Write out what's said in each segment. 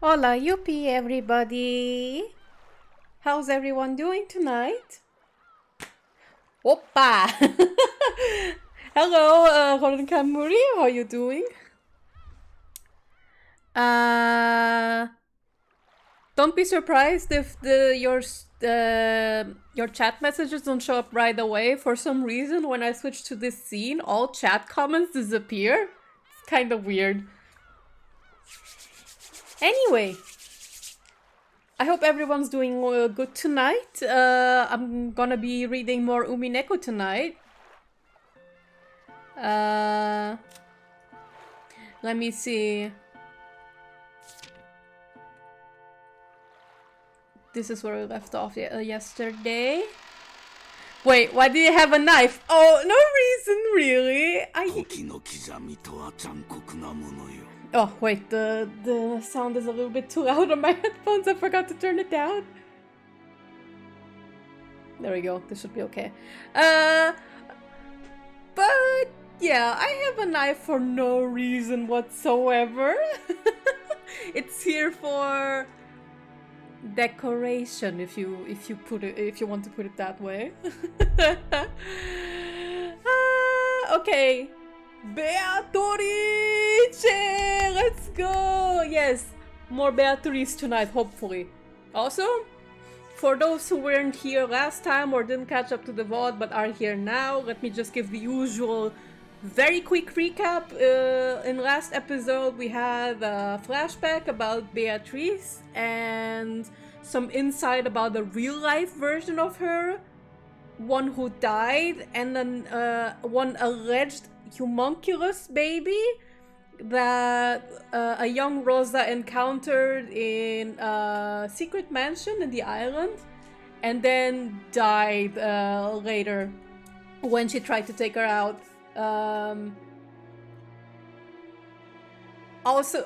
Hola, yuppie, everybody! How's everyone doing tonight? Oppa! Hello, Ronan Kamuri, how are you doing? Don't be surprised if your chat messages don't show up right away. For some reason, when I switch to this scene, all chat comments disappear. It's kind of weird. Anyway, I hope everyone's doing good tonight. I'm gonna be reading more Umineko tonight. Let me see. This is where we left off yesterday. Wait, why do you have a knife? Oh, no reason, really. Oh, wait, the sound is a little bit too loud on my headphones. I forgot to turn it down. There we go. This should be okay. But yeah, I have a knife for no reason whatsoever. It's here for decoration, if you want to put it that way. Okay, Beatrice, let's go. Yes, more Beatrice tonight, hopefully. Also, for those who weren't here last time or didn't catch up to the VOD but are here now, let me just give the usual very quick recap. In last episode we had a flashback about Beatrice and some insight about the real life version of her, one who died, and then one alleged homunculus baby that a young Rosa encountered in a secret mansion in the island and then died later when she tried to take her out. Also,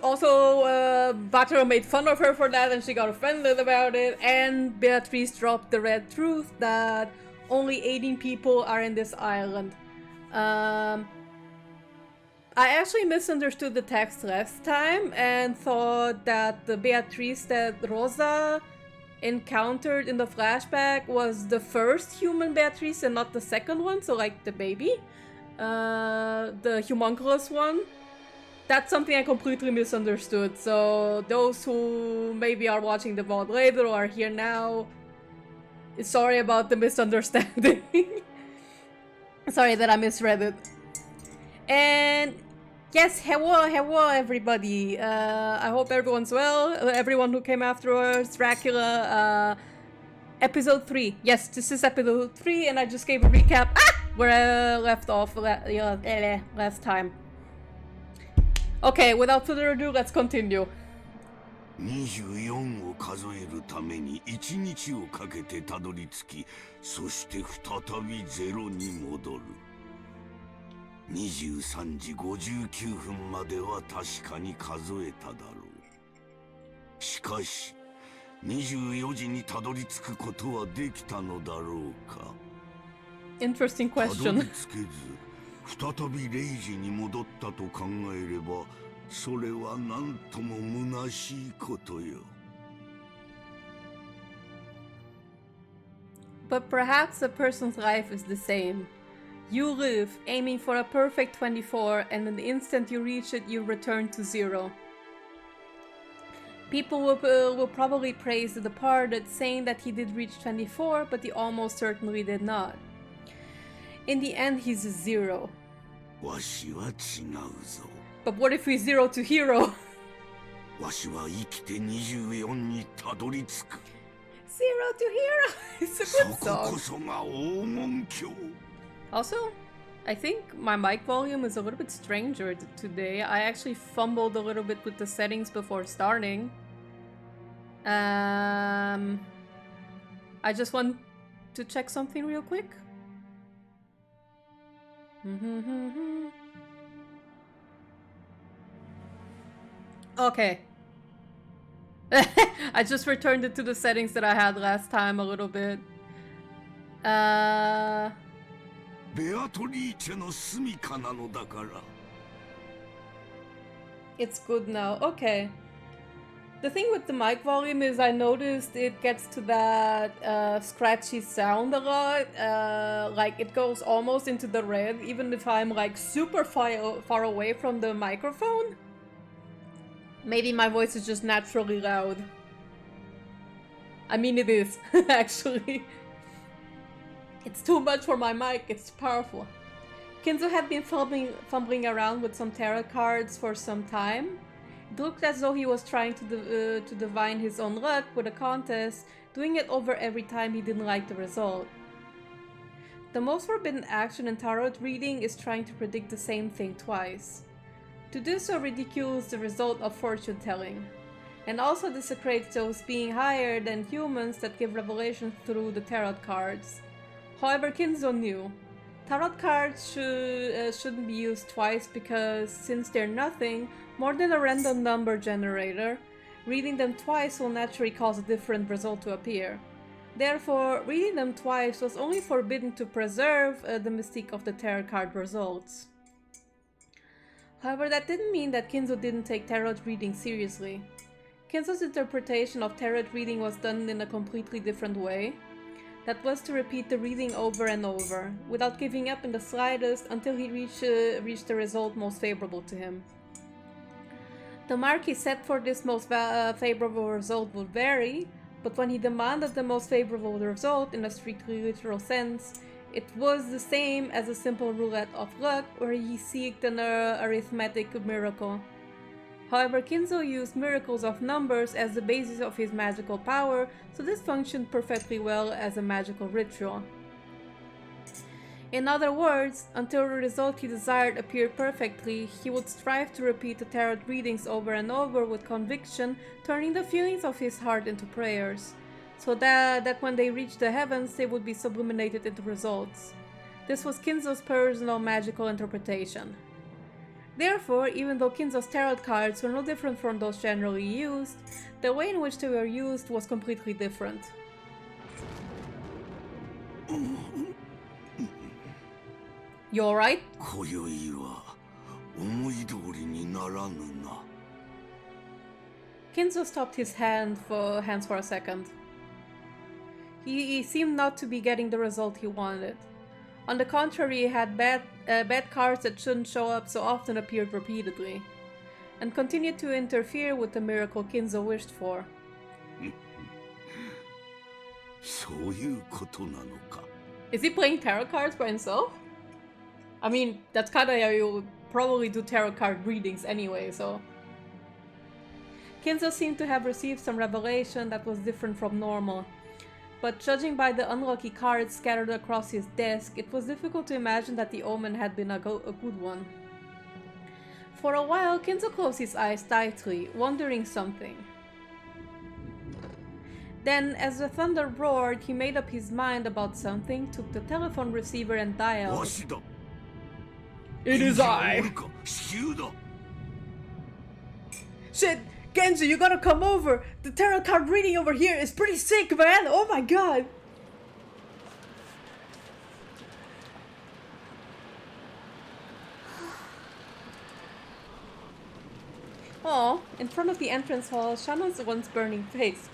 Batero made fun of her for that and she got offended about it, and Beatrice dropped the red truth that only 18 people are in this island. I actually misunderstood the text last time and thought that the Beatrice that Rosa encountered in the flashback was the first human Beatrice and not the second one, so like the baby. The homunculus one. That's something I completely misunderstood, so those who maybe are watching the VOD later or are here now, sorry about the misunderstanding. Sorry that I misread it. And yes, hello everybody. I hope everyone's well. Everyone who came after us, Dracula, episode 3. Yes, this is episode 3 and I just gave a recap where I left off last time. Okay, without further ado, let's continue. 24を数えるために1日をかけてたどり着き、そして再び0に戻る。23時59分までは確かに数えただろう。しかし、24時にたどり着くことはできたのだろうか。Interesting たど question. り着けず、再び0時に戻ったと考えれば、それはなんとも虚しいことよ。But perhaps a person's life is the same. You live, aiming for a perfect 24, and in the instant you reach it, you return to 0. People will probably praise the departed, saying that he did reach 24, but he almost certainly did not. In the end, he's a 0. わしは違うぞ。 But what if we 0 to hero? わしは生きて24にたどり着く。 0 to hero! It's a そ good ここ song. そが黄金鏡。 Also, I think my mic volume is a little bit stranger today. I actually fumbled a little bit with the settings before starting. I just want to check something real quick. Okay. I just returned it to the settings that I had last time a little bit. ベアトリーチェの住処なのだから。 It's good now. Okay. The thing with the mic volume is I noticed it gets to that scratchy sound a lot. Like it goes almost into the red, even if I'm like super far away from the microphone. Maybe my voice is just naturally loud. I mean, it is, actually. It's too much for my mic, it's powerful. Kinzo had been fumbling around with some tarot cards for some time. It looked as though he was trying to divine his own luck with a contest, doing it over every time he didn't like the result. The most forbidden action in tarot reading is trying to predict the same thing twice. To do so ridicules the result of fortune telling, and also desecrates those being higher than humans that give revelation through the tarot cards. However, Kinzo knew. Tarot cards shouldn't be used twice because, since they're nothing more than a random number generator, reading them twice will naturally cause a different result to appear. Therefore, reading them twice was only forbidden to preserve the mystique of the tarot card results. However, that didn't mean that Kinzo didn't take tarot reading seriously. Kinzo's interpretation of tarot reading was done in a completely different way. That was to repeat the reading over and over, without giving up in the slightest until he reached the result most favorable to him. The mark he set for this most favorable result would vary, but when he demanded the most favorable result in a strictly literal sense, it was the same as a simple roulette of luck where he seeked an arithmetic miracle. However, Kinzo used miracles of numbers as the basis of his magical power, so this functioned perfectly well as a magical ritual. In other words, until the result he desired appeared perfectly, he would strive to repeat the tarot readings over and over with conviction, turning the feelings of his heart into prayers, so that when they reached the heavens, they would be sublimated into results. This was Kinzo's personal magical interpretation. Therefore, even though Kinzo's tarot cards were no different from those generally used, the way in which they were used was completely different. You alright? Kinzo stopped his hands for a second. He seemed not to be getting the result he wanted. On the contrary, he had bad cards that shouldn't show up so often appeared repeatedly, and continued to interfere with the miracle Kinzo wished for. Is he playing tarot cards by himself? I mean, that's kinda how you would probably do tarot card readings anyway, so... Kinzo seemed to have received some revelation that was different from normal. But judging by the unlucky cards scattered across his desk, it was difficult to imagine that the omen had been a good one. For a while, Kinzo closed his eyes tightly, wondering something. Then, as the thunder roared, he made up his mind about something, took the telephone receiver and dialed. It is I! Shit! Genji, you gotta come over! The tarot card reading over here is pretty sick, man! Oh my god! Oh, in front of the entrance hall, Shannon's once burning face,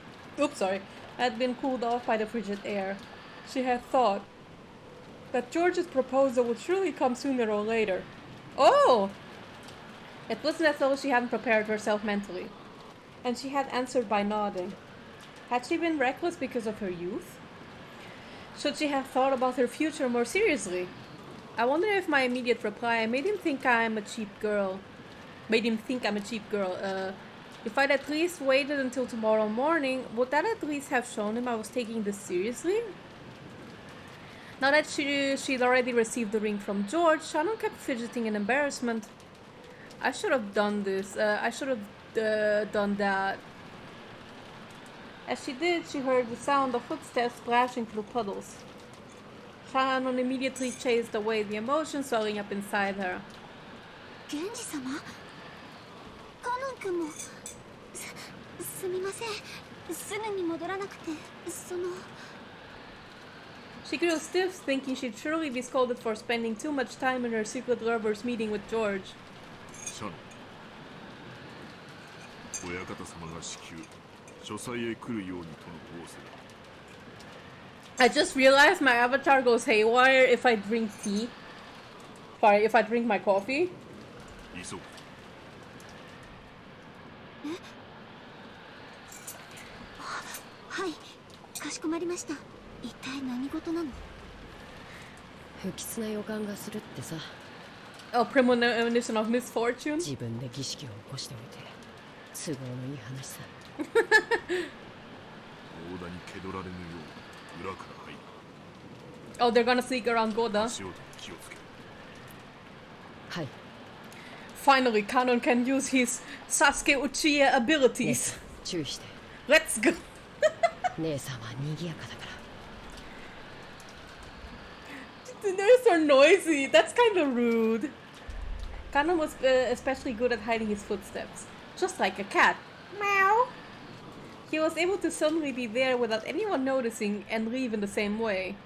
had been cooled off by the frigid air. She had thought that George's proposal would surely come sooner or later. Oh! It wasn't as though she hadn't prepared herself mentally. And she had answered by nodding. Had she been reckless because of her youth? Should she have thought about her future more seriously? I wonder if my immediate reply made him think I'm a cheap girl. If I'd at least waited until tomorrow morning, would that at least have shown him I was taking this seriously? Now that she'd already received the ring from George, Shannon kept fidgeting in embarrassment. I should have done this. I should have done that. As she did, she heard the sound of footsteps splashing through puddles. Shannon immediately chased away the emotion swelling up inside her. Genji-sama? Kanon-kun mo... すみません。すぐに戻らなくて、She grew stiff, thinking she'd surely be scolded for spending too much time in her secret lover's meeting with George. 親方様が至急書斎へ来るようにとの仰せだ。 I just realized my avatar goes haywire if I drink tea. Sorry, if I drink my coffee. 急ぐ。はい、かしこまりました。一体何事なの？不吉な予感がするってさ。 A premonition of misfortune. 自分で儀式を起こしておいて都合のいい話さ。大田に気取られぬよう裏から入る。 Oh, they're gonna sneak around Goda. 足音に気をつけ。はい。 Finally, Kanon can use his Sasuke Uchiha abilities. 注意して。 Let's go. 姉さんは賑やかだから。 They're so noisy. That's kind of rude. Kanon was especially good at hiding his footsteps, just like a cat. Meow. He was able to suddenly be there without anyone noticing and leave in the same way.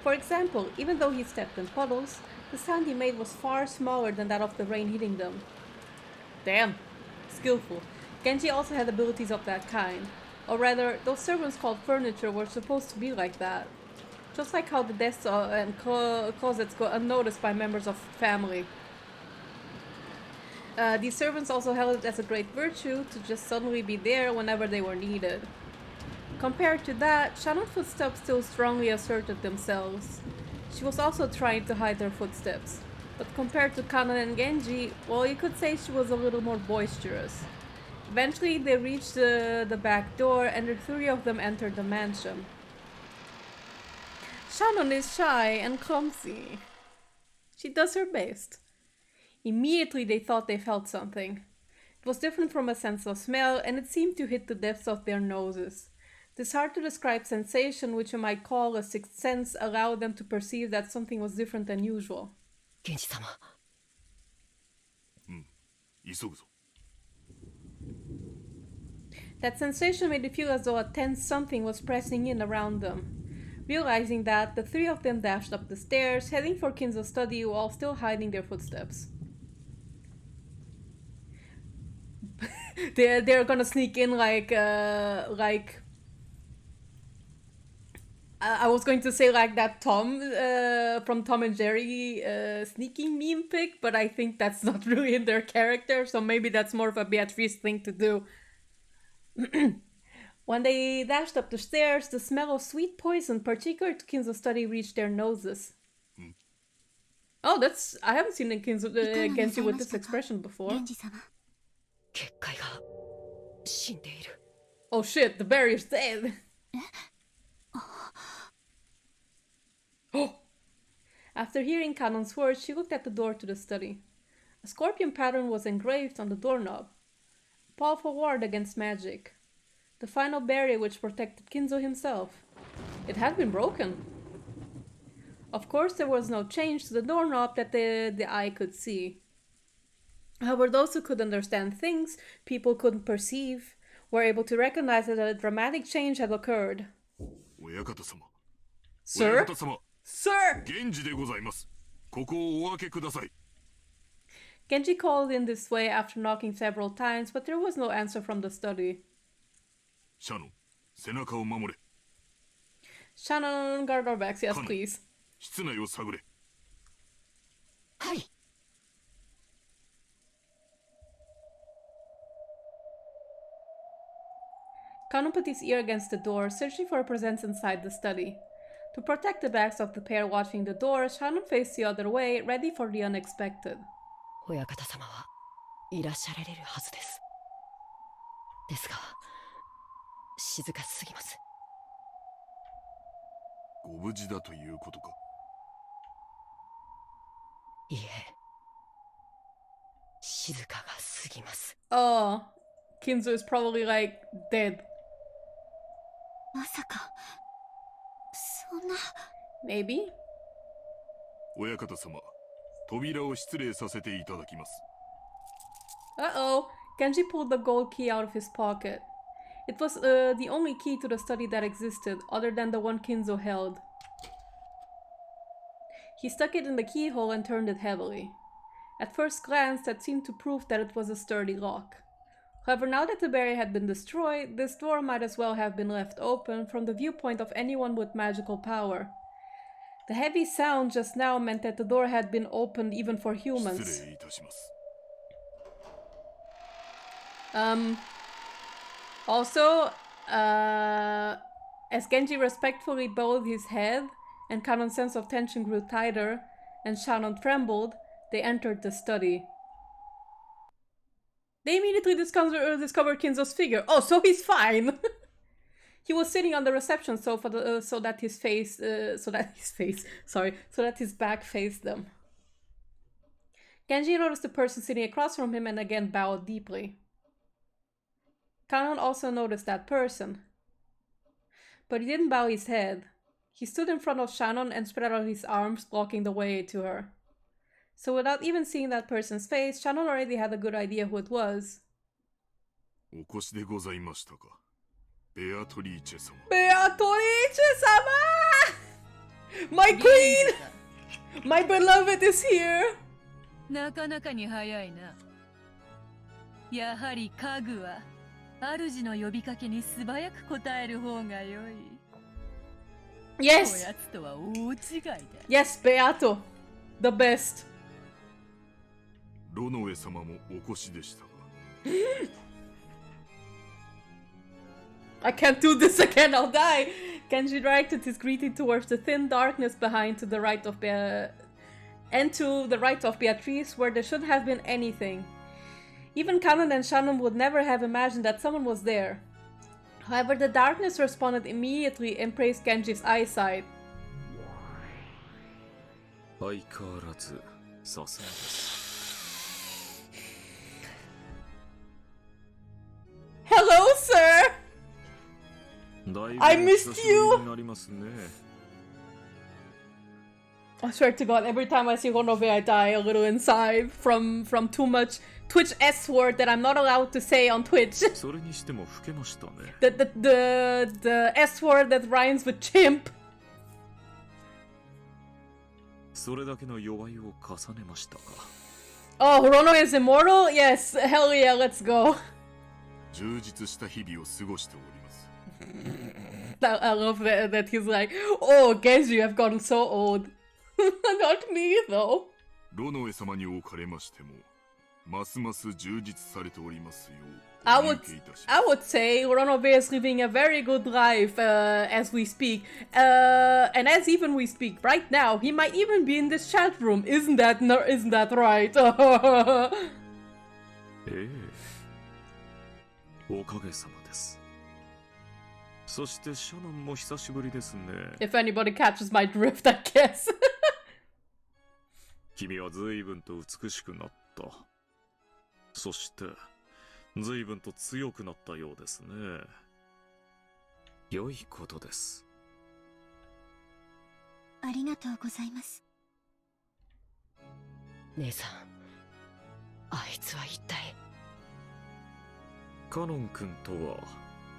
For example, even though he stepped in puddles, the sound he made was far smaller than that of the rain hitting them. Damn. Skillful. Genji also had abilities of that kind. Or rather, those servants called furniture were supposed to be like that. Just like how the desks and closets go unnoticed by members of family. These servants also held it as a great virtue to just suddenly be there whenever they were needed. Compared to that, Shannon's footsteps still strongly asserted themselves. She was also trying to hide her footsteps, but compared to Kanon and Genji, well, you could say she was a little more boisterous. Eventually, they reached the back door and the three of them entered the mansion. Shannon is shy and clumsy. She does her best. Immediately they thought they felt something. It was different from a sense of smell, and it seemed to hit the depths of their noses. This hard to describe sensation, which you might call a sixth sense, allowed them to perceive that something was different than usual. 源氏様。急ぐぞ。 That sensation made it feel as though a tense something was pressing in around them. Realizing that, the three of them dashed up the stairs, heading for Kinzo's study while still hiding their footsteps. they're gonna sneak in like I was going to say like that Tom from Tom and Jerry sneaking meme pic, but I think that's not really in their character, so maybe that's more of a Beatrice thing to do. When they dashed up the stairs, the smell of sweet poison, particular to Kinzo's study, reached their noses. Oh, that's... I haven't seen Genji with this expression before. 結界が死んでいる。 Oh shit, the barrier's dead! Oh! After hearing Kanon's words, she looked at the door to the study. A scorpion pattern was engraved on the doorknob. A powerful ward against magic. The final barrier which protected Kinzo himself. It had been broken. Of course, there was no change to the doorknob that the eye could see. However, those who could understand things people couldn't perceive were able to recognize that a dramatic change had occurred. 親方様。 Sir? 親方様。 Sir! 源氏でございます。ここをお開けください。 Genji called in this way after knocking several times, but there was no answer from the study. シャノン、背中を守れ。 Shannon, guard our backs, yes, Kanon. please. 室内を探れ。はい。 Kanon put his ear against the door, searching for a presence inside the study. To protect the backs of the pair watching the door, Shannon faced the other way, ready for the unexpected. 親方様はいらっしゃられるはずです。ですが、静かすぎます。ご無事だということか。いいえ、静かがすぎます。 Oh, Kinzo is probably like dead. まさかそんな。 Maybe? 親方様、扉を失礼させていただきます。 Uh-oh, Genji pulled the gold key out of his pocket. It was the only key to the study that existed, other than the one Kinzo held. He stuck it in the keyhole and turned it heavily. At first glance, that seemed to prove that it was a sturdy lock. However, now that the barrier had been destroyed, this door might as well have been left open from the viewpoint of anyone with magical power. The heavy sound just now meant that the door had been opened even for humans. 失礼いたします。 Also, as Genji respectfully bowed his head and Kanon's sense of tension grew tighter and Shannon trembled, they entered the study. They immediately discovered Kinzo's figure. Oh, so he's fine! He was sitting on the reception sofa so that his back faced them. Genji noticed the person sitting across from him and again bowed deeply. Kanon also noticed that person. But he didn't bow his head. He stood in front of Shannon and spread out his arms, blocking the way to her. So without even seeing that person's face, Shannon already had a good idea who it was. お越しでございましたか。ベアトリーチェ様。Beatrice sama! My queen! My beloved is here! なかなかに早いな。やはり家具は主の呼びかけに素早く答える方が良い。Yes! おやつとは大違いだ。Yes, Beato! The best! ロノエ様もお越しでしたが。I can't do this again, I'll die! Genji directed his greeting towards the thin darkness behind to the right of Beatrice, where there shouldn't have been anything. Even Kanon and Shannon would never have imagined that someone was there. However, the darkness responded immediately and praised Genji's eyesight. 相変わらずさすがです。 Hello, sir! I missed you! I swear to God, every time I see Ronove, I die a little inside from too much Twitch S word that I'm not allowed to say on Twitch. the S word that rhymes with chimp. Oh, Ronove is immortal? Yes, hell yeah, let's go. 充実した日々を過ごしております。 I love that he's like, oh, Genji, you have gotten so old. Not me, though. ロノエ様におかれましても、ますます充実されておりますよう。I would say Ronove is living a very good life as we speak. And as even we speak right now, he might even be in this chat room. Isn't that right? おかげさまです。そしてシャノンも久しぶりですね。If anybody catches my drift, I guess. 君は随分と美しくなった。そして随分と強くなったようですね。良いことです。ありがとうございます。姉さん、あいつは一体。カノン君とは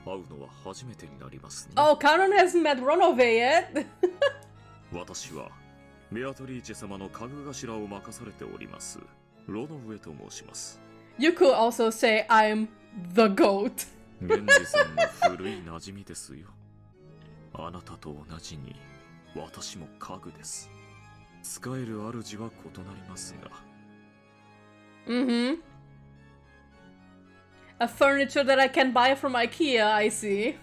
会うのは初めてになりますね。Oh, Kanon hasn't met Ronove yet. 私はベアトリーチェ様の家具頭を任されております。ロノエと申します。You could also say I'm the goat. 源氏さんの古い馴染みですよ。あなたと同じに私も家具です。使える主は異なりますが。A furniture that I can buy from IKEA, I see.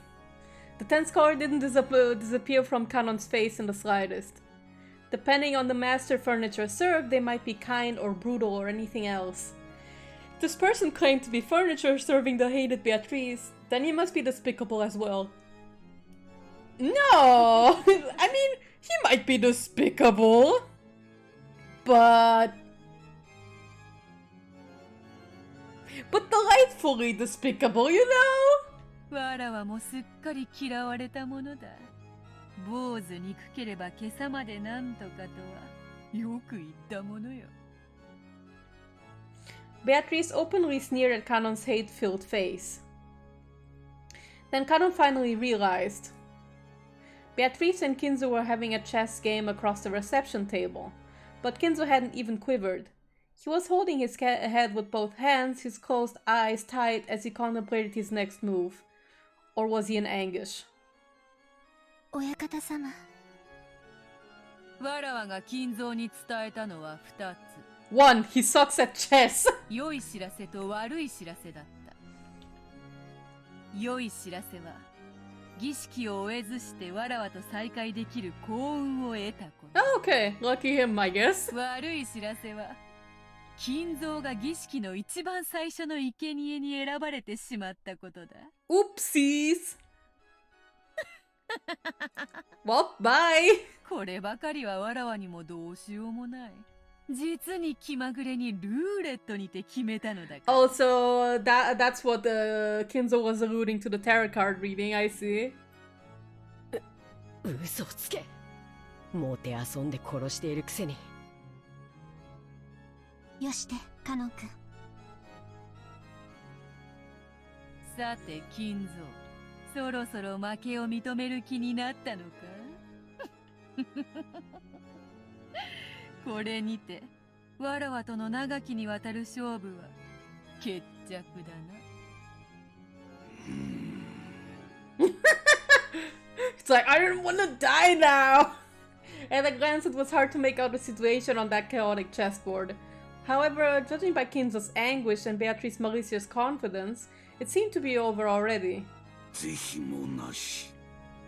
The tense color didn't disappear from Kanon's face in the slightest. Depending on the master furniture served, they might be kind or brutal or anything else. If this person claimed to be furniture serving the hated Beatrice, then he must be despicable as well. No! I mean, he might be despicable. But delightfully despicable, you know? わらわもすっかり嫌われたものだ。坊主憎ければ今朝までなんとかとはよく言ったものよ。Beatrice openly sneered at Kanon's hate-filled face. Then Kanon finally realized. Beatrice and Kinzo were having a chess game across the reception table, but Kinzo hadn't even quivered. He was holding his head with both hands, his closed eyes tight as he contemplated his next move. Or was he in anguish? 親方様。わらわが金蔵に伝えたのは2つ。One, he sucks at chess. 良い知らせと悪い知らせだった。良い知らせは、儀式を終えずしてわらわと再会できる幸運を得たこと。Oh, okay, lucky him, I guess. 悪い知らせは、金蔵が儀式の一番最初の生贄に選ばれてしまったことだ。Oopsies. Well, bye. こればかりはわらわにもどうしようもない。実に気まぐれにルーレットにて決めたのだから。Also, that's what Kinzo was alluding to the tarot card reading, I see. 嘘をつけ。もて遊んで殺しているくせに。よして、カノン君。さて、金蔵。そろそろ負けを認める気になったのかこれにてわらわとの長きにわたる勝負は決着だな。It's like, I don't want to die now! At a glance, it was hard to make out the situation on that chaotic chessboard. However, judging by Kinzo's anguish and Beatrice's malicious confidence, it seemed to be over already. 是非もなし。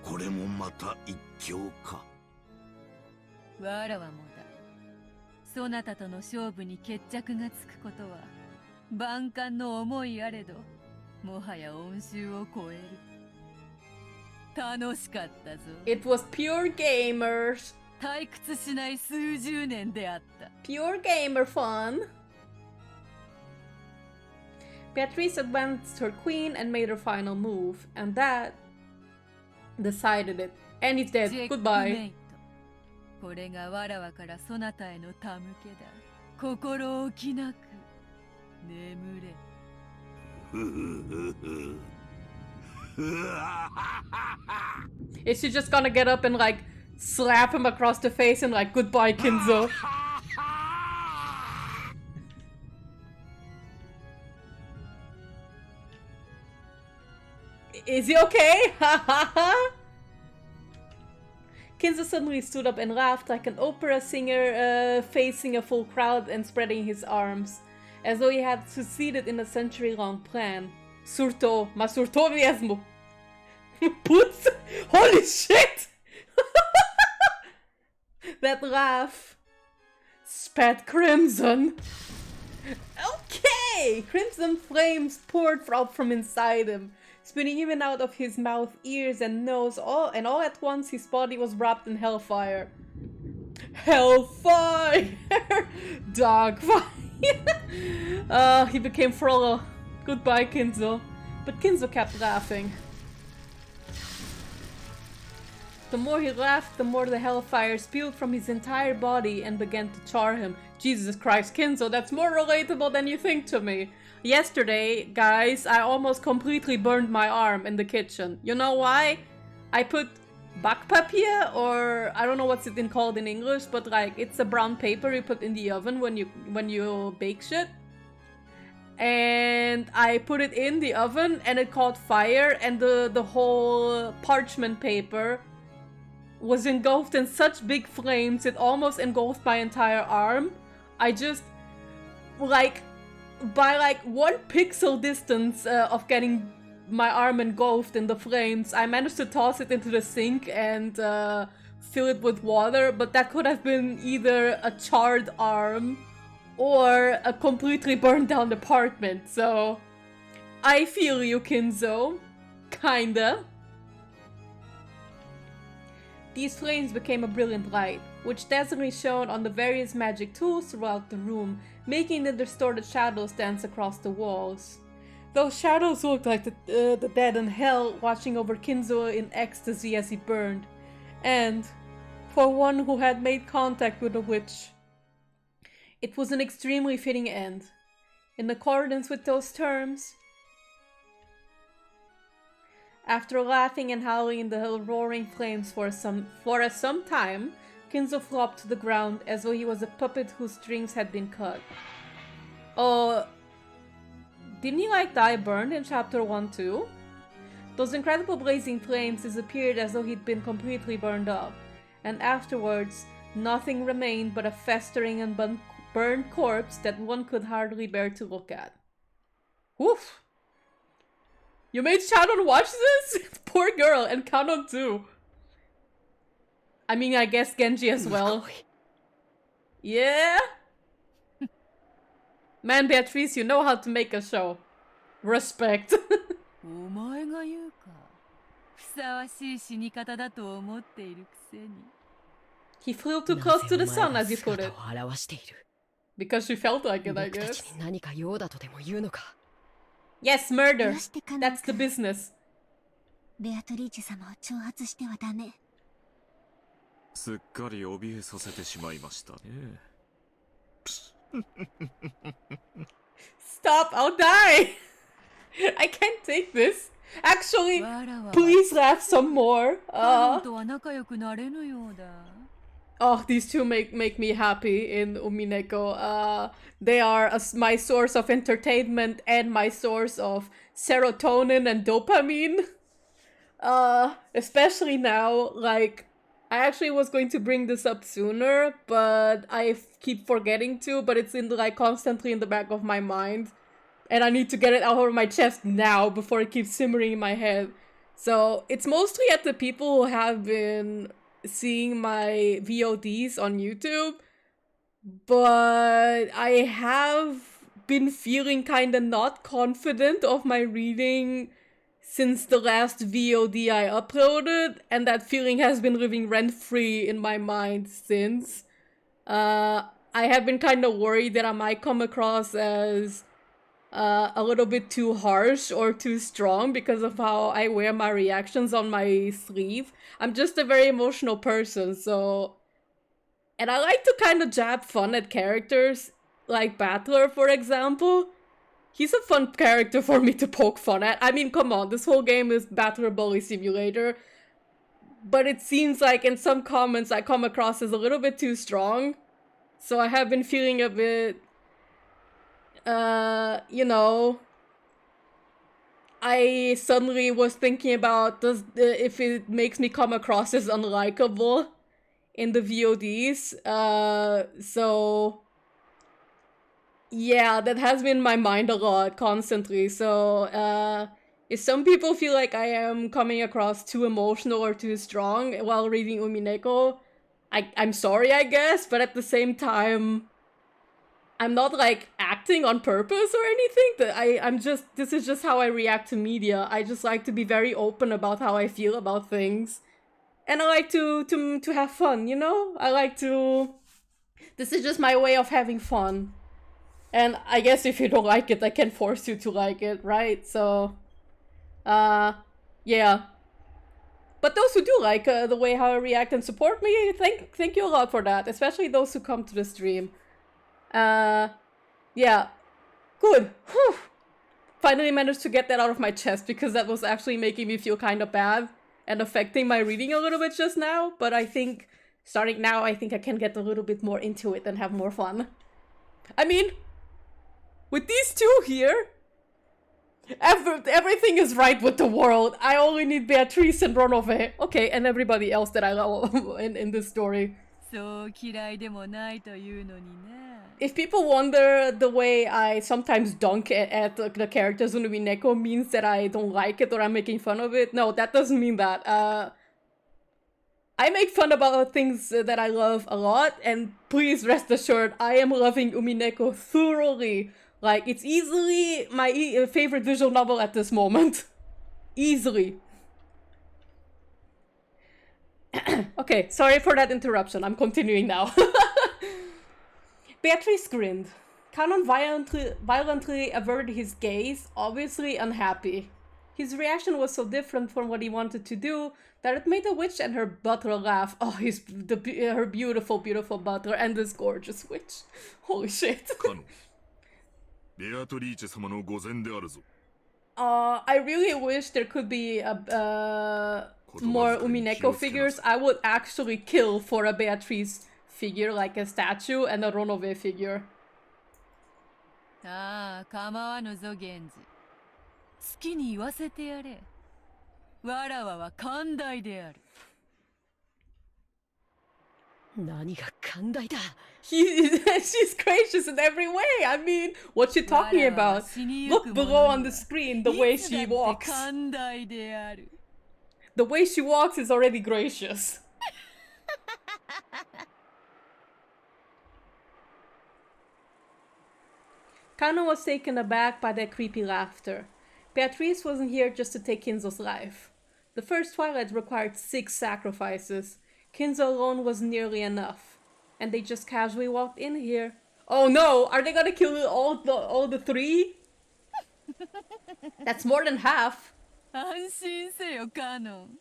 これもまた一興か。わらわもだ。そなたとの勝負に決着がつくことは万感の思いあれど、もはや恩衆を超える。楽しかったぞ。It was pure gamers. 退屈しない数十年であった。Pure gamer fun. Beatrice advanced her queen and made her final move, and that decided it. And he's dead. Goodbye. これがわらわからそなたへの手向けだ。心置きなく眠れ。Is she just gonna get up and like slap him across the face and like, goodbye, Kinzo? Is he okay? Kinzo suddenly stood up and laughed like an opera singer facing a full crowd and spreading his arms, as though he had succeeded in a century-long plan. Surto, ma surto mesmo. Putz! Holy shit! That laugh spat crimson. Okay! Crimson flames poured out from inside him, spitting even out of his mouth, ears, and nose, and all at once his body was wrapped in hellfire. Hellfire! Dogfire! He became Frollo. Goodbye, Kinzo. But Kinzo kept laughing. The more he laughed, the more the hellfire spewed from his entire body and began to char him. Jesus Christ, Kinzo, that's more relatable than you think to me. Yesterday, guys, I almost completely burned my arm in the kitchen. You know why? I put backpapier, or I don't know what's it called in English, but like it's a brown paper you put in the oven when you bake shit. And I put it in the oven and it caught fire, and the whole parchment paper was engulfed in such big flames it almost engulfed my entire arm. I just like by like 1 pixel distance of getting my arm engulfed in the flames, I managed to toss it into the sink and fill it with water, but that could have been either a charred arm or a completely burned down apartment, so I feel you, Kinzo. Kinda. These flames became a brilliant light, which dazzlingly shone on the various magic tools throughout the room, making the distorted shadows dance across the walls. Those shadows looked like the dead in hell watching over Kinzo in ecstasy as he burned. And, for one who had made contact with a witch, it was an extremely fitting end. In accordance with those terms, after laughing and howling in the roaring flames for some time, Kinzo flopped to the ground as though he was a puppet whose strings had been cut. Oh, didn't he like die burned in chapter 1 too? Those incredible blazing flames disappeared as though he'd been completely burned up, and afterwards, nothing remained but a festering and burned corpse that one could hardly bear to look at. Woof! You made Kanon watch this? Poor girl, and Kanon too. I mean, I guess Genji as well. Yeah? Man, Beatrice, you know how to make a show. Respect. He flew too close to the sun, as you put it. Because she felt like it, I guess. Yes, murder. That's the business. ベアトリーチェ様を挑発してはダメ。すっかり怯えさせてしまいましたね。Stop, I'll die! I can't take this. Actually, please laugh some more. Oh, these two make me happy in Umineko. They are my source of entertainment and my source of serotonin and dopamine. Especially now, like, I actually was going to bring this up sooner, but I keep forgetting to, but it's in like constantly in the back of my mind. And I need to get it out of my chest now before it keeps simmering in my head. So it's mostly at the people who have been seeing my VODs on YouTube, but I have been feeling kind of not confident of my reading since the last VOD I uploaded, and that feeling has been living rent-free in my mind since. I have been kind of worried that I might come across as a little bit too harsh or too strong because of how I wear my reactions on my sleeve. I'm just a very emotional person, so... And I like to kind of jab fun at characters, like Battler, for example. He's a fun character for me to poke fun at. I mean, come on, this whole game is Battler Bully Simulator. But it seems like in some comments I come across as a little bit too strong. So I have been feeling a bit... you know... I suddenly was thinking about if it makes me come across as unlikable in the VODs. So... Yeah, that has been in my mind a lot, constantly. So, if some people feel like I am coming across too emotional or too strong while reading Umineko, I'm sorry, I guess, but at the same time, I'm not, like, acting on purpose or anything. This is just how I react to media. I just like to be very open about how I feel about things. And I like to have fun, you know? This is just my way of having fun. And I guess if you don't like it, I can force you to like it, right? So, yeah. But those who do like the way how I react and support me, thank you a lot for that. Especially those who come to the stream. Yeah. Good. Whew. Finally managed to get that out of my chest because that was actually making me feel kind of bad and affecting my reading a little bit just now. But I think, starting now, I think I can get a little bit more into it and have more fun. I mean... With these two here, everything is right with the world. I only need Beatrice and Ronove. Okay, and everybody else that I love in this story. If people wonder the way I sometimes dunk at the characters in Umineko means that I don't like it or I'm making fun of it, no, that doesn't mean that. I make fun about things that I love a lot, and please rest assured, I am loving Umineko thoroughly. Like, it's easily my favorite visual novel at this moment. Easily. Okay, sorry for that interruption. I'm continuing now. Beatrice grinned. Kanon violently averted his gaze, obviously unhappy. His reaction was so different from what he wanted to do that it made the witch and her butler laugh. Oh, her beautiful, beautiful butler and this gorgeous witch. Holy shit. Beatrice様の御前であるぞ。I really wish there could be more Umineko figures, I would actually kill for a Beatrice figure, like a statue, and a Ronove figure. ああ、構わぬぞ、源氏。好きに言わせてやれ。わらわは寛大である。何が寛大だ。 She's gracious in every way. I mean, what's she talking about? Look below on the screen the way she walks. 寛大である。The way she walks is already gracious. Kanon was taken aback by that creepy laughter. Beatrice wasn't here just to take Kinzo's life. The first twilight required 6 sacrifices. Kinzo alone was nearly enough. And they just casually walked in here. Oh no! Are they gonna kill all the 3? That's more than half. 安心せよ、カノン。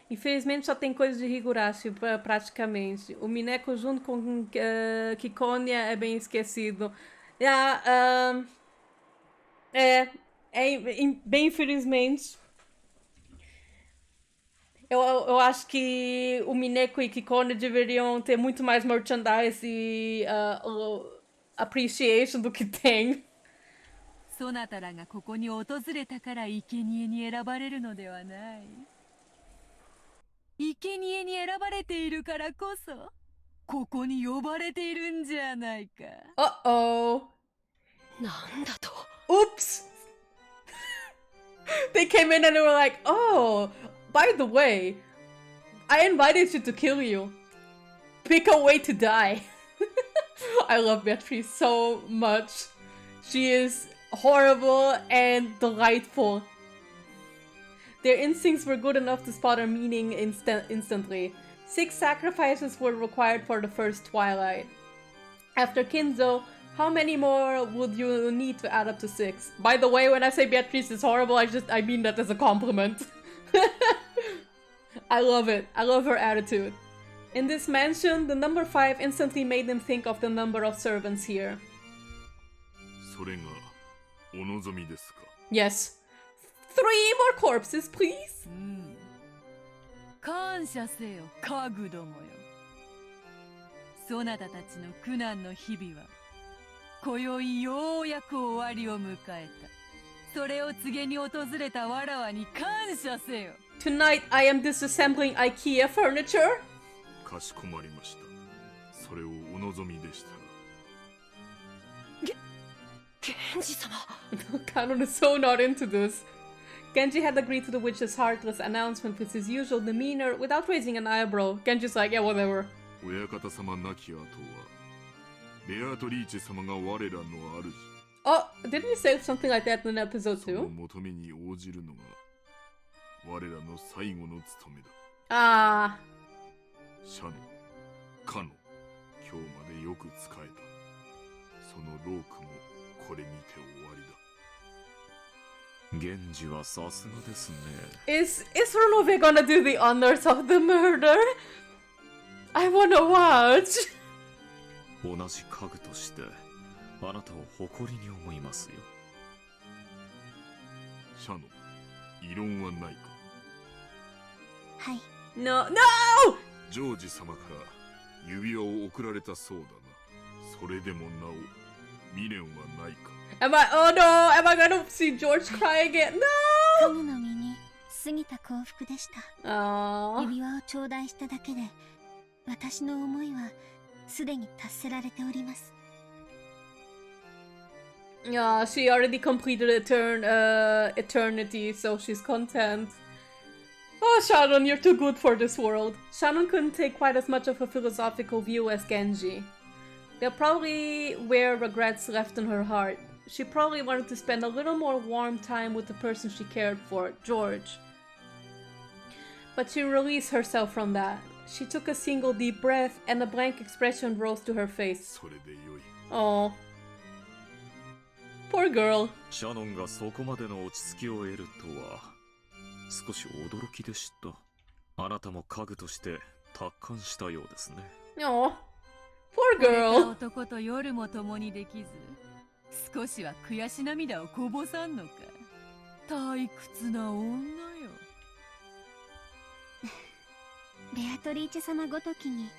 Infelizmente só tem coisa de Higurashi praticamente. O Mineko junto com Kikonia é bem esquecido. Bem infelizmente. Eu acho que o Mineko e Kikonia deveriam ter muito mais merchandise e appreciation do que tem. そなたらがここに訪れたから生贄に選ばれるのではない。生贄に選ばれているからこそ、ここに呼ばれているんじゃないか。Uh-oh. なんだと。 Oops! They came in and they were like, oh, by the way, I invited you to kill you. Pick a way to die. I love Beatrice so much. She is horrible and delightful. Their instincts were good enough to spot her meaning instantly. 6 sacrifices were required for the first twilight. After Kinzo, how many more would you need to add up to 6? By the way, when I say Beatrice is horrible, I mean that as a compliment. I love it. I love her attitude. In this mansion, the number 5 instantly made them think of the number of servants here. それがお望みですか。 Yes. 3 more corpses, please. 感謝せよ、家具どもよ。そなたたちの苦難の日々は、今宵ようやく終わりを迎えた。それを告げに訪れたわらわに感謝せよ。Tonight I am disassembling IKEA furniture. かしこまりました。それをお望みでしたら。源氏様。Kanon is so not into this. Genji had agreed to the witch's heartless announcement with his usual demeanor without raising an eyebrow. Genji's like, yeah, whatever. 親方様亡き後は、ベアトリーチェ様が我らの主。Oh, didn't he say something like that in episode その 2? 求めに応じるのが我らの最後の務めだ。Ah. シャノ、カノ、今日までよく仕えた。そのロークもこれにて終わりだ。源氏はさすがですね。Is Ronove gonna do the honors of the murder? I wanna watch. 同じ家具としてあなたを誇りに思いますよ。シャノ、異論はないか。はい。 No, no! ジョージ様から指輪を贈られたそうだな。それでもなお未練はないか。Oh no, am I gonna see George cry again? No! カムの身に過ぎた幸福でした。 Aww. 指輪を頂戴しただけで、私の思いはすでに達せられております。Yeah, she already completed eternity, so she's content. Oh, Shannon, you're too good for this world. Shannon couldn't take quite as much of a philosophical view as Genji. There probably were regrets left in her heart. She probably wanted to spend a little more warm time with the person she cared for, George. But she released herself from that. She took a single deep breath and a blank expression rose to her face. それでよい。 Oh. Poor girl. シャノンがそこまでの落ち着きを得るとは少し驚きでした。あなたも家具として達観したようですね。Oh. Poor 惚れた girl. 男と夜も共にできず、少しは悔し涙をこぼさんのか。退屈な女よ。ベアトリーチェ様ごときに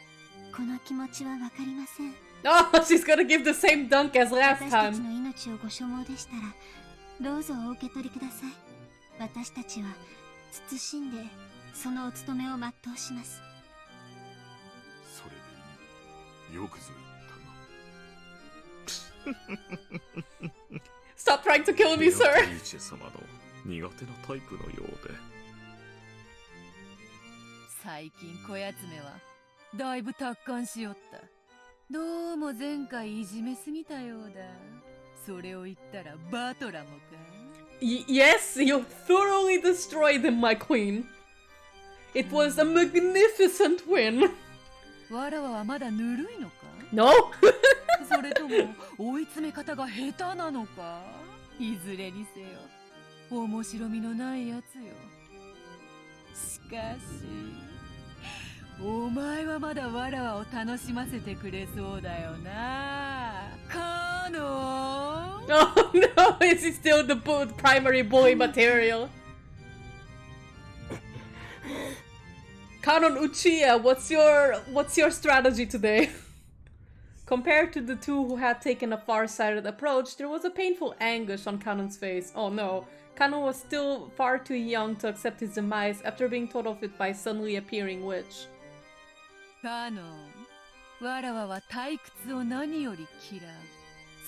この気持ちはわかりません。 Oh, she's gonna give the same dunk as last 私たち time. の命をご所望でしたらどうぞお受け取りください。私たちは謹んでそのお務めを全うします。それでいい。よくぞ言ったな。 Stop trying to kill me, ベ sir. アトリーチェ様の苦手なタイプのようで。最近こやつめはだいぶ達観しよった。どうも前回いじめすぎたようだ。それを言ったらバトラもか。Yes, you thoroughly destroyed him, my queen. It was a magnificent win. わらわはまだぬるいのか No? それとも追い詰め方が下手なのか。いずれにせよ面白みのないやつよ。しかしお前はまだわらわを楽しませてくれそうだよな、カノン。 Oh no, is he still the primary bully material? Kanon Uchiha, what's your strategy today? Compared to the two who had taken a far-sighted approach, there was a painful anguish on Kanon's face. Oh no, Kanon was still far too young to accept his demise after being told of it by a suddenly appearing witch. カノン、わらわは退屈を何より嫌う。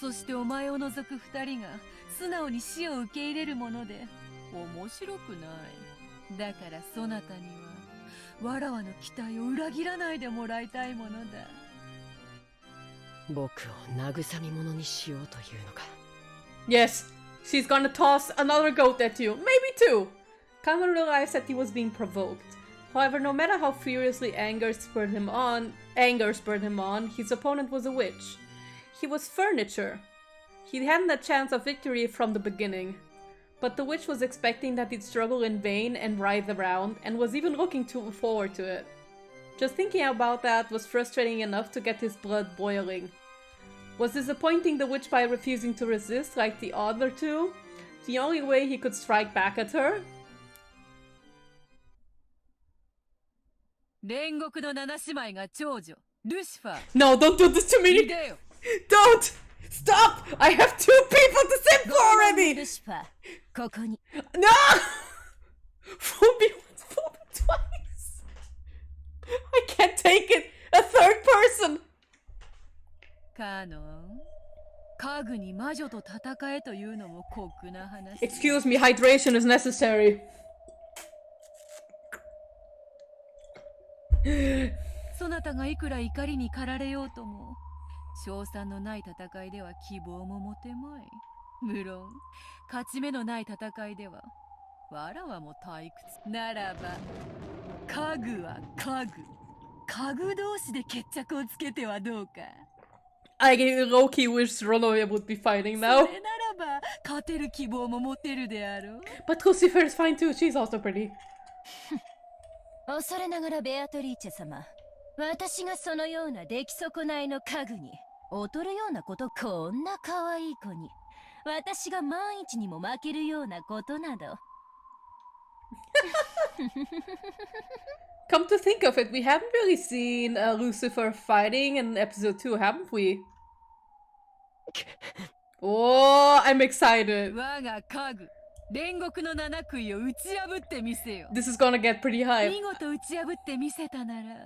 そしてお前を除く二人が素直に死を受け入れるもので面白くない。だからそなたにはわらわの期待を裏切らないでもらいたいものだ。僕を慰み者にしようというのか。 Yes, she's gonna toss another goat at you, maybe two. Kanon realized that he was being provoked. However, no matter how furiously anger spurred him on, his opponent was a witch. He was furniture. He hadn't a chance of victory from the beginning. But the witch was expecting that he'd struggle in vain and writhe around, and was even looking forward to it. Just thinking about that was frustrating enough to get his blood boiling. Was disappointing the witch by refusing to resist like the other two the only way he could strike back at her? 煉獄の七姉妹が長女ルシファー。 No, don't do this to me! いでよ。 Don't! Stop! I have two people to send for already! ルシファー、ここに。 No! Fool me once, fool me twice! I can't take it! A third person! カノン、家具に魔女と戦えというのも酷な話。 Excuse me, hydration is necessary. そなたがいくら怒りに駆られようとも勝算のない戦いでは希望も持てまい。無論勝ち目のない戦いではわらわも退屈ならば、家具は家具同士で決着をつけてはどうか。 I low-key wish Ronoya would be fighting そ now. れならば勝てる希望も持てるであろう。 But Lucifer is fine too, she's also pretty. 恐れながらベアトリーチェ様、私がそのような出来損ないの家具に劣るようなこと、こんな可愛い子に私が万一にも負けるようなことなど。Come to think of it, we haven't really seen Lucifer fighting in episode 2, haven't we? Oh, I'm excited. 我が家具煉獄の七杭を打ち破ってみせよ。 This is gonna get pretty hype. 見事打ち破ってみせたなら、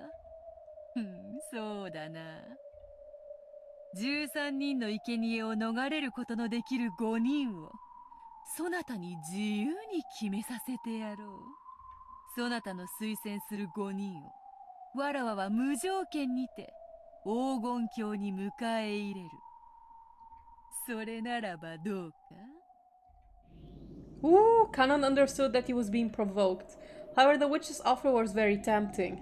そうだな。13人の生贄を逃れることのできる5人をそなたに自由に決めさせてやろう。そなたの推薦する5人をわらわは無条件にて黄金鏡に迎え入れる。それならばどうか。 Ooh, Kanon understood that he was being provoked. However, the witch's offer was very tempting.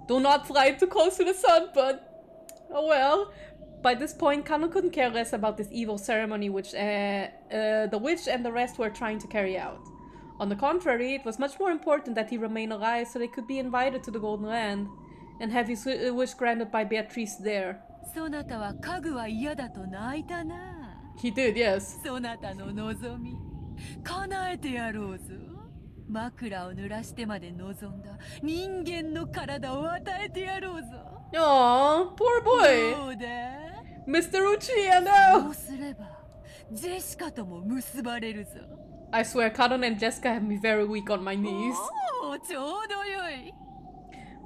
Do not fly too close to the sun, but... oh well. By this point, Kanon couldn't care less about this evil ceremony which the witch and the rest were trying to carry out. On the contrary, it was much more important that he remain alive so they could be invited to the Golden Land and have his wish granted by Beatrice there. そなたは家具は嫌だと泣いたな。 He did, yes. そなたの望み叶えてやろうぞ。枕を濡らしてまで望んだ人間の体を与えてやろうぞ。Aww, poor ど boy. うだ Mr. Uchiha, そう no! すればジェシカとも結ばれるぞ。 I swear, Kanon and Jessica have me very weak on my knees. おお、ちょうどよい。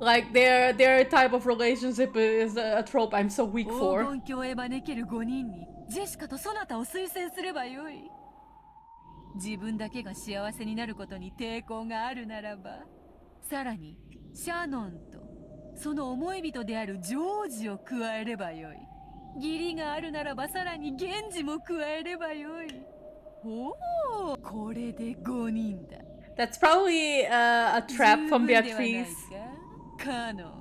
Like, their type of relationship is a trope I'm so weak 黄 for. 金鏡へ招ける5人にジェシカとそなたを推薦すればよい。自分だけが幸せになることに抵抗があるならば、さらにシャノンとその思い人であるジョージを加えればよい。義理があるならばさらに源氏も加えればよい。おお、これで5人だ。 That's probably a trap from 十分ではないか Beatrice. カノン。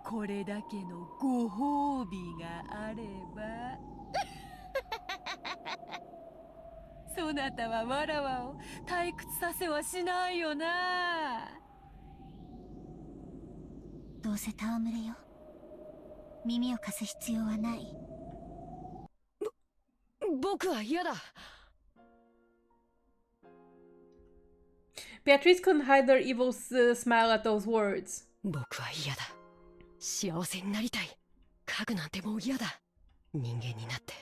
これだけのご褒美があればそなたはわらわを退屈させはしないよな。どうせ戯れよ。耳を貸す必要はない。僕は嫌だ。 Beatrice couldn't hide her evil smile at those words. 僕は嫌だ。幸せになりたい。家具なんてもう嫌だ。人間になって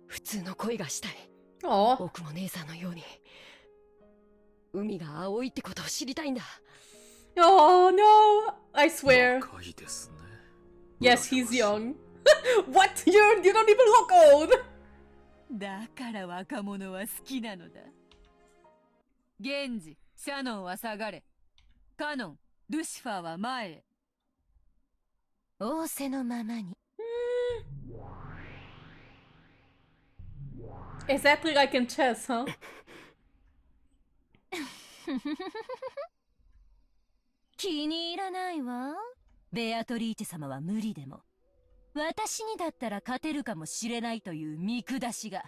普通の恋がしたい。 Aw. 僕も姉さんのように海が青いってことを知りたいんだ。 Oh no! I swear. 若いですね。 Yes, he's young. What? You don't even look old! だから若者は好きなのだ。源氏、シャノンは下がれ。カノン、ルシファーは前へ。仰せのままに。 Exactly like in chess, huh? 気に入らないわ。ベアトリーチェ様は無理でも私にだったら勝てるかもしれないという見下しが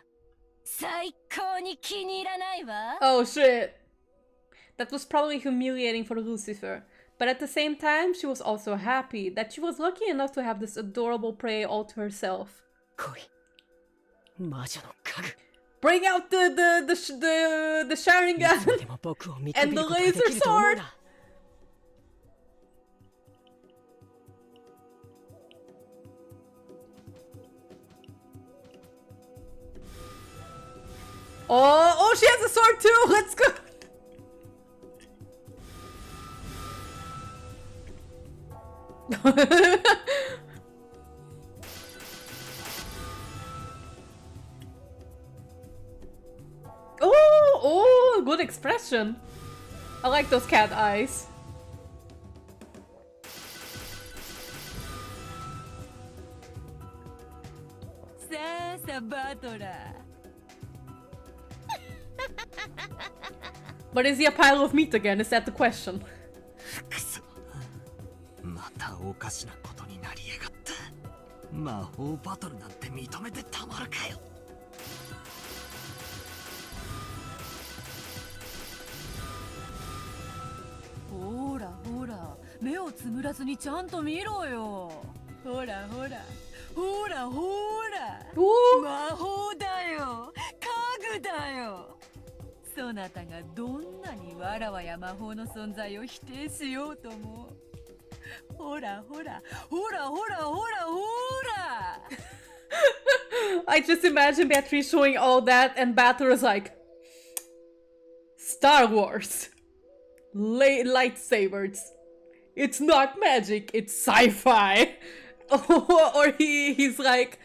最高に気に入らないわ。 Oh shit. That was probably humiliating for Lucifer. But at the same time, she was also happy that she was lucky enough to have this adorable prey all to herself. 恋。魔女の家具。 Bring out the Sharingan いつまでも僕を見くび and る the ことがで laser きると思う sword. な。Oh, she has a sword too. Let's go. Oh, good expression. I like those cat eyes. さあさあバトラー。 But is he a pile of meat again? Is that the question? くそ、またおかしなことになりやがった。魔法バトルなんて認めてたまるかよ。ほらほら、目をつむらずにちゃんと見ろよ。ほらほらほらほら、 Ooh. 魔法だよ、家具だよ。そなたがどんなにわらわや魔法の存在を否定しようとも、ほらほらほらほらほらほら。 I just imagine Beatrice showing all that and Battle is like, Star Wars. Lightsabers. It's not magic, it's sci-fi. Or he's like,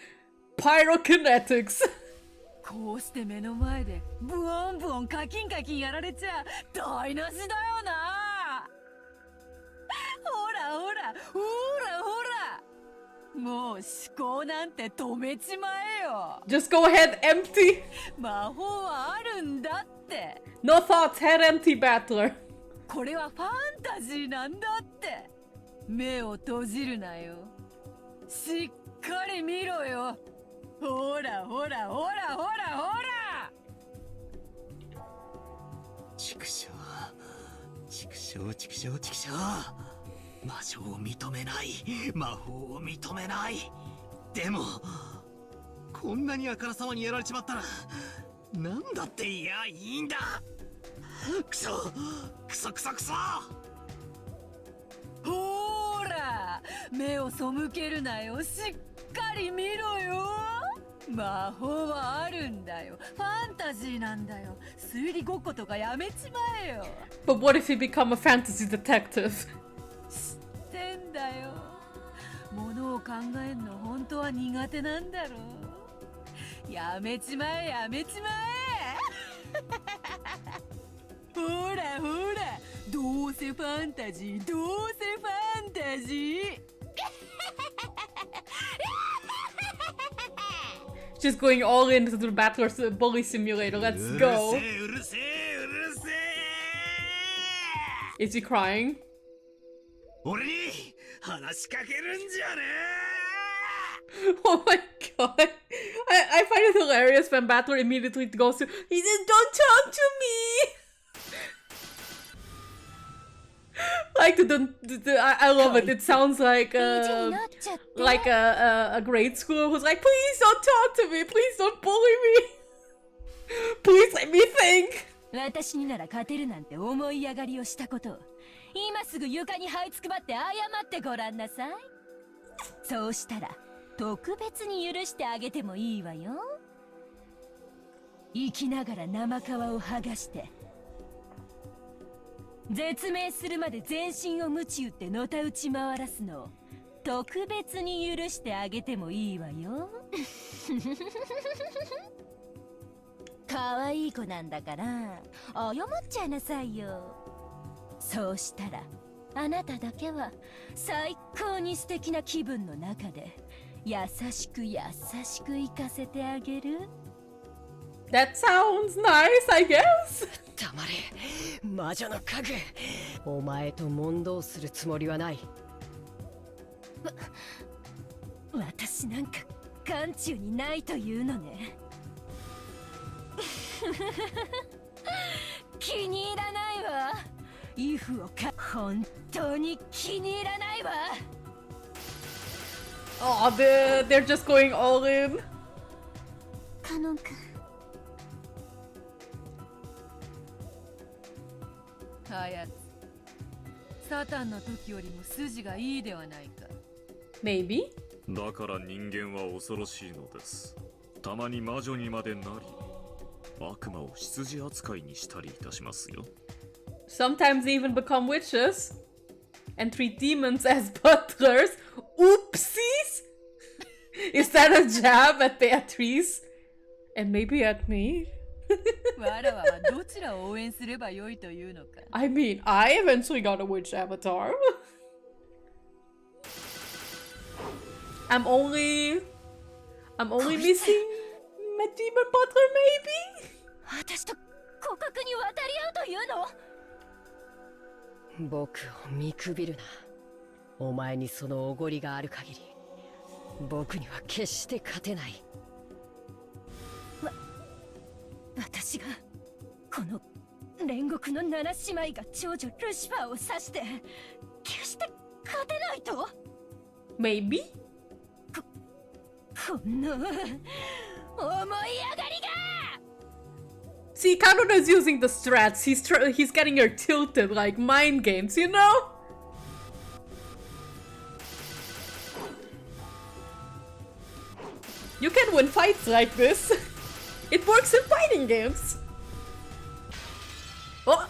pyrokinetics. こうして目の前でブオンブオンカキンカキンやられちゃ台無しだよな。ほらほらほらほら、もう思考なんて止めちまえよ。 Just go ahead, empty. 魔法はあるんだって。 No thoughts, head empty, Battler. これはファンタジーなんだって。目を閉じるなよ。しっかり見ろよ。ほらほらほらほらほら。畜生、畜生、畜生、畜生。魔女を認めない、魔法を認めない。でもこんなにあからさまにやられちまったらなんだっていやいいんだ。クソクソクソクソ。ほーら目を背けるなよ、しっかり見ろよ。魔法はあるんだよ、ファンタジーなんだよ。推理ごっことかやめちまえよ。 But what if he become a fantasy detective? 知ってんだよ、ものを考えんの本当は苦手なんだろう。やめちまえやめちまえほらほら、どうせファンタジー、どうせファンタジーShe's going all into the Battler's bully simulator. Let's うる go. せえうるせえうるせえ。 Is he crying? 俺に話しかけるんじゃね Oh my god. I find it hilarious when Battler immediately goes to, he says, don't talk to me! Like I love it. It sounds like a grade school who's like, please don't talk to me, please don't bully me, please let me think. 私になら勝てるなんて思い上がりをしたことを今すぐ床に這いつくばって謝ってごらんなさい。そうしたら特別に許してあげてもいいわよ。生きながら生皮を剥がして絶命するまで全身を鞭打ってのたうち回らすのを特別に許してあげてもいいわよ。可愛い子なんだから謝っちゃいなさいよ。そうしたらあなただけは最高に素敵な気分の中で優しく優しく生かせてあげる。 That sounds nice, I guess. 黙れ魔女の家具、お前と問答するつもりはない。私なんか眼中にないというのね。気に入らないわ。イフを本当に気に入らないわ。 Oh, they're just going all in. カノン君、あやつ、サタンの時よりも筋がいいではないか。 Maybe. だから人間は恐ろしいのです。たまに魔女にまでなり、悪魔を羊扱いにしたりいたしますよ。Sometimes they even become witches and treat demons as butlers. Oopsies! Is that a jab at Beatrice? And maybe at me? わらわはどちらを応援すればよいというのか。 I mean, I eventually got a witch avatar. I'm only missing my demon butler, maybe? 私と互角に渡り合うというの？僕を見くびるな。お前にそのおごりがある限り僕には決して勝てない。私がこの煉獄の7姉妹が長女ルシファーを指して決して勝てないと？ Maybe? この思い上がりが！ See, Kanon is using the strats. He's getting her tilted like mind games, you know? You can win fights like this. It works in fighting games. Oh!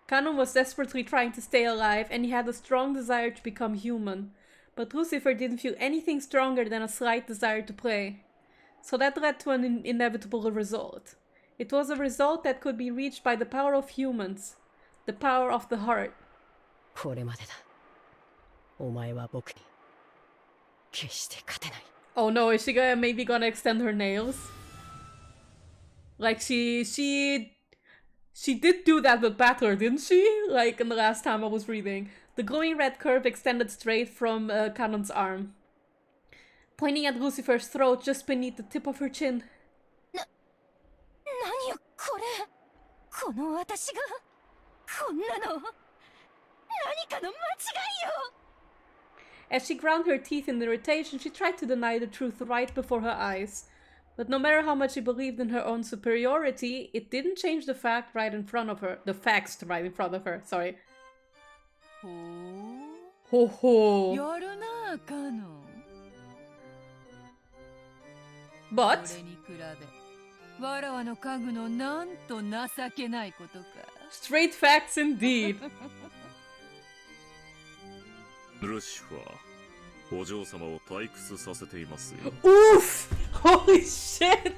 Kanon was desperately trying to stay alive, and he had a strong desire to become human. But Lucifer didn't feel anything stronger than a slight desire to play. So that led to an inevitable result. It was a result that could be reached by the power of humans. The power of the heart. これまでだ。お前は僕に決して勝てない。 Oh no, is she maybe gonna extend her nails? Like she did do that with Battler, didn't she? Like in the last time I was reading. The glowing red curve extended straight from Kanon's arm, pointing at Lucifer's throat just beneath the tip of her chin. 何よこれ。この私がこんなの何かの間違いよ。 As she ground her teeth in irritation, she tried to deny the truth right before her eyes. But no matter how much she believed in her own superiority, it didn't change the fact right in front of her. The facts right in front of her, sorry. Ho ho. But straight facts indeed. Lucifer, お嬢様を退屈させていますよ。Oof! Holy shit!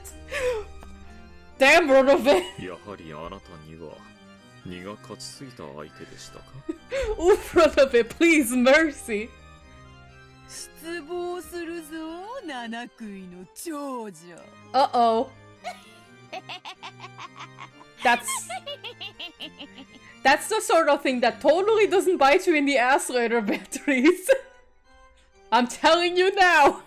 Damn, Ronove! やはりあなたには荷が勝ちすぎた相手でしたか？ Oof, Ronove, please, mercy! 失望するぞ、七食いの長女。Uh-oh. That's the sort of thing that totally doesn't bite you in the ass later, Beatrice. I'm telling you now.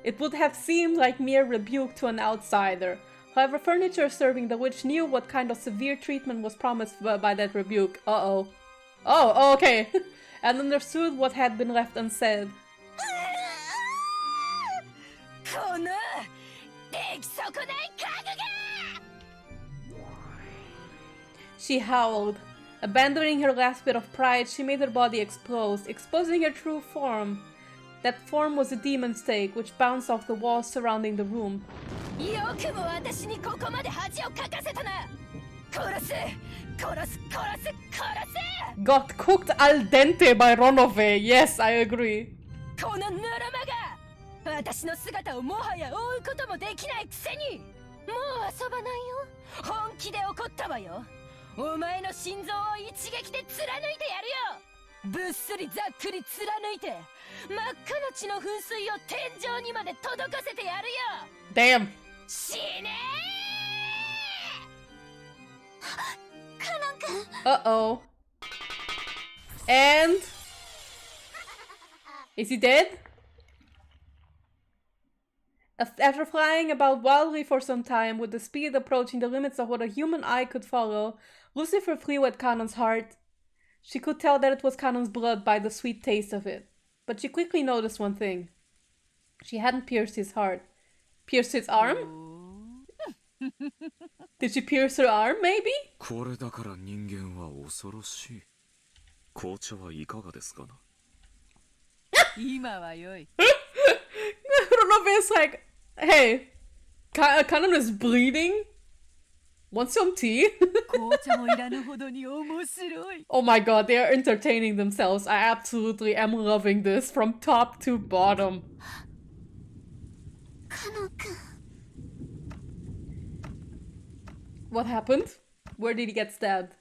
It would have seemed like mere rebuke to an outsider. However, furniture serving the witch knew what kind of severe treatment was promised by that rebuke. Uh-oh. Oh, okay. And understood what had been left unsaid. She howled. Abandoning her last bit of pride, she made her body explode, exposing her true form. That form was a demon stake, which bounced off the walls surrounding the room. Got cooked al dente by Ronove. Yes, I agree. Damn. Uh-oh. And... is he dead? After flying about wildly for some time, with the speed approaching the limits of what a human eye could follow, Lucifer flew at Kanon's heart. She could tell that it was Kanon's blood by the sweet taste of it. But she quickly noticed one thing. She hadn't pierced his heart. Pierced his arm? Did she pierce her arm, maybe? これだから人間は恐ろしい。紅茶はいかがですかな？今はよい。I don't know if it's like, hey, Kanon is bleeding? Want some tea? Oh my god, they are entertaining themselves. I absolutely am loving this from top to bottom. What happened? Where did he get stabbed?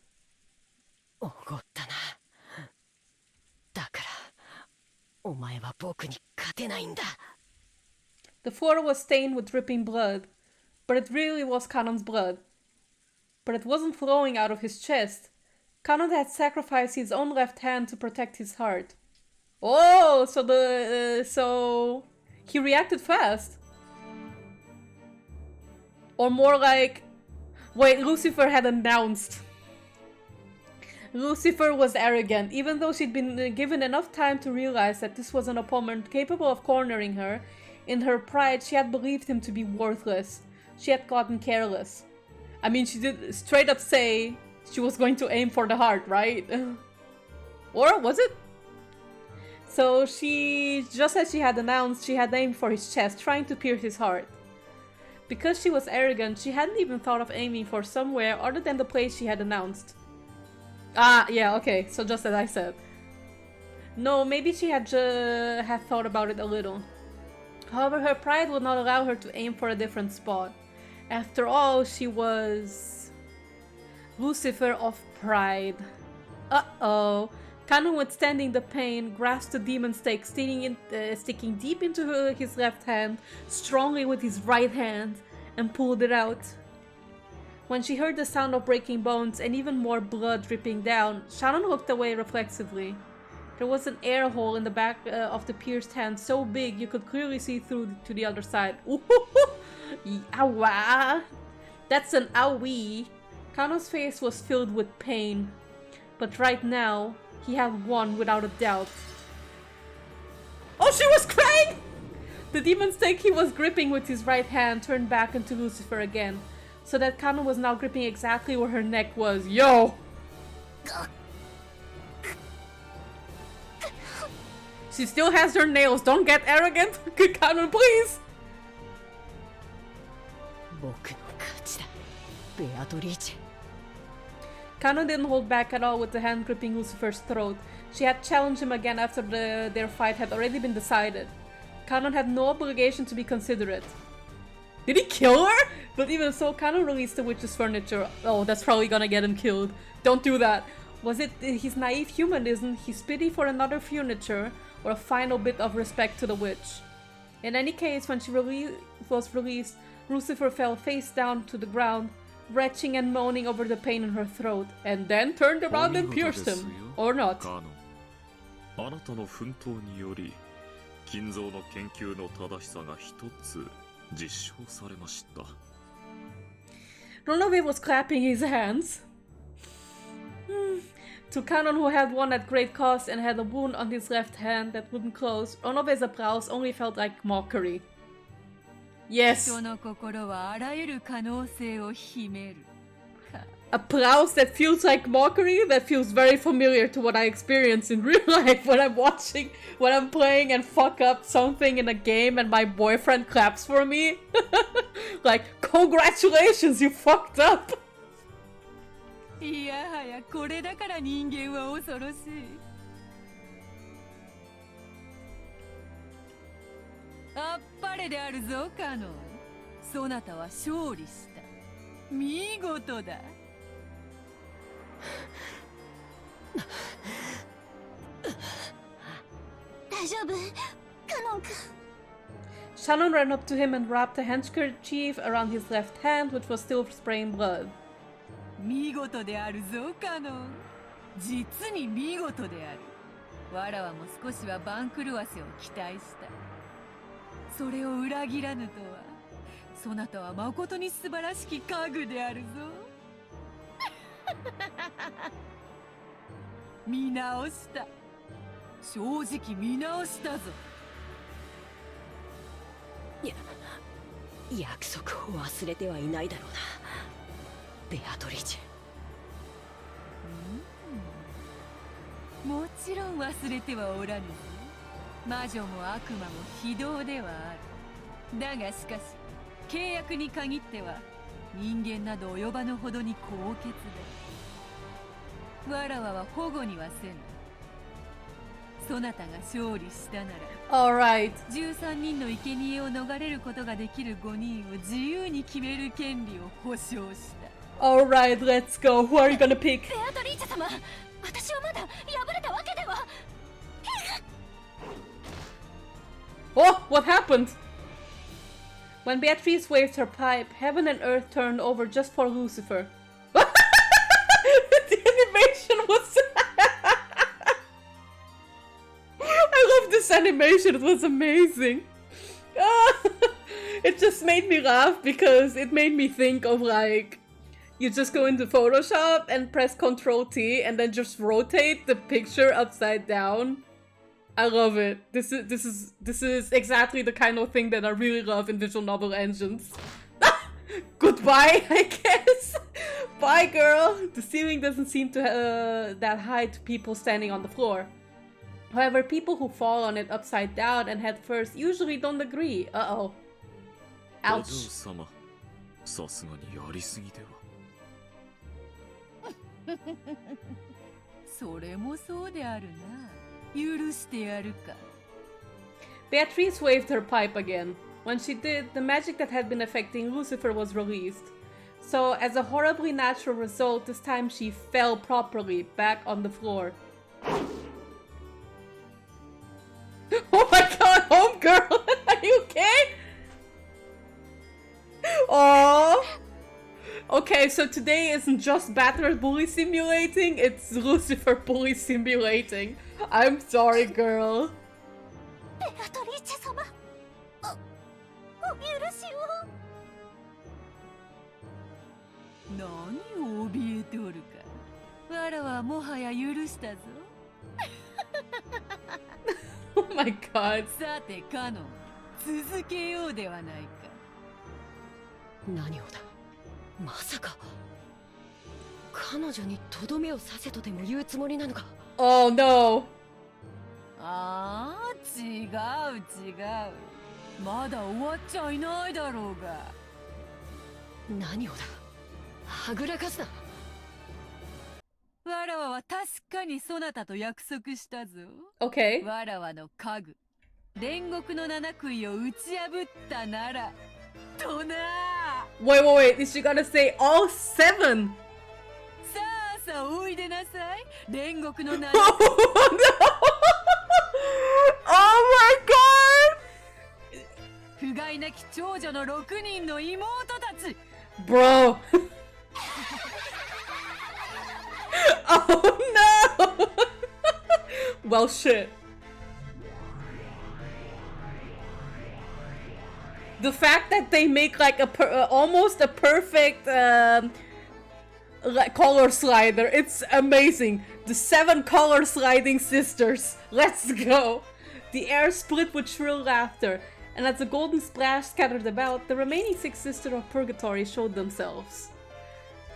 The floor was stained with dripping blood, but it really was Kanon's blood. But it wasn't flowing out of his chest. Kanon had sacrificed his own left hand to protect his heart. Oh, so he reacted fast. Or more like, wait, Lucifer had announced. Lucifer was arrogant, even though she'd been given enough time to realize that this was an opponent capable of cornering her. In her pride, she had believed him to be worthless. She had gotten careless. I mean, she did straight up say she was going to aim for the heart, right? Or was it? So she, just as she had announced, she had aimed for his chest, trying to pierce his heart. Because she was arrogant, she hadn't even thought of aiming for somewhere other than the place she had announced. Ah, yeah, okay, so just as I said. No, maybe she had thought about it a little. However, her pride would not allow her to aim for a different spot. After all, she was Lucifer of pride. Uh-oh. Kanon, withstanding the pain, grasped the demon stake, sticking deep into his left hand, strongly with his right hand, and pulled it out. When she heard the sound of breaking bones and even more blood dripping down, Shannon looked away reflexively. There was an air hole in the back of the pierced hand so big you could clearly see through to the other side. Ooh, owie! That's an owie! Kanon's face was filled with pain, but right now, he had won without a doubt. Oh, she was crying! The demon stake he was gripping with his right hand turned back into Lucifer again, so that Kanon was now gripping exactly where her neck was. Yo! She still has her nails. Don't get arrogant. Kanon, please! Kanon didn't hold back at all with the hand gripping Lucifer's throat. She had challenged him again after their fight had already been decided. Kanon had no obligation to be considerate. Did he kill her? But even so, Kanon released the witch's furniture. Oh, that's probably gonna get him killed. Don't do that. Was it his naive humanism, his pity for another furniture, or a final bit of respect to the witch? In any case, when she was released, Lucifer fell face down to the ground, retching and moaning over the pain in her throat, and then turned around and pierced him. Or not. あなたの奮闘により、金蔵の研究の正しさが一つ実証されました。Ronove was clapping his hands. To Kanon, who had won at great cost and had a wound on his left hand that wouldn't close, Ronove's applause only felt like mockery. Yes. Applause that feels like mockery, that feels very familiar to what I experience in real life when I'm playing and fuck up something in a game and my boyfriend claps for me. Like, congratulations, you fucked up! いやはやこれだから人間は恐ろしい。あっぱれであるぞカノン。そなたは勝利した。見事だ。大丈夫カノンか。Shannon ran up to him and wrapped a handkerchief around his left hand, which was still spraying blood. 見事であるぞカノン。実に見事である。わらわも少しは番狂わせを期待した。それを裏切らぬとは、そなたは誠に素晴らしき家具であるぞ。見直した。正直見直したぞ。約束を忘れてはいないだろうな、ベアトリーチェ。もちろん忘れてはおらぬぞ。魔女も悪魔も非道ではある。だがしかし契約に限っては人間など及ばぬほどに高潔だ。わらわは保護にはせぬ。そなたが勝利したなら Alright. 13人の生贄を逃れることができる5人を自由に決める権利を保証した。Alright, let's go. Who are you gonna pick? ベアトリーチェ様、私はまだ敗れたわけでは。Oh, what happened? When Beatrice waved her pipe, heaven and earth turned over just for Lucifer. The animation was... I love this animation, it was amazing. It just made me laugh because it made me think of like... You just go into Photoshop and press Ctrl T and then just rotate the picture upside down. I love it. This is exactly the kind of thing that I really love in visual novel engines. Goodbye, I guess. Bye, girl. The ceiling doesn't seem to that high to people standing on the floor. However, people who fall on it upside down and head first usually don't agree. Uh-oh. Ouch. さすがにやりすぎでは。それもそうであるな。許してやるか。Beatrice waved her pipe again. When she did, the magic that had been affecting Lucifer was released. So, as a horribly natural result, this time she fell properly, back on the floor. Oh my god, homegirl! Are you okay? Oh. Okay, so today isn't just Batman bully simulating, it's Lucifer bully simulating. I'm sorry, girl. ベアトリーチェ様、お許しを。何を怯えておるか。わらはもはや許したぞ。Oh my god. さてカノン、続けようではないか。何をだ、まさか彼女にとどめを刺せとでも言うつもりなのか。 Oh no. ああ、違う違う。まだ終わっちゃいないだろうが。何をだ、はぐらかすな。わらわは確かにそなたと約束したぞ。Okay. わらわの家具煉獄の七杭を打ち破ったならとな。 Wait. Is she gonna say all 7? さあさあおいでなさい。煉獄の七 Oh no! Oh my god! 不甲斐なき長女の6人の妹たち。 Bro! Oh no! Well, shit. The fact that they make like almost a perfect like color slider, it's amazing. The 7 color sliding sisters. Let's go. The air split with shrill laughter, and as a golden splash scattered about, the remaining 6 sisters of purgatory showed themselves.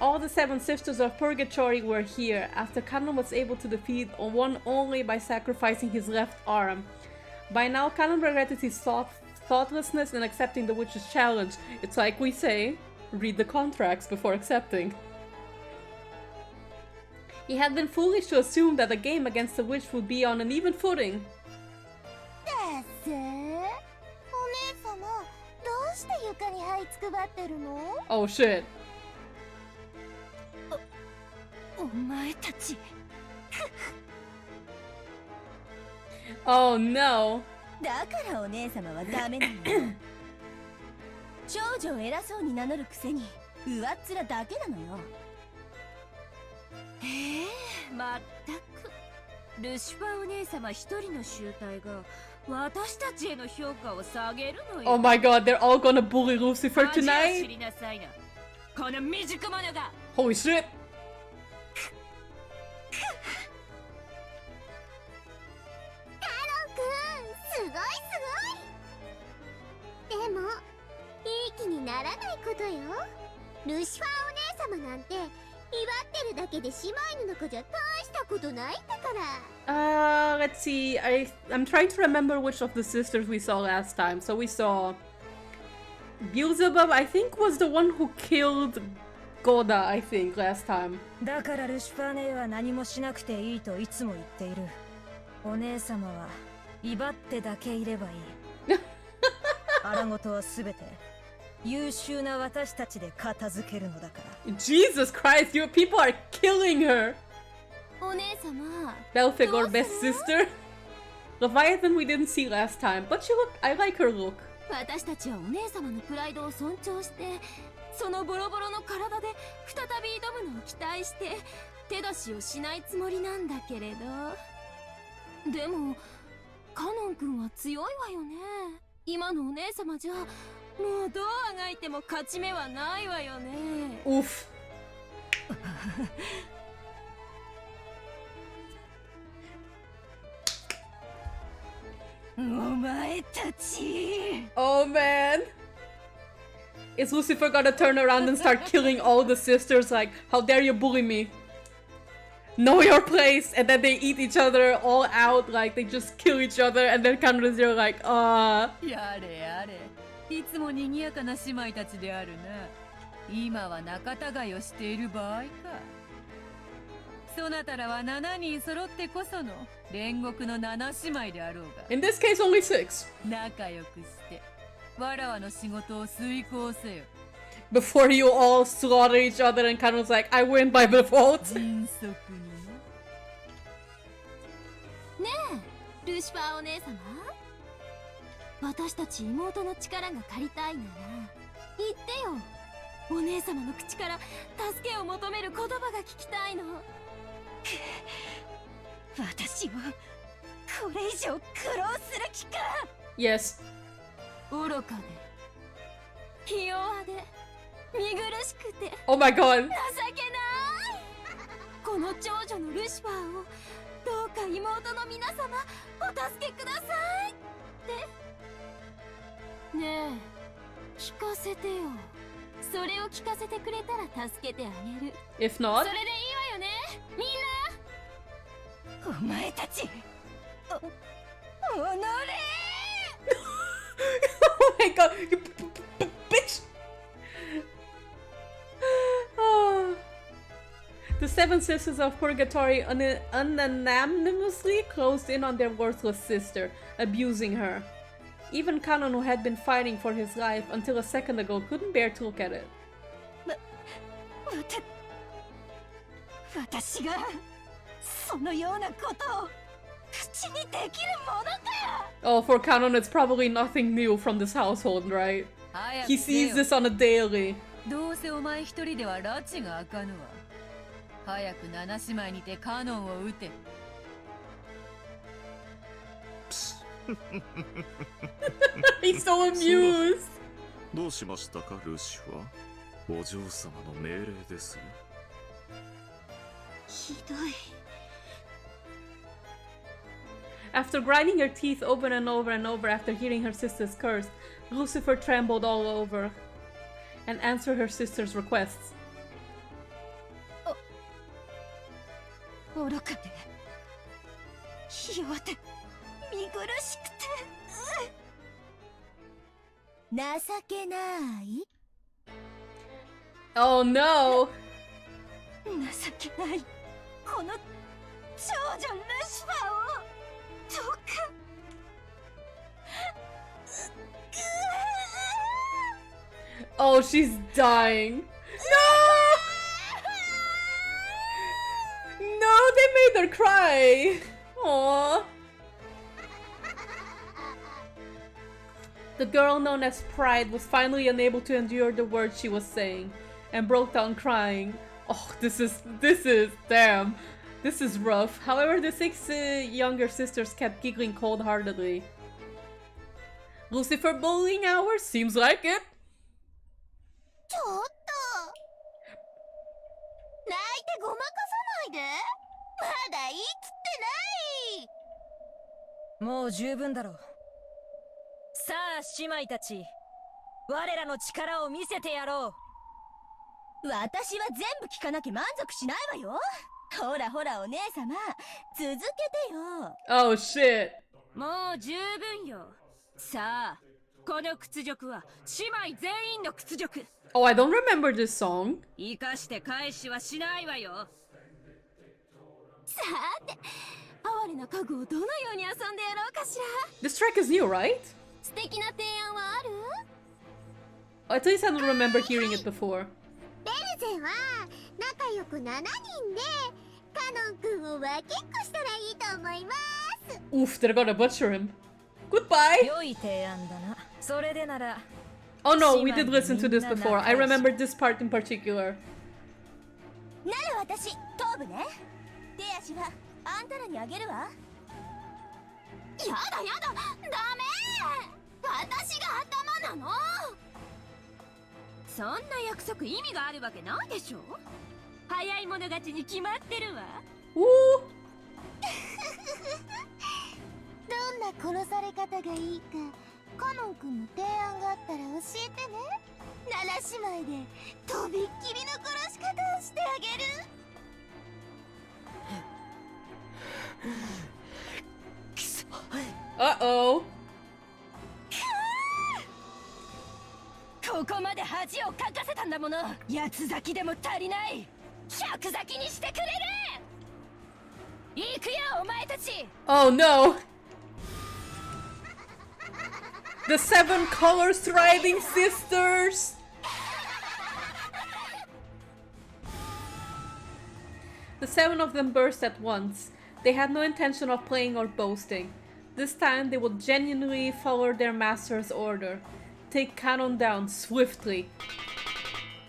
All the 7 sisters of purgatory were here, after Kanon was able to defeat one only by sacrificing his left arm. By now, Kanon regretted his thoughtlessness in accepting the witch's challenge. It's like we say, read the contracts before accepting. He had been foolish to assume that a game against the witch would be on an even footing. Oh shit. お前たち Oh no. だからお姉様はダメなのよ。長女を偉そうに名乗るくせに上っ面だけなのよ。まったくルシファーお姉様一人の集大が私たちへの評価を下げるのよ。 Oh my god, they're all gonna bully Lucifer 知 tonight? りなさいな、この未熟者が。 Holy shit. すごいすごい。でもいい気にならないことよ。ルシファーお姉様なんて威張ってるだけで姉妹の子じゃ大したことないんだから。Let's see. I'm trying to remember which of the sisters we saw last time. So we saw Beelzebub, I think, was the one who killed Goda, I think, last time. だからルシファー姉は何もしなくていいといつも言っている。お姉様は威張ってだけいればいい。荒事はすべて優秀な私たちで片付けるのだから。Jesus Christ, your people are killing her. お姉様。 Belphegor, best sister. Leviathan we didn't see last time, but I like her look. 私たちはお姉様のプライドを尊重して、そのボロボロの体で再び挑むのを期待して手出しをしないつもりなんだけれど。でもカノン君は強いわよね。今のお姉様じゃもうどうあがいても勝ち目はないわよね。Oof. お前たち。 Oh man. Is Lucifer gonna turn around and start killing all the sisters? Like, how dare you bully me? Know your place, and then they eat each other all out, like they just kill each other, and then Kanon is like, やれやれ、いつも賑やかな姉妹たちであるな。今は仲違いをしている場合か。そなたらは7人揃ってこその煉獄の7姉妹であろうが。 In this case, only 6. 仲良くしてわらわの仕事を遂行せよ。 Before you all slaughter each other, and Kanon's like, I win by default. 迅速にねえ、ルシファーお姉様。私たち妹の力が借りたいなら言ってよ。お姉様の口から助けを求める言葉が聞きたいの。私をこれ以上苦労する気か。 Yes. 愚かでひ弱で見苦しくて Oh my god. 情けない。この長女のルシファーをどうか妹の皆様お助けくださいって。ねえ、聞かせてよ。それを聞かせてくれたら助けてあげる。 If not, それでいいわよね、みんな。お前たちおのれoh my god, you bitch! Oh. The seven sisters of purgatory unanimously closed in on their worthless sister, abusing her. Even Kanon, who had been fighting for his life until a second ago, couldn't bear to look at it. 私がそのようなことを口にできるものか。 Oh, for Kanon, it's probably nothing new from this household, right? He sees this on a daily. どうせお前一人では拉致が開かぬわ。早く七姉妹にてカノンを撃て。He's so amused. どうしましたか、ルシファー。お嬢様の命令ですよ。ひどい。After grinding her teeth over and over and over after hearing her sister's curse, Lucifer trembled all over and answered her sister's requests. 愚かでひ弱で見苦しくて情けない。 Oh no! 情けないこの長女ルシファーをどうか。 Oh, she's dying. No! No, they made her cry. Aww. The girl known as Pride was finally unable to endure the words she was saying and broke down crying. Oh, this is, damn. This is rough. However, the six younger sisters kept giggling cold-heartedly. Lucifer bullying hours? Seems like it. ちょっと泣いてごまかさないで。まだ言い切ってない。もう十分だろう。さあ姉妹たち、我らの力を見せてやろう。私は全部聞かなきゃ満足しないわよ。ほらほらお姉様、続けてよ。 Oh shit. もう十分よ。さあこの屈辱は姉妹全員の屈辱。 Oh, I don't remember this song. 生かして返しはしないわよ。さて、哀れな家具をどのように遊んでやろうかしら。 This track is new, right? 素敵な提案はある？ At least I don't remember hearing it before. ベルゼは仲良く7人でカノン君を分けっこしたらいいと思います。 Oof, they're gonna butcher him. Goodbye! 良い提案だな。それでなら。 Oh no, we did listen to this before. I remember this part in particular. なら私、頭部ね。手足はあんたらにあげるわ。やだやだ、ダメ。私が頭なの。そんな約束意味があるわけないでしょ。早い者勝ちに決まってるわ。どんな殺され方がいいか、カノン君の提案があったら教えてね。7姉妹でとびっきりの殺し方をしてあげる。Uh-oh. ここまで恥をかかせたんだもの。八つ咲きでも足りない。百咲きにしてくれる。行くよお前たち。 Oh no. The seven color striding sisters. The seven of them burst at once. They had no intention of playing or boasting. This time they would genuinely follow their master's order. Take Kanon down swiftly.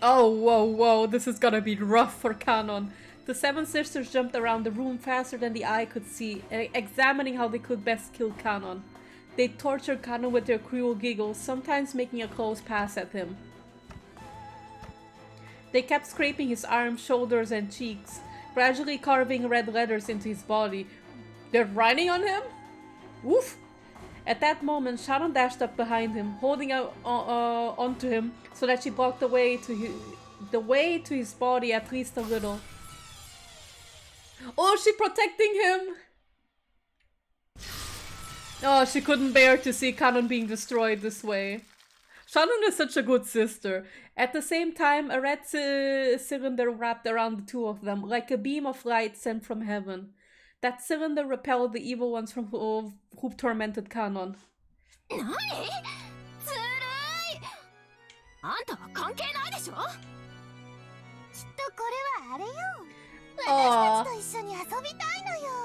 Oh, whoa, whoa, this is gonna be rough for Kanon. The seven sisters jumped around the room faster than the eye could see, examining how they could best kill Kanon. They tortured Kanon with their cruel giggles, sometimes making a close pass at him. They kept scraping his arms, shoulders, and cheeks, gradually carving red letters into his body. They're riding on him? Woof! At that moment, Shannon dashed up behind him, holding out onto him so that she blocked the way to his body at least a little. Oh, she protecting him! Oh, she couldn't bear to see Kanon being destroyed this way. Shannon is such a good sister. At the same time, a red cylinder wrapped around the two of them, like a beam of light sent from heaven. That cylinder repelled the evil ones from who tormented Kanon.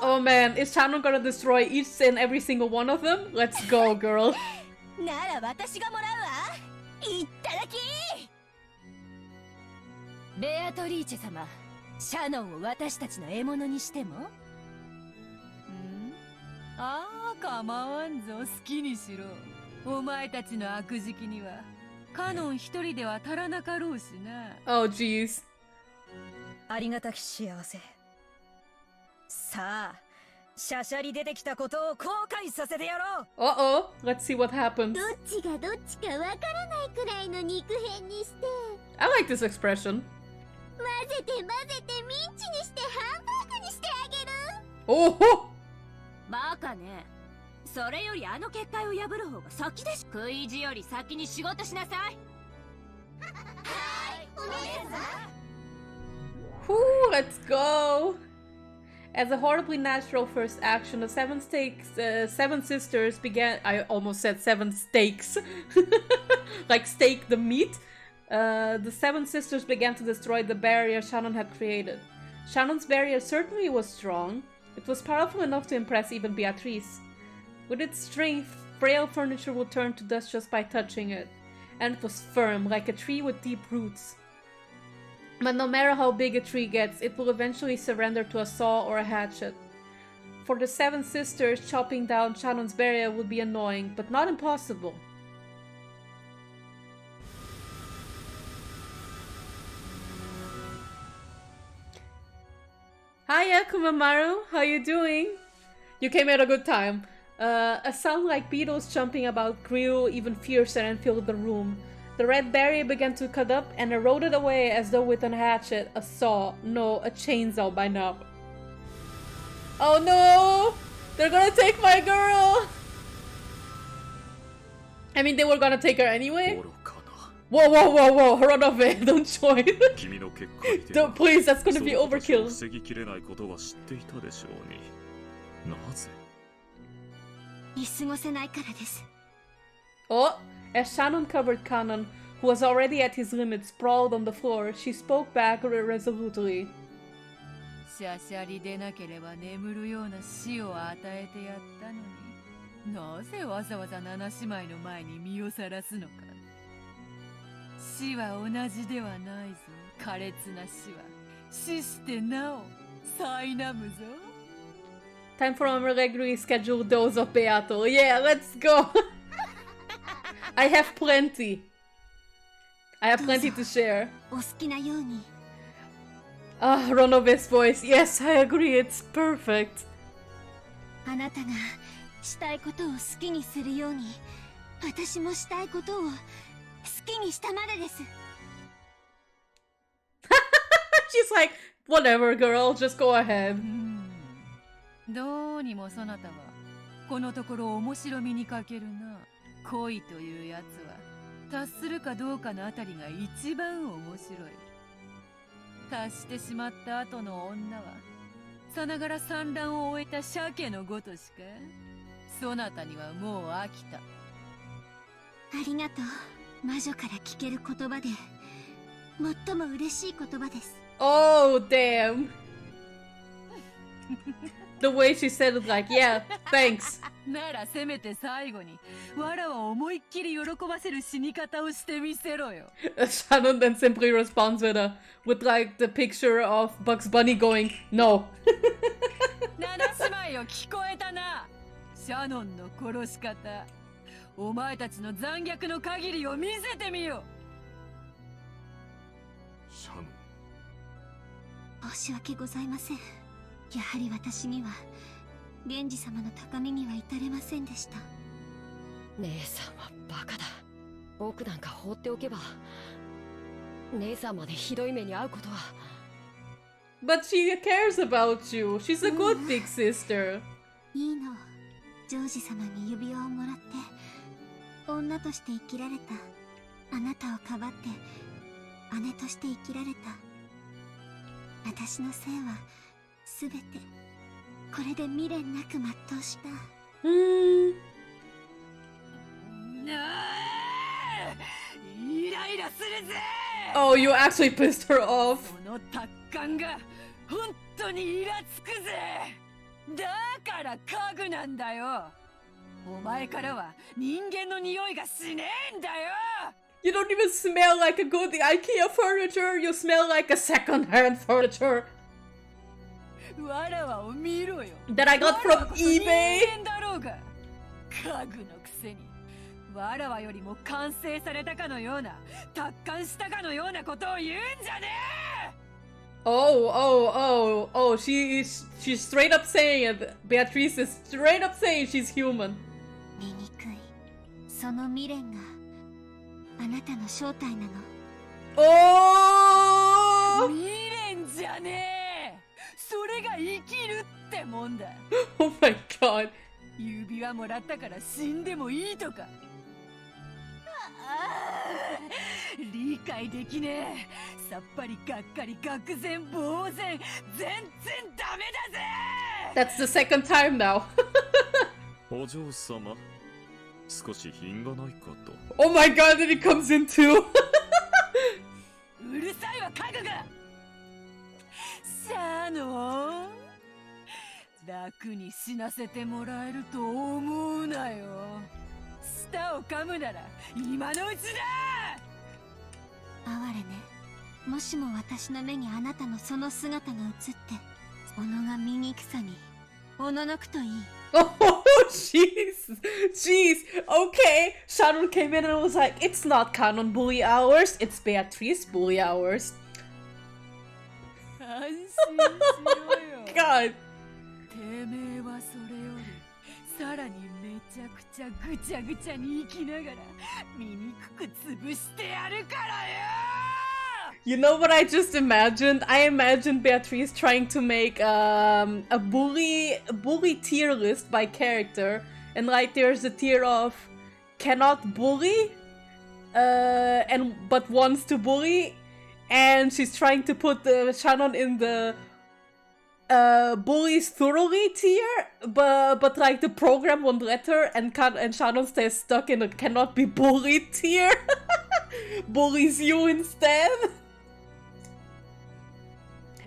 Oh man, is Shannon gonna destroy each and every single one of them? Let's go, girl. なら私がもらうわ。いっただき。ベアトリーチェ様、シャノンを私たちの獲物にしても？ああ、構わんぞ、好きにしろ。お前たちの悪時期にはカノン一人では足らなかろうしな。Oh jeez. ありがたき幸せ。さあ、シャシャリ出てきたことを後悔させてやろう。Uh-oh, let's see what happens. どっちがどっちかわからないくらいの肉片にして。I like this expression. 混ぜて混ぜてミンチにしてハンバーグにしてあげる。Oh ho! バカね。それよりあの結界を破る方が先です。食い意地より先に仕事しなさい。はい、お姉さん。Whew, let's go! As a horribly natural first action, the seven sisters began. I almost said seven steaks. Like steak the meat. The seven sisters began to destroy the barrier Shannon had created. Shannon's barrier certainly was strong. It was powerful enough to impress even Beatrice. With its strength, frail furniture would turn to dust just by touching it. And it was firm, like a tree with deep roots. But no matter how big a tree gets, it will eventually surrender to a saw or a hatchet. For the seven sisters, chopping down Shannon's barrier would be annoying, but not impossible. Hiya, Kumamaru. How you doing? You came at a good time. A sound like beetles jumping about grew even fiercer and filled the room. The red barrier began to cut up and eroded away as though with a hatchet, a saw, no, a chainsaw by now. Oh no! They're gonna take my girl! I mean, they were gonna take her anyway. Whoa, whoa, whoa, whoa, run away, don't join. Don't, please, that's gonna be overkill. Oh, as Shannon covered Kanon, who was already at his limit, sprawled on the floor, she spoke back resolutely. シャシャリでなければ眠るような死を与えてやったのに、なぜわざわざ七姉妹の前に身をさらすのか。死は同じではないぞ。苛烈な死は死してなお苛むぞ。Time for a regularly scheduled dose of Beato. Yeah, let's go. I have plenty. I have plenty to share. お好きなように。Ah, Ronobe's voice. Yes, I agree. It's perfect. あなたがしたいことを好きにするように、私もしたいことを好きにしたまでです。She's like, whatever, girl. Just go ahead. どうにもそなたはこのところ面白みに欠けるな。恋というやつは達するかどうかのあたりが一番面白い。達してしまった後の女はさながら産卵を終えた鮭のごとしか。そなたにはもう飽きた。ありがとう。魔女から聞ける言葉で最も嬉しい言葉です。Oh, damn. The way she said it, like, yeah, thanks. ならせめて最後にわらを思いっきり喜ばせる死に方をしてみせろよ。Shannon then simply responds with like the picture of Bugs Bunny going, no. 七姉妹を聞こえたな。シャノンの殺し方。お前たちの残虐の限りを見せてみよ。シャノン。申し訳ございません。やはり私には源氏様の高みには至れませんでした。姉さんはバカだ。僕なんか放っておけば姉さんまでひどい目に遭うことは。 But she cares about you. She's a good big sister. いいの。ジョージ様に指輪をもらって女として生きられたあなたをかばって姉として生きられた私のせいはすべてこれで未練なく全うした。イライラするぜ。 Oh, you actually pissed her off. この達観が本当にイラつくぜ。だから家具なんだよ。お前からは人間の匂いがしねえんだよ。 You don't even smell like a good IKEA furniture. You smell like a second-hand furniture わらわを見ろよ。 that I got from eBay. 人間だろうが。家具のくせにわらわよりも完成されたかのような達観したかのようなことを言うんじゃねえ。 Oh, she's straight up saying it. Beatrice is straight up saying she's human. 醜いその未練があなたの正体なの。 Oh! 未練じゃねえ。それが生きるってもんだ。 Oh my god. 指輪もらったから死んでもいいとか。理解できねえ。さっぱりがっかり愕然呆然全然ダメだぜ。 That's the second time now. お嬢様、少し品がないかと。 Oh my god, then he comes in too. うるさいわ家具が。シャノン、楽に死なせてもらえると思うなよ。舌を噛むなら今のうちだ。哀れね。もしも私の目にあなたのその姿が映って己が醜さにおののくといい。 Oh, jeez. Okay. Sharon came in and was like, it's not Kanon bully hours, it's Beatrice bully hours. 安心しろよ。 God. てめえはそれよりさらにめちゃくちゃぐちゃぐちゃに生きながら醜く潰してやるからよ。 You know what I just imagined? I imagined Beatrice trying to make a bully tier list by character, and like there's a tier of cannot bully, but wants to bully, and she's trying to put Shannon in the bullies thoroughly tier, but like the program won't let her, and Shannon stays stuck in a cannot be bullied tier. Bullies you instead.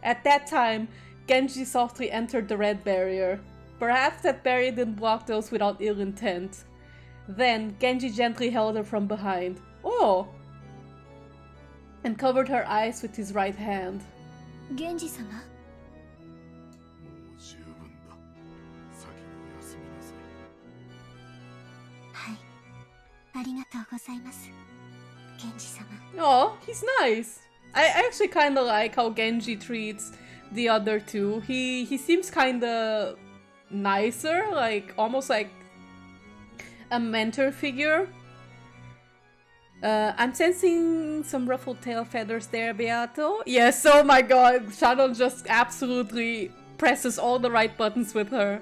At that time, Genji softly entered the red barrier. Perhaps that barrier didn't block those without ill intent. Then, Genji gently held her from behind. Oh! And covered her eyes with his right hand. 源氏様。もう十分だ。先に休みなさい。はい。ありがとうございます。源氏様。 Oh, he's nice. I actually kind of like how Genji treats the other two. He seems kind of nicer, like almost like a mentor figure. I'm sensing some ruffled tail feathers there, Beato. Yes, oh my god, Shannon just absolutely presses all the right buttons with her.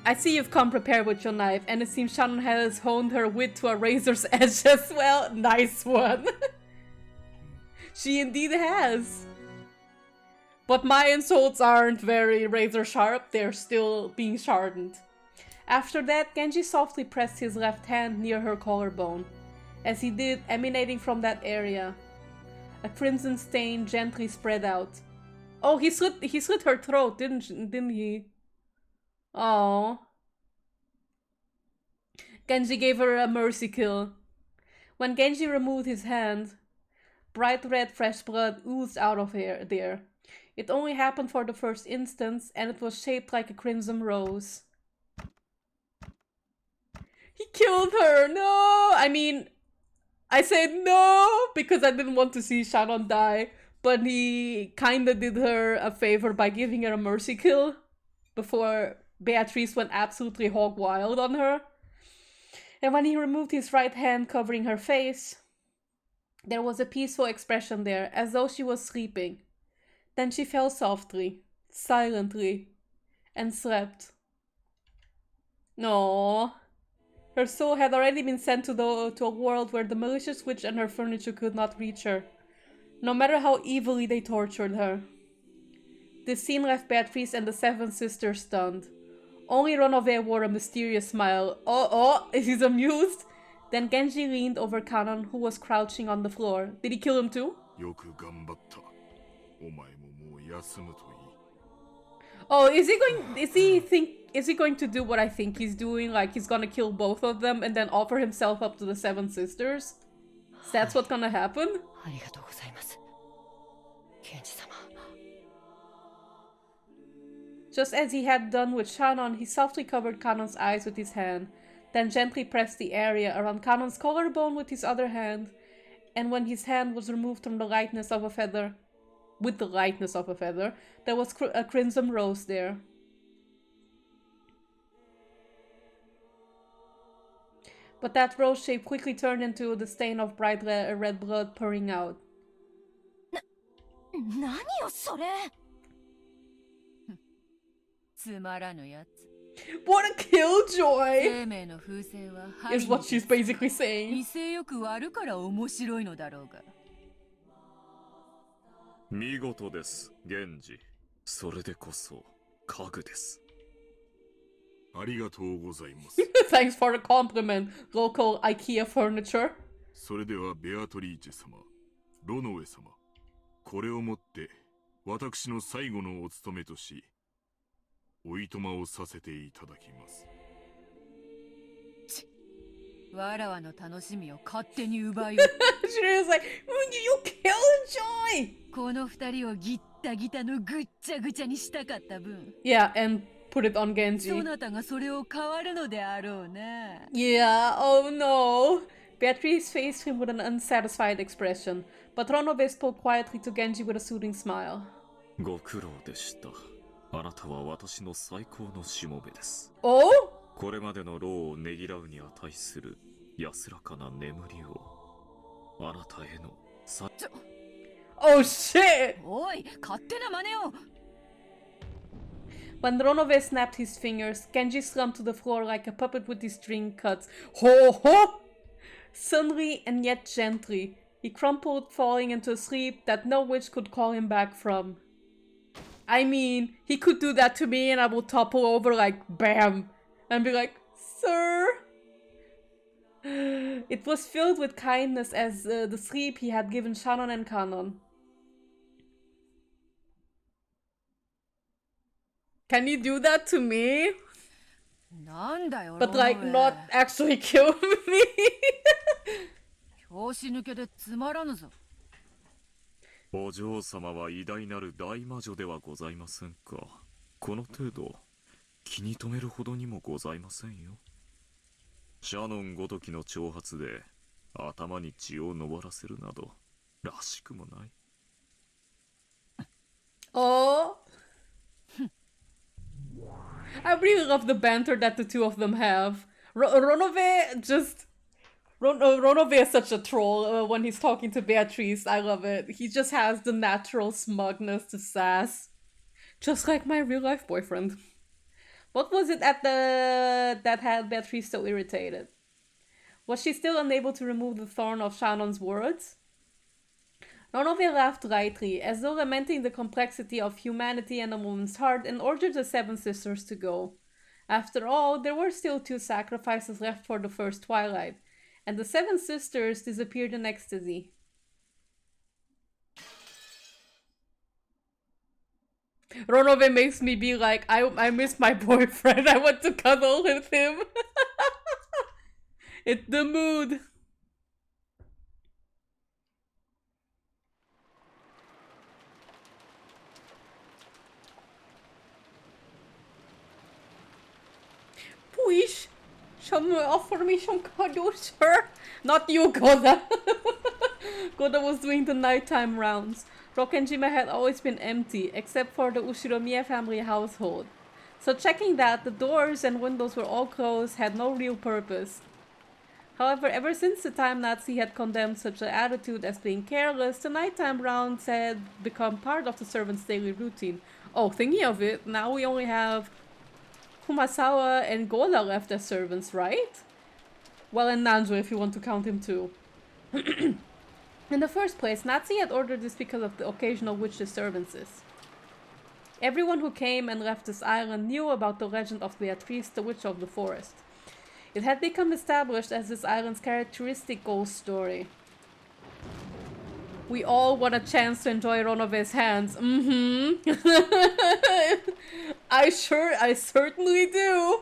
I see you've come prepared with your knife, and it seems Shannon has honed her wit to a razor's edge as well. Nice one. She indeed has. But my insults aren't very razor sharp, they're still being sharpened. After that, Genji softly pressed his left hand near her collarbone. As he did, emanating from that area, a crimson stain gently spread out. Oh, he slit her throat, didn't he? Oh. Genji gave her a mercy kill. When Genji removed his hand, bright red fresh blood oozed out of there. It only happened for the first instance, and it was shaped like a crimson rose. He killed her! No! I mean, I said no because I didn't want to see Shannon die, but he kinda did her a favor by giving her a mercy kill before Beatrice went absolutely hog wild on her. And when he removed his right hand covering her face, there was a peaceful expression there, as though she was sleeping. Then she fell softly, silently, and slept. No. Her soul had already been sent to a world where the malicious witch and her furniture could not reach her, no matter how evilly they tortured her. This scene left Beatrice and the seven sisters stunned. Only Ronove wore a mysterious smile. Oh, he's amused. Then Genji leaned over Kanon, who was crouching on the floor. Did he kill him too? Oh, is he going to do what I think he's doing? Like he's gonna kill both of them and then offer himself up to the seven sisters? That's what's gonna happen? Just as he had done with Shannon, he softly covered Kanon's eyes with his hand, then gently pressed the area around Kanon's collarbone with his other hand, and when his hand was removed from the lightness of a feather, there was a crimson rose there. But that rose shape quickly turned into the stain of bright red blood pouring out. What a killjoy! Is what she's basically saying. 見事です、源氏。それでこそ家具です。ありがとうございます。Thanks for the compliment, local IKEA furniture. それではベアトリーチェ様、ロノウェ様、これをもって私の最後のお務めとし、おいとまをさせていただきます。わらわの楽しみを勝手に奪い。She was like, "You killjoy!" この二人をギッタギタのぐっちゃぐちゃにしたかった分。Yeah, and put it on Genji. そなたがそれを変わるのであろうな。Yeah, oh no. Beatrice faced him with an unsatisfied expression, but Ronove spoke quietly to Genji with a soothing smile. ご苦労でした。あなたは私の最高のしもべです。Oh? これまでの労をねぎらうに値する安らかな眠りをあなたへのOh shit! おい、勝手な真似を。When Ronove snapped his fingers, Genji slumped to the floor like a puppet with his string cut. Ho ho! Suddenly and yet gently, he crumpled, falling into a sleep that no witch could call him back from. I mean, he could do that to me and I would topple over like BAM! And be like, "Sir?" It was filled with kindness as the sleep he had given Shannon and Kanon. Can you do that to me? But like not actually kill me? 拍子抜けでつまらぬぞ。お嬢様は偉大なる大魔女ではございませんか。この程度気に留めるほどにもございませんよ。シャノンごときの挑発で頭に血を上らせるなどらしくもない。Oh, I really love the banter that the two of them have. Ronove is such a troll when he's talking to Beatrice. I love it. He just has the natural smugness to sass, just like my real life boyfriend. What was it that had Beatrice so irritated? Was she still unable to remove the thorn of Shannon's words? Ronove laughed lightly, as though lamenting the complexity of humanity and a woman's heart, and ordered the seven sisters to go. After all, there were still 2 sacrifices left for the first twilight, and the seven sisters disappeared in ecstasy. Ronove makes me be like, I miss my boyfriend. I want to cuddle with him. It's the mood. Please, offer me some cuddles, sir. Not you, Goda. Goda was doing the nighttime rounds. Rokkenjima had always been empty, except for the Ushiromiya family household. So checking that the doors and windows were all closed had no real purpose. However, ever since the time Nazi had condemned such an attitude as being careless, the nighttime rounds had become part of the servants' daily routine. Oh, thinking of it, now we only have Kumasawa and Gola left as servants, right? Well, and Nanjo if you want to count him too. In the first place, Nazi had ordered this because of the occasional witch disturbances. Everyone who came and left this island knew about the legend of Beatrice, the witch of the forest. It had become established as this island's characteristic ghost story. We all want a chance to enjoy Ronove's hands. I certainly do.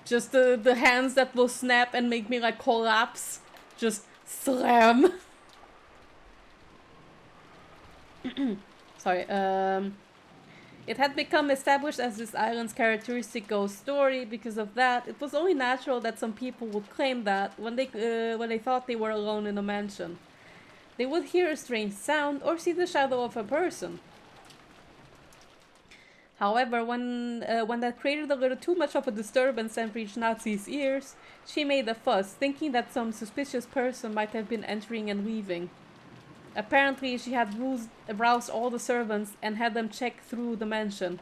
Just the hands that will snap and make me like collapse. Just slam. Sorry, it had become established as this island's characteristic ghost story. Because of that, it was only natural that some people would claim that when they thought they were alone in a mansion. They would hear a strange sound or see the shadow of a person. However, when that created a little too much of a disturbance and reached Nazi's ears, she made a fuss, thinking that some suspicious person might have been entering and leaving. Apparently, she had roused all the servants and had them check through the mansion.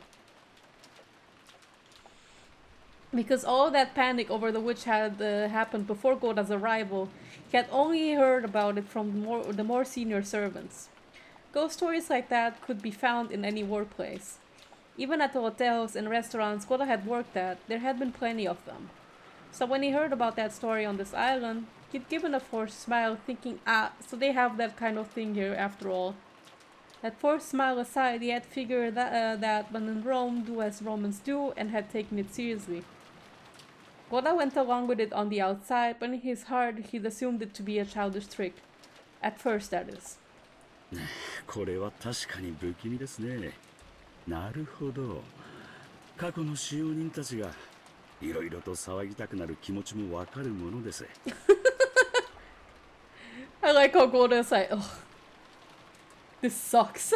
Because all that panic over the witch had happened before Goda's arrival, he had only heard about it from the more senior servants. Ghost stories like that could be found in any workplace. Even at the hotels and restaurants Goda had worked at, there had been plenty of them. So when he heard about that story on this island, he'd given a forced smile, thinking, so they have that kind of thing here after all. That forced smile aside, he had figured that when in Rome, do as Romans do, and had taken it seriously. Goda went along with it on the outside, but in his heart, he'd assumed it to be a childish trick. At first, that is. これは確かに不気味ですね。なるほど。過去の使用人たちがいろいろと騒ぎたくなる気持ちもわかるものです。I like how Goda is like, ugh, this sucks.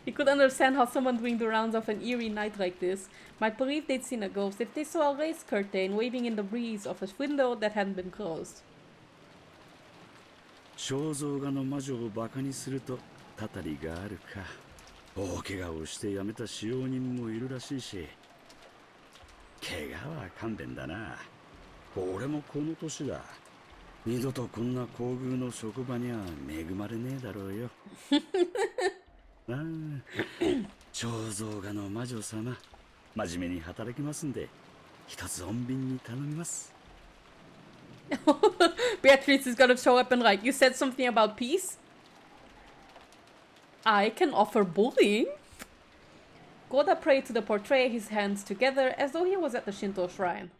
He could understand how someone doing the rounds of an eerie night like this might believe they'd seen a ghost if they saw a lace curtain waving in the breeze of a window that hadn't been closed. 肖像画の魔女をバカにするとたたりがあるか。大怪我をして辞めた使用人もいるらしいし。怪我は勘弁だな。俺もこの年だ。二度とこんな厚遇の職場には恵まれねえだろうよ。ああ、肖像画の魔女様、真面目に働きますんで、一つ穏便に頼みます。Beatrice is gonna show up and like, you said something about peace? I can offer bullying? Goda prayed to the portrait, his hands together, as though he was at the Shinto shrine.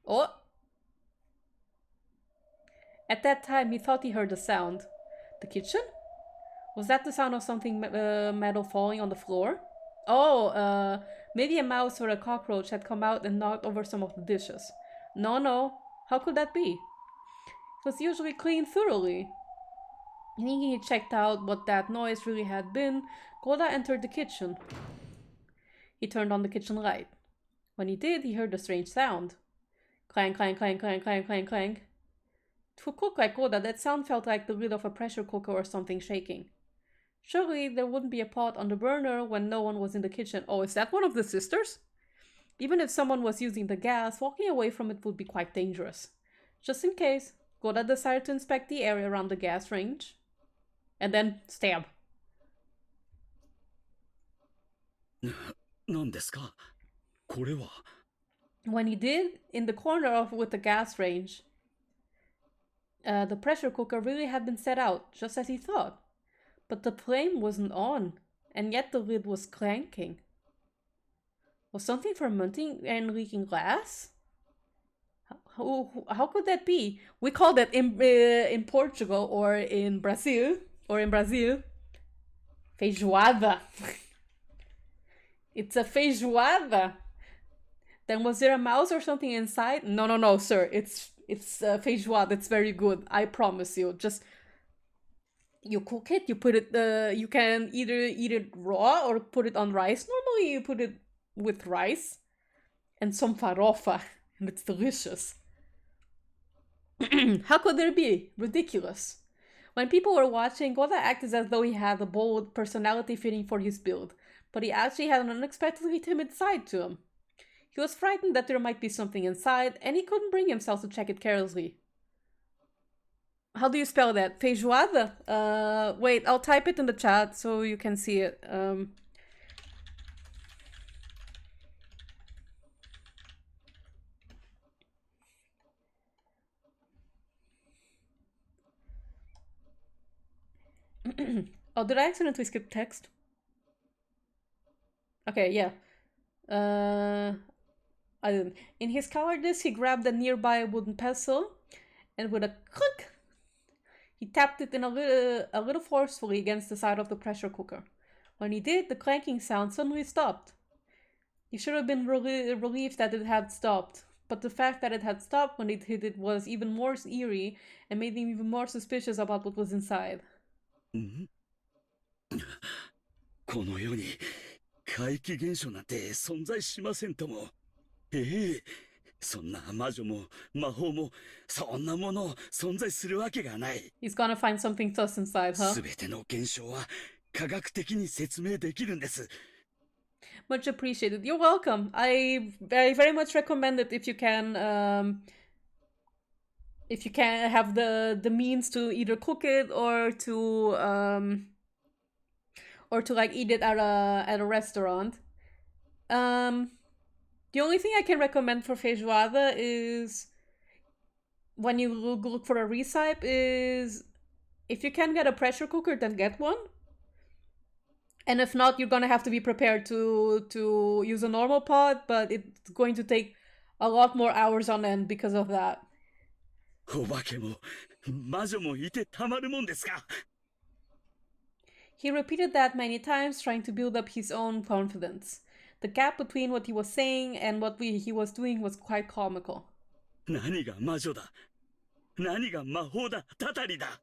Oh! At that time, he thought he heard a sound. The kitchen? Was that the sound of something metal falling on the floor? Oh, maybe a mouse or a cockroach had come out and knocked over some of the dishes. No, how could that be? It was usually cleaned thoroughly. Thinking he checked out what that noise really had been, Goda entered the kitchen. He turned on the kitchen light. When he did, he heard a strange sound. Clang, clang, clang, clang, clang, clang, clang. To a cook like Goda, that sound felt like the lid of a pressure cooker or something shaking. Surely there wouldn't be a pot on the burner when no one was in the kitchen. Oh, is that one of the sisters? Even if someone was using the gas, walking away from it would be quite dangerous. Just in case, Goda decided to inspect the area around the gas range. And then stab. 何ですか? これは? When he did, in the corner with the gas range, the pressure cooker really had been set out, just as he thought. But the flame wasn't on, and yet the lid was clanking. Was something fermenting and leaking glass? How could that be? We call that in Portugal or in Brazil, feijoada. It's a feijoada. Then was there a mouse or something inside? No, sir. It's feijoada. It's very good. I promise you. Just you cook it, you put it, you can either eat it raw or put it on rice. Normally you put it with rice and some farofa, and it's delicious. How could there be? Ridiculous. When people were watching, Goda acted as though he had a bold personality fitting for his build, but he actually had an unexpectedly timid side to him. He was frightened that there might be something inside, and he couldn't bring himself to check it carelessly. How do you spell that? Feijoada? Wait, I'll type it in the chat so you can see it. Oh, did I accidentally skip text? Okay, yeah. I didn't. In his cowardice, he grabbed a nearby wooden pestle, and with a click, he tapped it in a little forcefully against the side of the pressure cooker. When he did, the clanking sound suddenly stopped. He should have been relieved that it had stopped, but the fact that it had stopped when it hit it was even more eerie and made him even more suspicious about what was inside. この世に怪奇現象なんて存在しませんとも。そんな魔女も魔法もそんなもの存在するわけがない。He's gonna find something sus inside, huh? すべての現象は科学的に説明できるんです。Much appreciated. You're welcome. I very much recommend it if you can have the means to either cook it or to like eat it at a restaurant. The only thing I can recommend for feijoada is when you look for a recipe is if you can get a pressure cooker, then get one. And if not, you're gonna have to be prepared to use a normal pot, but it's going to take a lot more hours on end because of that. お化けも魔女もいてたまるもんですか? He repeated that many times, trying to build up his own confidence. The gap between what he was saying and what he was doing was quite comical. 何が魔女だ? 何が魔法だ? たたりだ?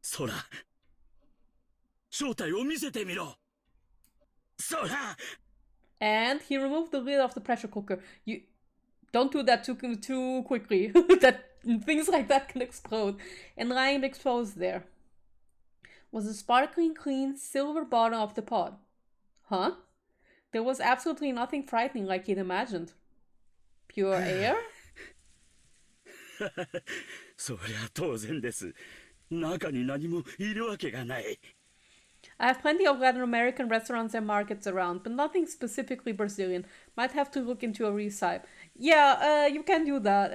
そら、正体を見せてみろ! そら! And he removed the lid of the pressure cooker. You don't do that too quickly. That things like that can explode. And lying exposed there was the sparkling clean silver bottom of the pot. Huh? There was absolutely nothing frightening like he'd imagined. Pure air? そりゃ当然です。中に何もいるわけがない。I have plenty of Latin American restaurants and markets around, but nothing specifically Brazilian. Might have to look into a recipe. Yeah, you can do that.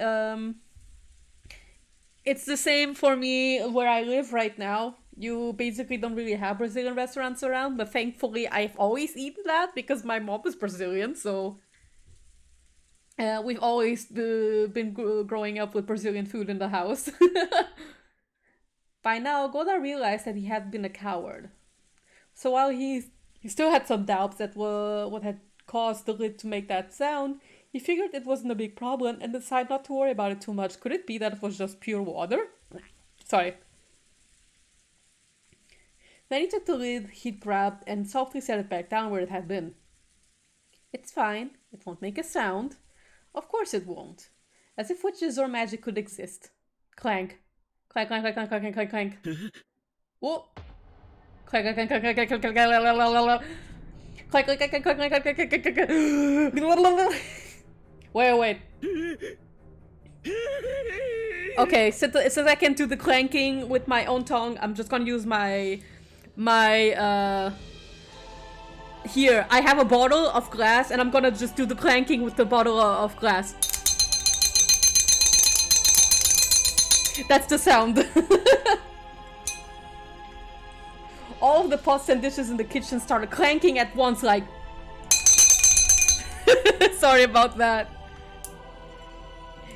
It's the same for me where I live right now. You basically don't really have Brazilian restaurants around, but thankfully I've always eaten that because my mom is Brazilian, so we've always been growing up with Brazilian food in the house. By now, Goda realized that he had been a coward. So while he still had some doubts at what had caused the lid to make that sound, he figured it wasn't a big problem and decided not to worry about it too much. Could it be that it was just pure water? Sorry. Then he took the lid he'd grabbed and softly set it back down where it had been. It's fine. It won't make a sound. Of course it won't. As if witches or magic could exist. Clank. Clank, clank, clank, clank, clank, clank, clank. Whoa. Clank, clank, clank, clank, clank, clank, clank, clank, clank, clank, clank, clank. Wait. Okay, since I can do the clanking with my own tongue, I'm just gonna use my here, I have a bottle of glass and I'm gonna just do the clanking with the bottle of glass. That's the sound. All of the pots and dishes in the kitchen started clanking at once, like... Sorry about that.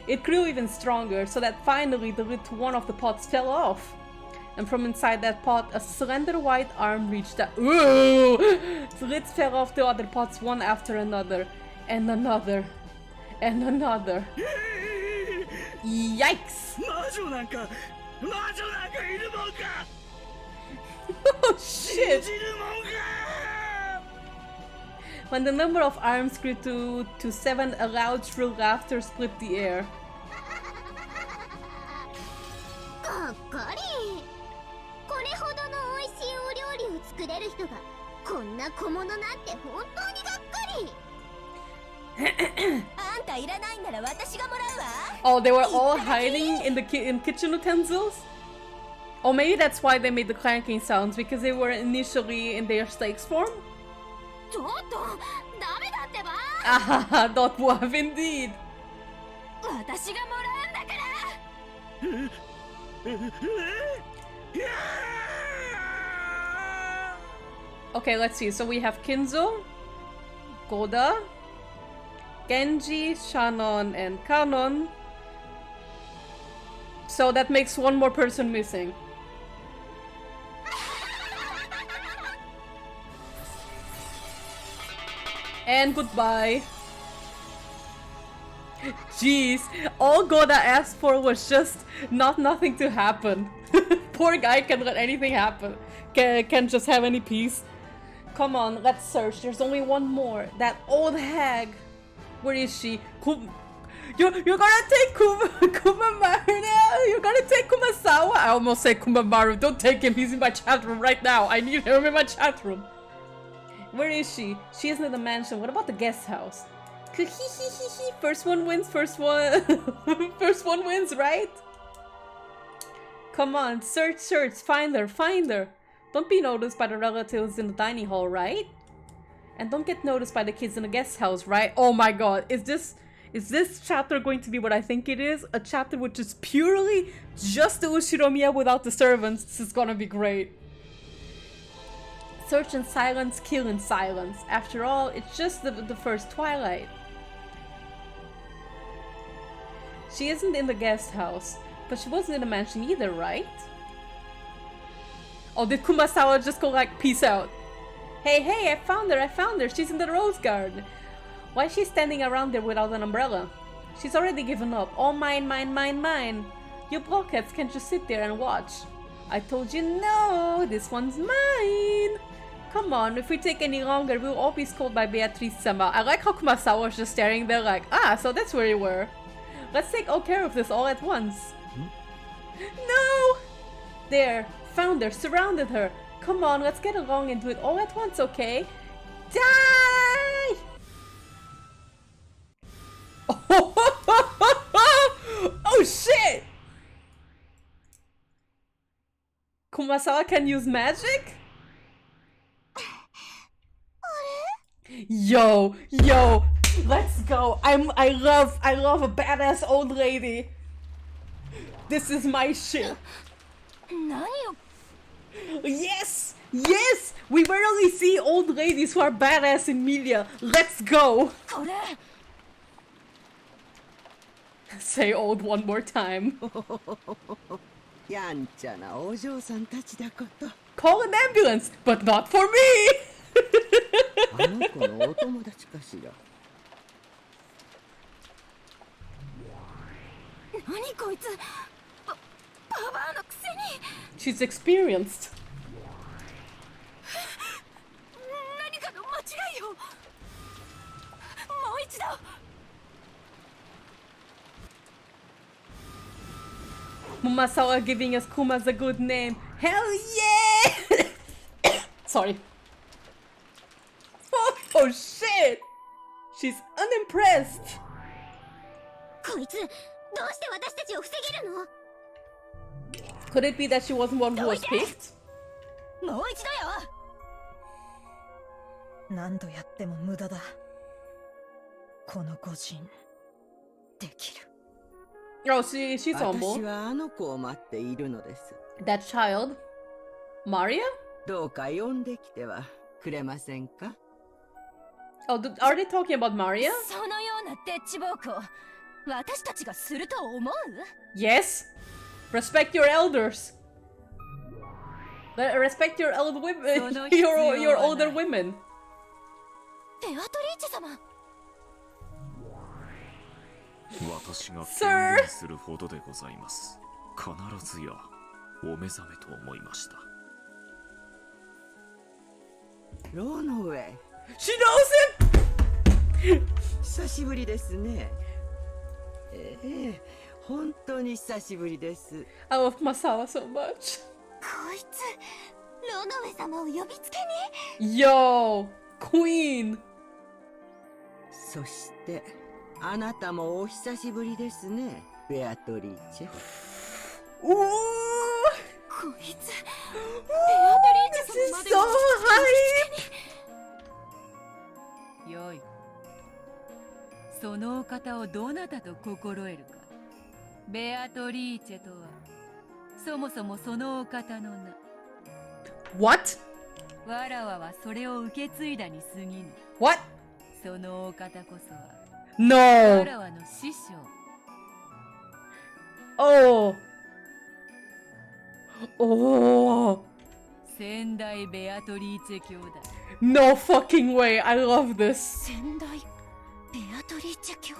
It grew even stronger, so that finally the lid to one of the pots fell off. And from inside that pot, a slender white arm reached out. Ooh! The lids fell off the other pots one after another. And another. And another. Yikes! Oh shit! When the number of arms grew to 7, a loud shrill laughter split the air. がっかり。これほどの美味しいお料理を作れる人がこんな小物なんて本当にがっかり。あんたいらないんなら私がもらうわ。 Oh, they were all hiding in the kitchen utensils? Or maybe that's why they made the clanking sounds, because they were initially in their steaks form? ちょっとダメだってば。 Ah, not have indeed. 私がもらうんだから。 Okay, let's see. So we have Kinzo, Goda, Genji, Shannon, and Kanon. So that makes one more person missing. And goodbye. Jeez, all Goda asked for was just nothing to happen. Poor guy can't let anything happen. Can't just have any peace. Come on, let's search. There's only one more. That old hag. Where is she? You're gonna take Kumamaru now? You're gonna take Kumasawa? I almost said Kumamaru. Don't take him. He's in my chat room right now. I need him in my chat room. Where is she? She isn't in the mansion. What about the guest house? First one wins. First one. First one wins, right? Come on, search. Find her. Don't be noticed by the relatives in the dining hall, right? And don't get noticed by the kids in the guest house, right? Oh my god, is this chapter going to be what I think it is? A chapter which is purely just the Ushiromiya without the servants. This is gonna be great. Search in silence, kill in silence. After all, it's just the first twilight. She isn't in the guest house, but she wasn't in the mansion either, right? Oh, did Kumasawa just go like, peace out? Hey, I found her, she's in the rose garden. Why is she standing around there without an umbrella? She's already given up. All mine. You blockheads can't just sit there and watch. I told you no, this one's mine. Come on, if we take any longer, we'll all be scolded by Beatrice-sama. I like how Kumasawa was just staring there like, so that's where you were. Let's take all care of this all at once. No! There, found her, surrounded her. Come on, let's get along and do it all at once, okay? Die! Oh shit! Kumasawa can use magic? Yo, let's go. I love a badass old lady. This is my shit. Yes! We rarely see old ladies who are badass in media. Let's go. Say old one more time. Call an ambulance, but not for me. She's experienced. Kumasawa giving us Kuma's a good name. Hell yeah! Sorry. Oh shit! She's unimpressed. Could it be that she wasn't one who was picked? 何度やっても無駄だ。この御人できる。 Oh, she's humble. That child, Maria? Oh, are they talking about Maria? Yes. Respect your elders. Respect your old women. Your older women. Sir. ロノウェイ。 She knows him! 久しぶりですね。本当に久しぶりです。I love Kumasawa so much. こいつロノウェ様を呼びつけに。 Yo! Queen! そしてあなたもお久しぶりですね、ベアトリーチェ。Ooh! こいつベアトリーチェ様まで So high! よい。そのお方をどなたと心得るか。ベアトリーチェとはそもそもそのお方の名。 What? わらわはそれを受け継いだに過ぎぬ。 What? そのお方こそは No! わらわの師匠。 Oh! Oh! 先代ベアトリーチェ兄弟。 No fucking way! I love this! 先代ベアトリーチェ卿。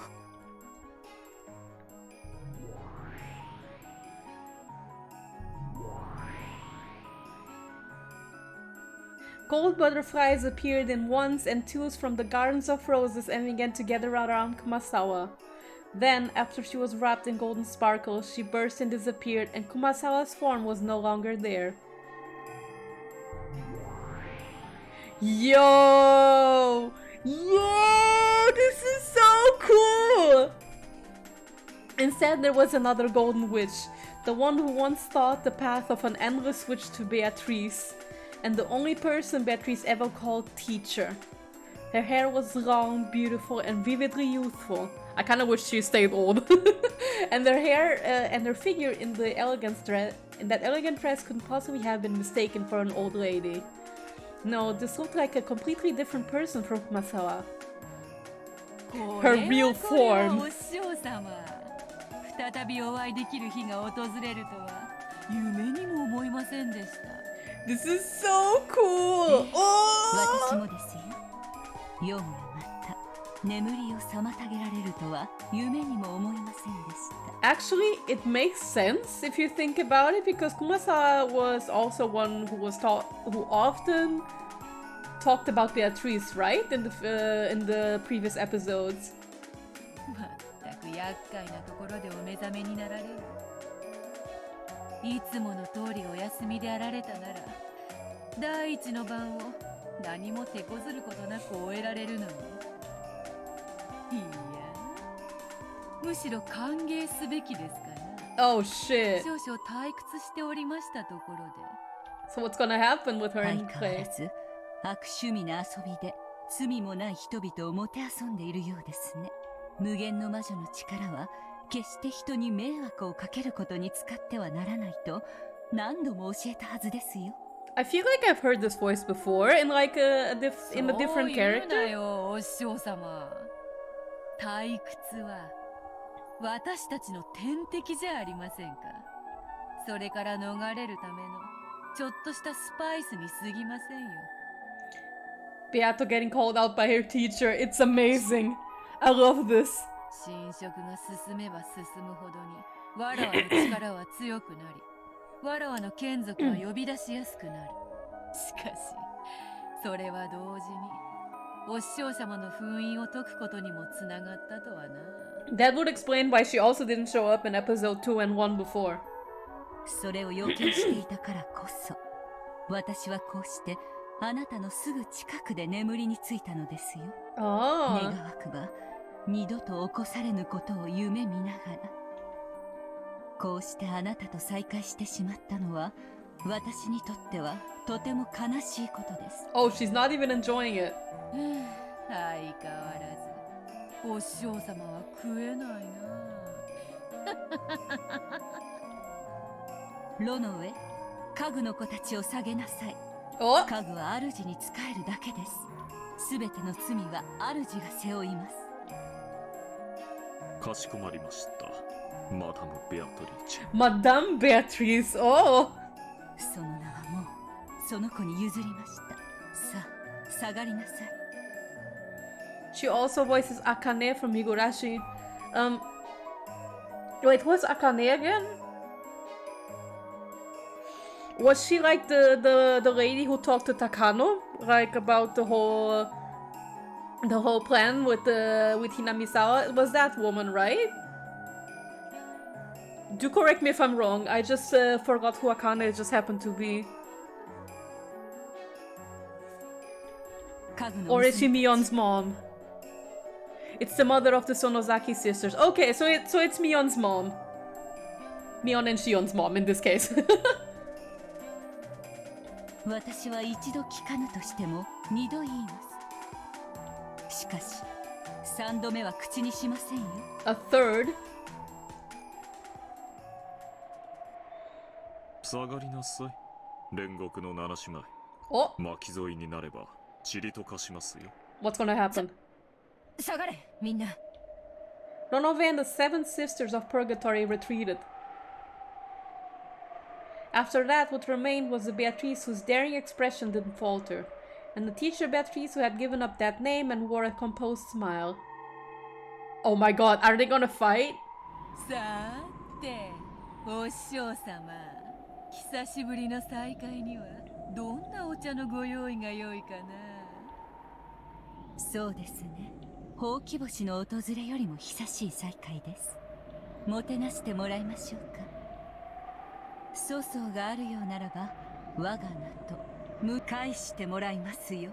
Gold butterflies appeared in ones and twos from the gardens of roses and began to gather around Kumasawa. Then, after she was wrapped in golden sparkles, she burst and disappeared, and Kumasawa's form was no longer there. Yo! Yo! This is so cool! Instead, there was another golden witch, the one who once thought the path of an endless switch to Beatrice, and the only person Beatrice ever called teacher. Her hair was long, beautiful, and vividly youthful. I kind of wish she stayed old. And her hair and her figure in that elegant dress couldn't possibly have been mistaken for an old lady. No, this looked like a completely different person from Kumasawa. Her real form. 再びお会いできる日が訪れるとは夢にも思いませんでした。 This is so cool! Oh! 私もですよ。夜がまた眠りを妨げられるとは夢にも思いませんでした。 Actually, it makes sense if you think about it, because Kumasawa was also one who often talked about Beatrice, right? In the previous episodes. まったく厄介なところでお目覚めになられる。いつもの通りお休みであられたなら、第一の晩を何も手こずることなく終えられるのに。いや、むしろ歓迎すべきですから。Oh shit! 少々退屈しておりましたところで。So what's gonna happen with her 相 in 変わ play? らず悪趣味な遊びで罪もない人々をもてあそんでいるようですね。無限の魔女の力は決して人に迷惑をかけることに使ってはならないと何度も教えたはずですよ。 I feel like I've heard this voice before in like in a different そう言うな character. よ、お師匠様。退屈は私たちの天敵じゃありませんか。それから逃れるためのちょっとしたスパイスに過ぎませんよ。 Beato getting called out by her teacher. It's amazing. I love this. 侵食が進めば進むほどにわらわの力は強くなり、わらわの眷属は呼び出しやすくなる。しかしそれは同時にお師匠様の封印を解くことにもつながったとはな。 That would explain why she also didn't show up in episode 2 and 1 before. それを予見していたからこそ私はこうしてあなたのすぐ近くで眠りについたのですよ。願 Oh. わくば二度と起こされぬことを夢見ながら、こうしてあなたと再会してしまったのは私にとってはとても悲しいことです。 Oh, she's not even enjoying it. 相変わらずお師匠様は食えないな。ロノウェ、家具の子たちを下げなさい。 Oh. 家具は主に仕えるだけです。すべての罪は主が背負います。かしこまりました、マダム・ベアトリーチェ。 Madame Beatrice. Oh. その名はもうその子に譲りました。さあ、下がりなさい。 She also voices Akane from Higurashi. Wait, who's Akane again? Was she like the lady who talked to Takano like about the whole plan with Hinamisawa. It was that woman, right? Do correct me if I'm wrong. I just forgot who Akane just happened to be. Or is she Mion's mom? It's the mother of the Sonozaki sisters. Okay, so it's Mion's mom. Mion and Shion's mom in this case. 私は一度聞かぬとしても二度言います。しかし、三度目は口にしませんよ。A third? 下がりなさい。煉獄の七姉妹。お、巻き添いになれば塵と化しますよ。What's gonna happen? 下がれ、みんな。Ronove and the seven sisters of purgatory retreated. After that, what remained was the Beatrice whose daring expression didn't falter, and the teacher Beatrice who had given up that name and wore a composed smile. Oh my god, are they gonna fight? さて、お師匠様、久しぶりの再会にはどんなお茶のご用意が良いかな。そうですね。ほうき星の訪れよりも久しい再会です。もてなしてもらいましょうか。粗相があるようならば我が名と迎えしてもらいますよ。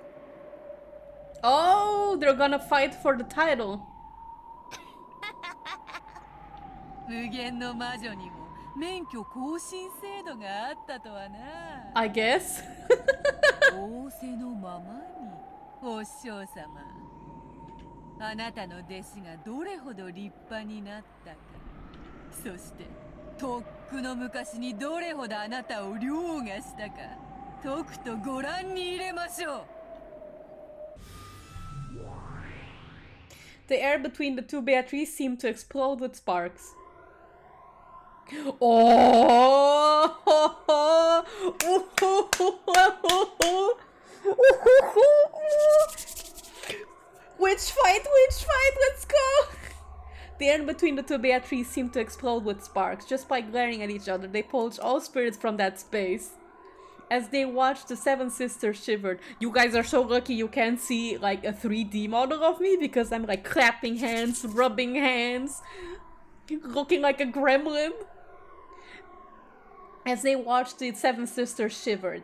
Oh, they're gonna fight for the title. 無限の魔女にも免許更新制度があったとはな。I guess. 仰せのままに、お師匠様。あなたの弟子がどれほど立派になったか。そして、とっくの昔にどれほどあなたを凌駕したか。とくとご覧に入れましょう。The air between the two Beatrice seemed to explode with sparks. Oh! Which fight? Let's go! The air between the two Beatrice seemed to explode with sparks. Just by glaring at each other, they purged all spirits from that space. As they watched, the seven sisters shivered. You guys are so lucky you can't see like a 3D model of me because I'm like clapping hands, rubbing hands, looking like a gremlin. As they watched, the seven sisters shivered.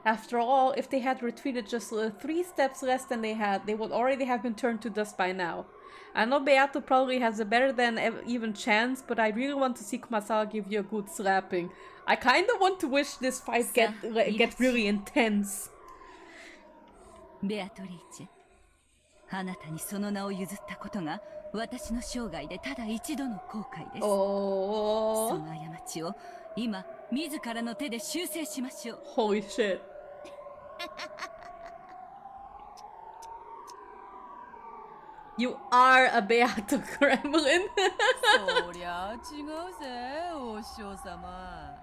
After all, if they had retreated just 3 steps less than they had, they would already have been turned to dust by now. I know Beato probably has a better than even chance, but I really want to see Kumasawa give you a good slapping. I kind of want to wish this fight get really intense. ベアトリーチェ、あなたにその名を譲ったことが私の生涯でただ一度の後悔です。その過ちを今自らの手で修正しましょう。Holy shit. You are a Beato Gremlin. そりゃ違うぜ、お師匠様。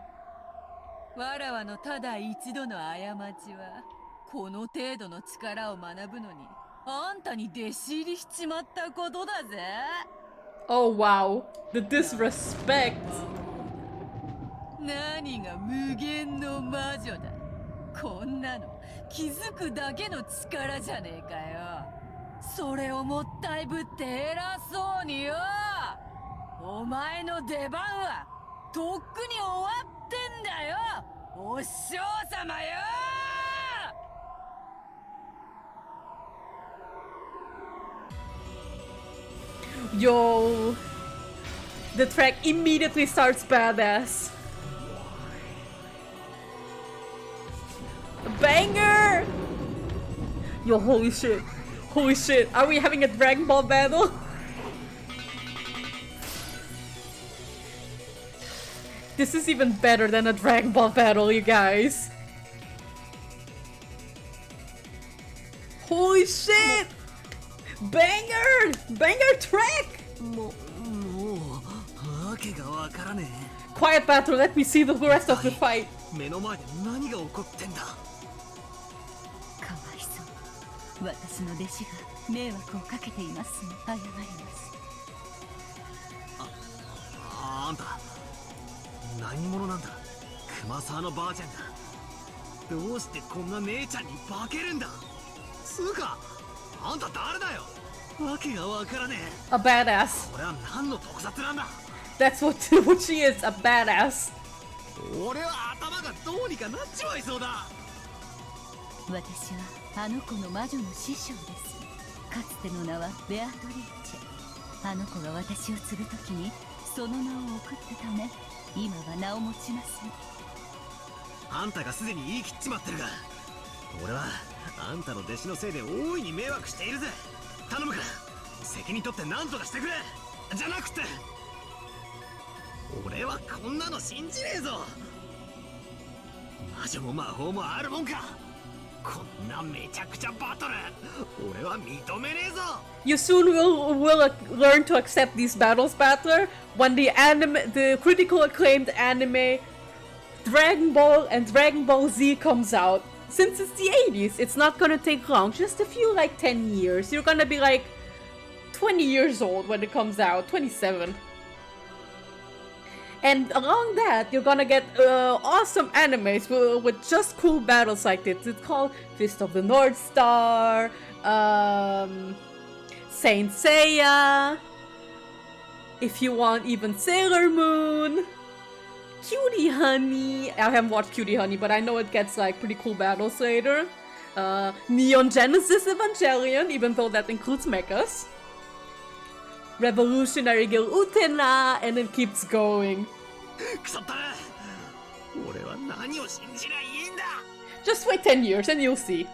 わらわのただ一度の過ちはこの程度の力を学ぶのにあんたに弟子入りしちまったことだぜ。Oh wow, the disrespect. 何が無限の魔女だ。こんなの気づくだけの力じゃねえかよ。それをもったいぶって偉そうによ。お前の出番はとっくに終わってんだよ、お師匠様よ。Yo, the track immediately starts badass. Banger! Yo, holy shit. Holy shit, are we having a Dragon Ball battle? This is even better than a Dragon Ball battle, you guys. Holy shit! Banger! Banger track! Quiet battle, let me see the rest of the fight. 目の前で何が起こってんだ。かわいそう。私の弟子が迷惑をかけています。謝ります。あんた何者なんだ。熊沢のばあちゃんが。どうしてこんな姉ちゃんに化けるんだ。つうか、あんた誰だよ。わけがわからねえ。 A badass. これは何の特撮なんだ。 That's what she is, a badass. 俺は頭がどうにかなっちまいそうだ。私はあの子の魔女の師匠です。かつての名はベアトリーチェ。あの子が私を継ぐときにその名を送ったため、今は名を持ちません。あんたがすでに言い切っちまってるが、俺はあんたの弟子のせいで大いに迷惑しているぜ。頼むから責任取って何とかしてくれ。じゃなくて、俺はこんなの信じねえぞ。魔女も魔法もあるもんか。こんなめちゃくちゃバトル俺は認めねえぞ。 You soon will learn to accept these battles, Battler, when the critical acclaimed anime Dragon Ball and Dragon Ball Z comes out. Since it's the 80s, it's not gonna take long, just a few, like 10 years. You're gonna be like 20 years old when it comes out, 27. And along that, you're gonna get awesome animes with just cool battles like this. It's called Fist of the North Star, Saint Seiya, if you want, even Sailor Moon, Cutie Honey. I haven't watched Cutie Honey, but I know it gets like pretty cool battles later. Neon Genesis Evangelion, even though that includes mechas. Revolutionary Guild Utena, and it keeps going. Just wait 10 years and you'll see.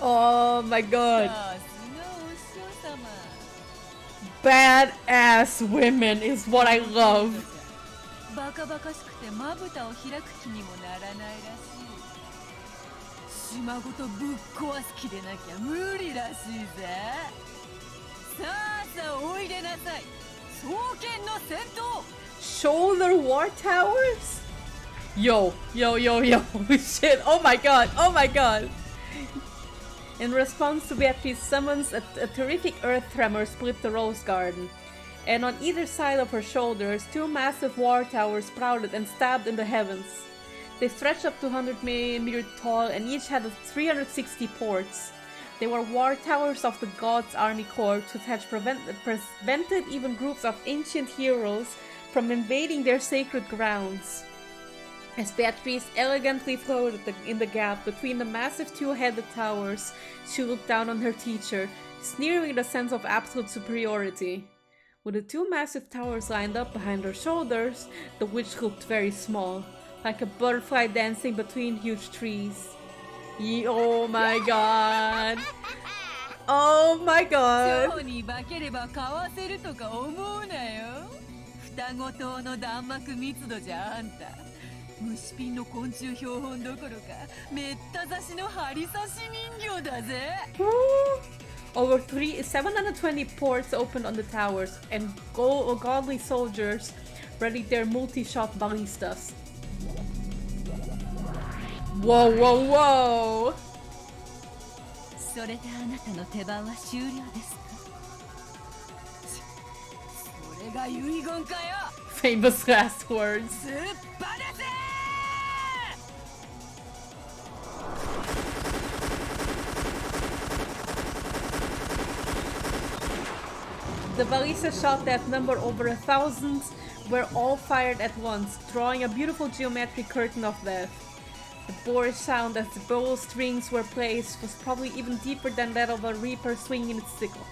Oh my god. Badass women is what I love. バカバカしくてまぶたを開く気にもならないらしい。島ごとぶっ壊す気でなきゃ無理らしいぜ。さあさあおいでなさい。双剣の戦闘。Shoulder War Towers? Yo, yo, yo, yo. Shit. Oh my god. Oh my god. In response to Beatrice summons a terrific earth tremor split the rose garden. And on either side of her shoulders, two massive war towers sprouted and stabbed in the heavens. They stretched up to 100 meters tall and each had 360 ports. They were war towers of the gods' army corps, which had prevented even groups of ancient heroes from invading their sacred grounds. As Beatrice elegantly floated in the gap between the massive two-headed towers, she looked down on her teacher, sneering with a sense of absolute superiority. With the two massive towers lined up behind her shoulders, the witch looked very small, like a butterfly dancing between huge trees. Oh my god! Oh my god! 蝶に化ければかわせるとか思うなよ。双子塔の弾幕密度じゃあんた。虫ピンの昆虫標本どころかめった刺しの針刺し人形だぜ。Over 720 ports opened on the towers, and godly soldiers readied their multi-shot ballistas. Whoa, whoa, whoa! それであなたの手番は終了ですか？それが遺言かよ。 Famous last words. すっぱだぜ。The ballista shot that numbered over 1,000 were all fired at once, drawing a beautiful geometric curtain of death. The boorish sound as the bow strings were placed was probably even deeper than that of a reaper swinging its sickle.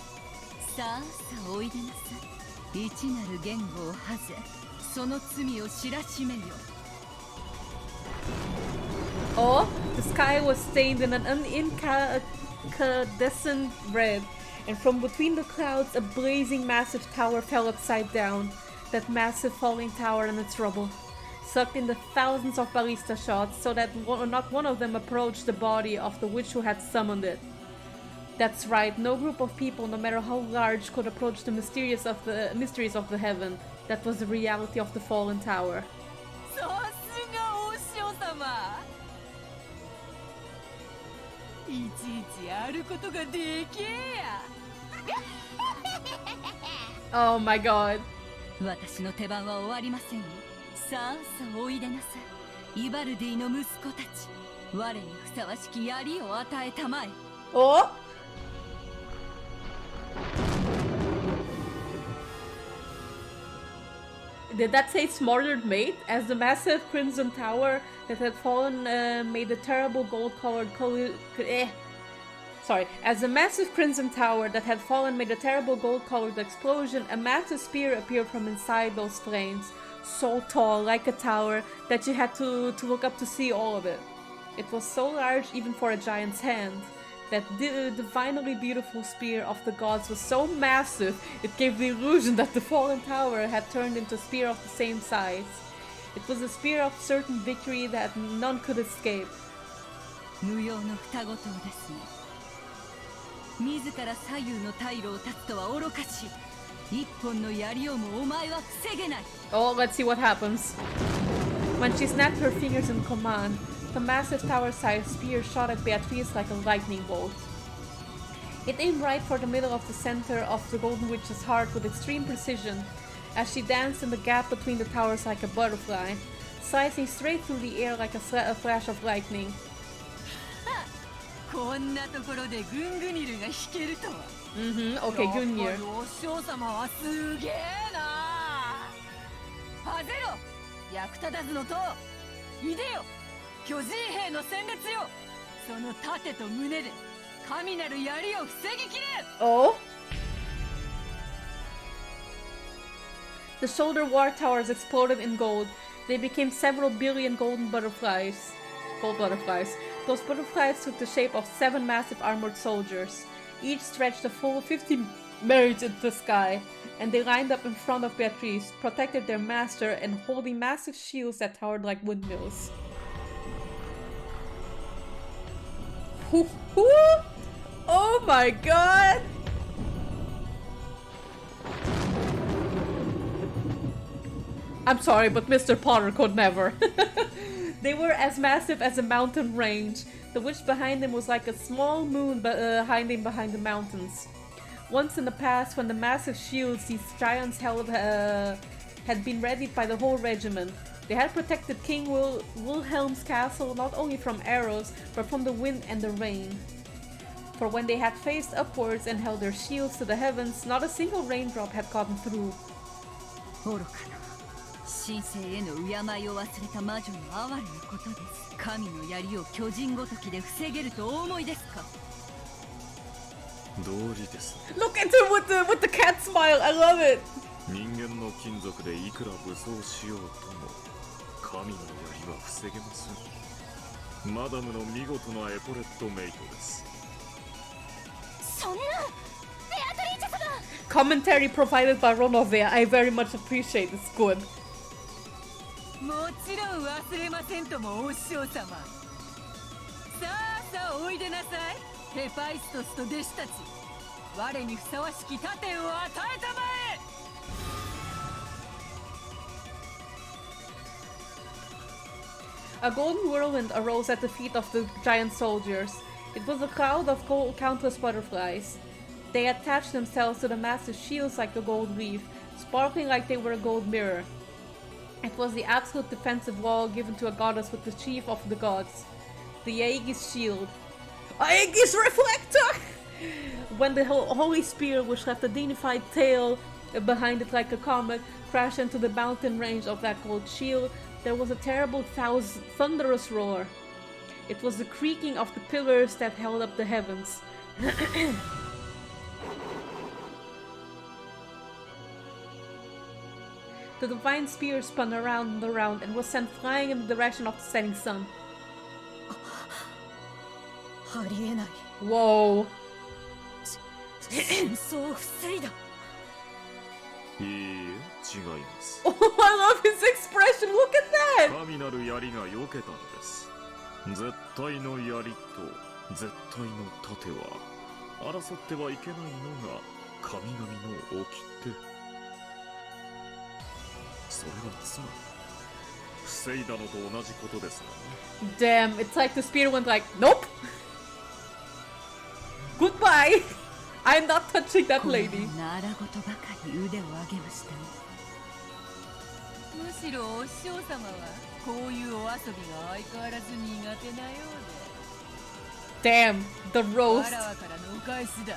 Oh, the sky was stained in an incandescent red, and from between the clouds a blazing massive tower fell upside down, that massive falling tower and its rubble, sucked in the thousands of ballista shots so that not one of them approached the body of the witch who had summoned it. That's right, no group of people, no matter how large, could approach the mysteries of the heaven. That was the reality of the fallen tower. いちいちやることがでけえや。Oh my god. 私の手番は終わりませんよ。さあさあおいでなさい。イバルディの息子たち、我にふさわしき槍を与えたまえ。Oh? Did that say smarter mate? As the massive crimson tower that had fallen made a terrible gold-colored As the massive crimson tower that had fallen made a terrible gold-colored explosion, a massive spear appeared from inside those flames, so tall, like a tower, that you had to look up to see all of it. It was so large even for a giant's hand. That divinely beautiful spear of the gods was so massive, it gave the illusion that the fallen tower had turned into a spear of the same size. It was a spear of certain victory that none could escape. 無用の双子塔ですね。自ら左右の退路を断つとは愚かしい。一本の槍をもお前は防げない。Oh, let's see what happens. When she snapped her fingers in command, the massive tower-sized spear shot at Beatrice like a lightning bolt. It aimed right for the middle of the center of the Golden Witch's heart with extreme precision, as she danced in the gap between the towers like a butterfly, slicing straight through the air like a flash of lightning. こんなところでグングニルが弾けるとは。Okay, Gungnir. お嬢様はすげえな。ハゼロ、役立たずの塔、いでよ、巨人兵の戦列よ。その盾と胸で神なる槍を防ぎきれ。Oh? The shoulder war towers exploded in gold. They became several billion golden butterflies. Gold butterflies. Those butterflies took the shape of 7 massive armored soldiers. Each stretched a full 50 merits into the sky, and they lined up in front of Beatrice, protected their master, and holding massive shields that towered like windmills. Oh my god! I'm sorry, but Mr. Potter could never. They were as massive as a mountain range. The witch behind them was like a small moon hiding behind the mountains. Once in the past, when the massive shields these giants held had been readied by the whole regiment, they had protected King Wilhelm's castle not only from arrows, but from the wind and the rain. For when they had faced upwards and held their shields to the heavens, not a single raindrop had gotten through. 神聖への敬いを忘れた魔女の哀れなことです。神の槍を巨人ごときで防げるとお思いですか？道理です。Look at her with the cat smile. I love it. 人間の金属でいくら武装しようとも神の槍は防げません。マダムの見事なエポレットメイトです。そんな、ベアトリーチェ様。Commentary provided by Ronovia. I very much appreciate. It's good. もちろん忘れませんともお師匠様。さあさあおいでなさい、ヘパイストスと弟子たち。我にふさわしき盾を与えたまAえ。golden whirlwind arose at the feet of the giant soldiers. It was a cloud of countless butterflies. They attached themselves to the massive shields like a gold leaf, sparkling like they were a gold mirror. It was the absolute defensive wall given to a goddess with the chief of the gods, the Aegis shield. Aegis reflector! When the holy spear, which left a dignified tail behind it like a comet, crashed into the mountain range of that gold shield, there was a terrible thunderous roar. It was the creaking of the pillars that held up the heavens. The divine spear spun around and around and was sent flying in the direction of the setting sun. Whoa. 戦争を防いだ。いいえ、違います。Oh, I love his expression. Look at that. 神なる槍が避けたのです。絶対の槍と絶対の盾は争ってはいけないのが神々の掟。それはつまり防いだのと同じことですがね。Damn, it's like the spear went like, nope. Goodbye! I'm not touching that lady. ならごとばかり腕を上げましたね。むしろお師匠様はこういうお遊びが相変わらず苦手なようで。 Damn, the わ roast. らわからのお返しだ。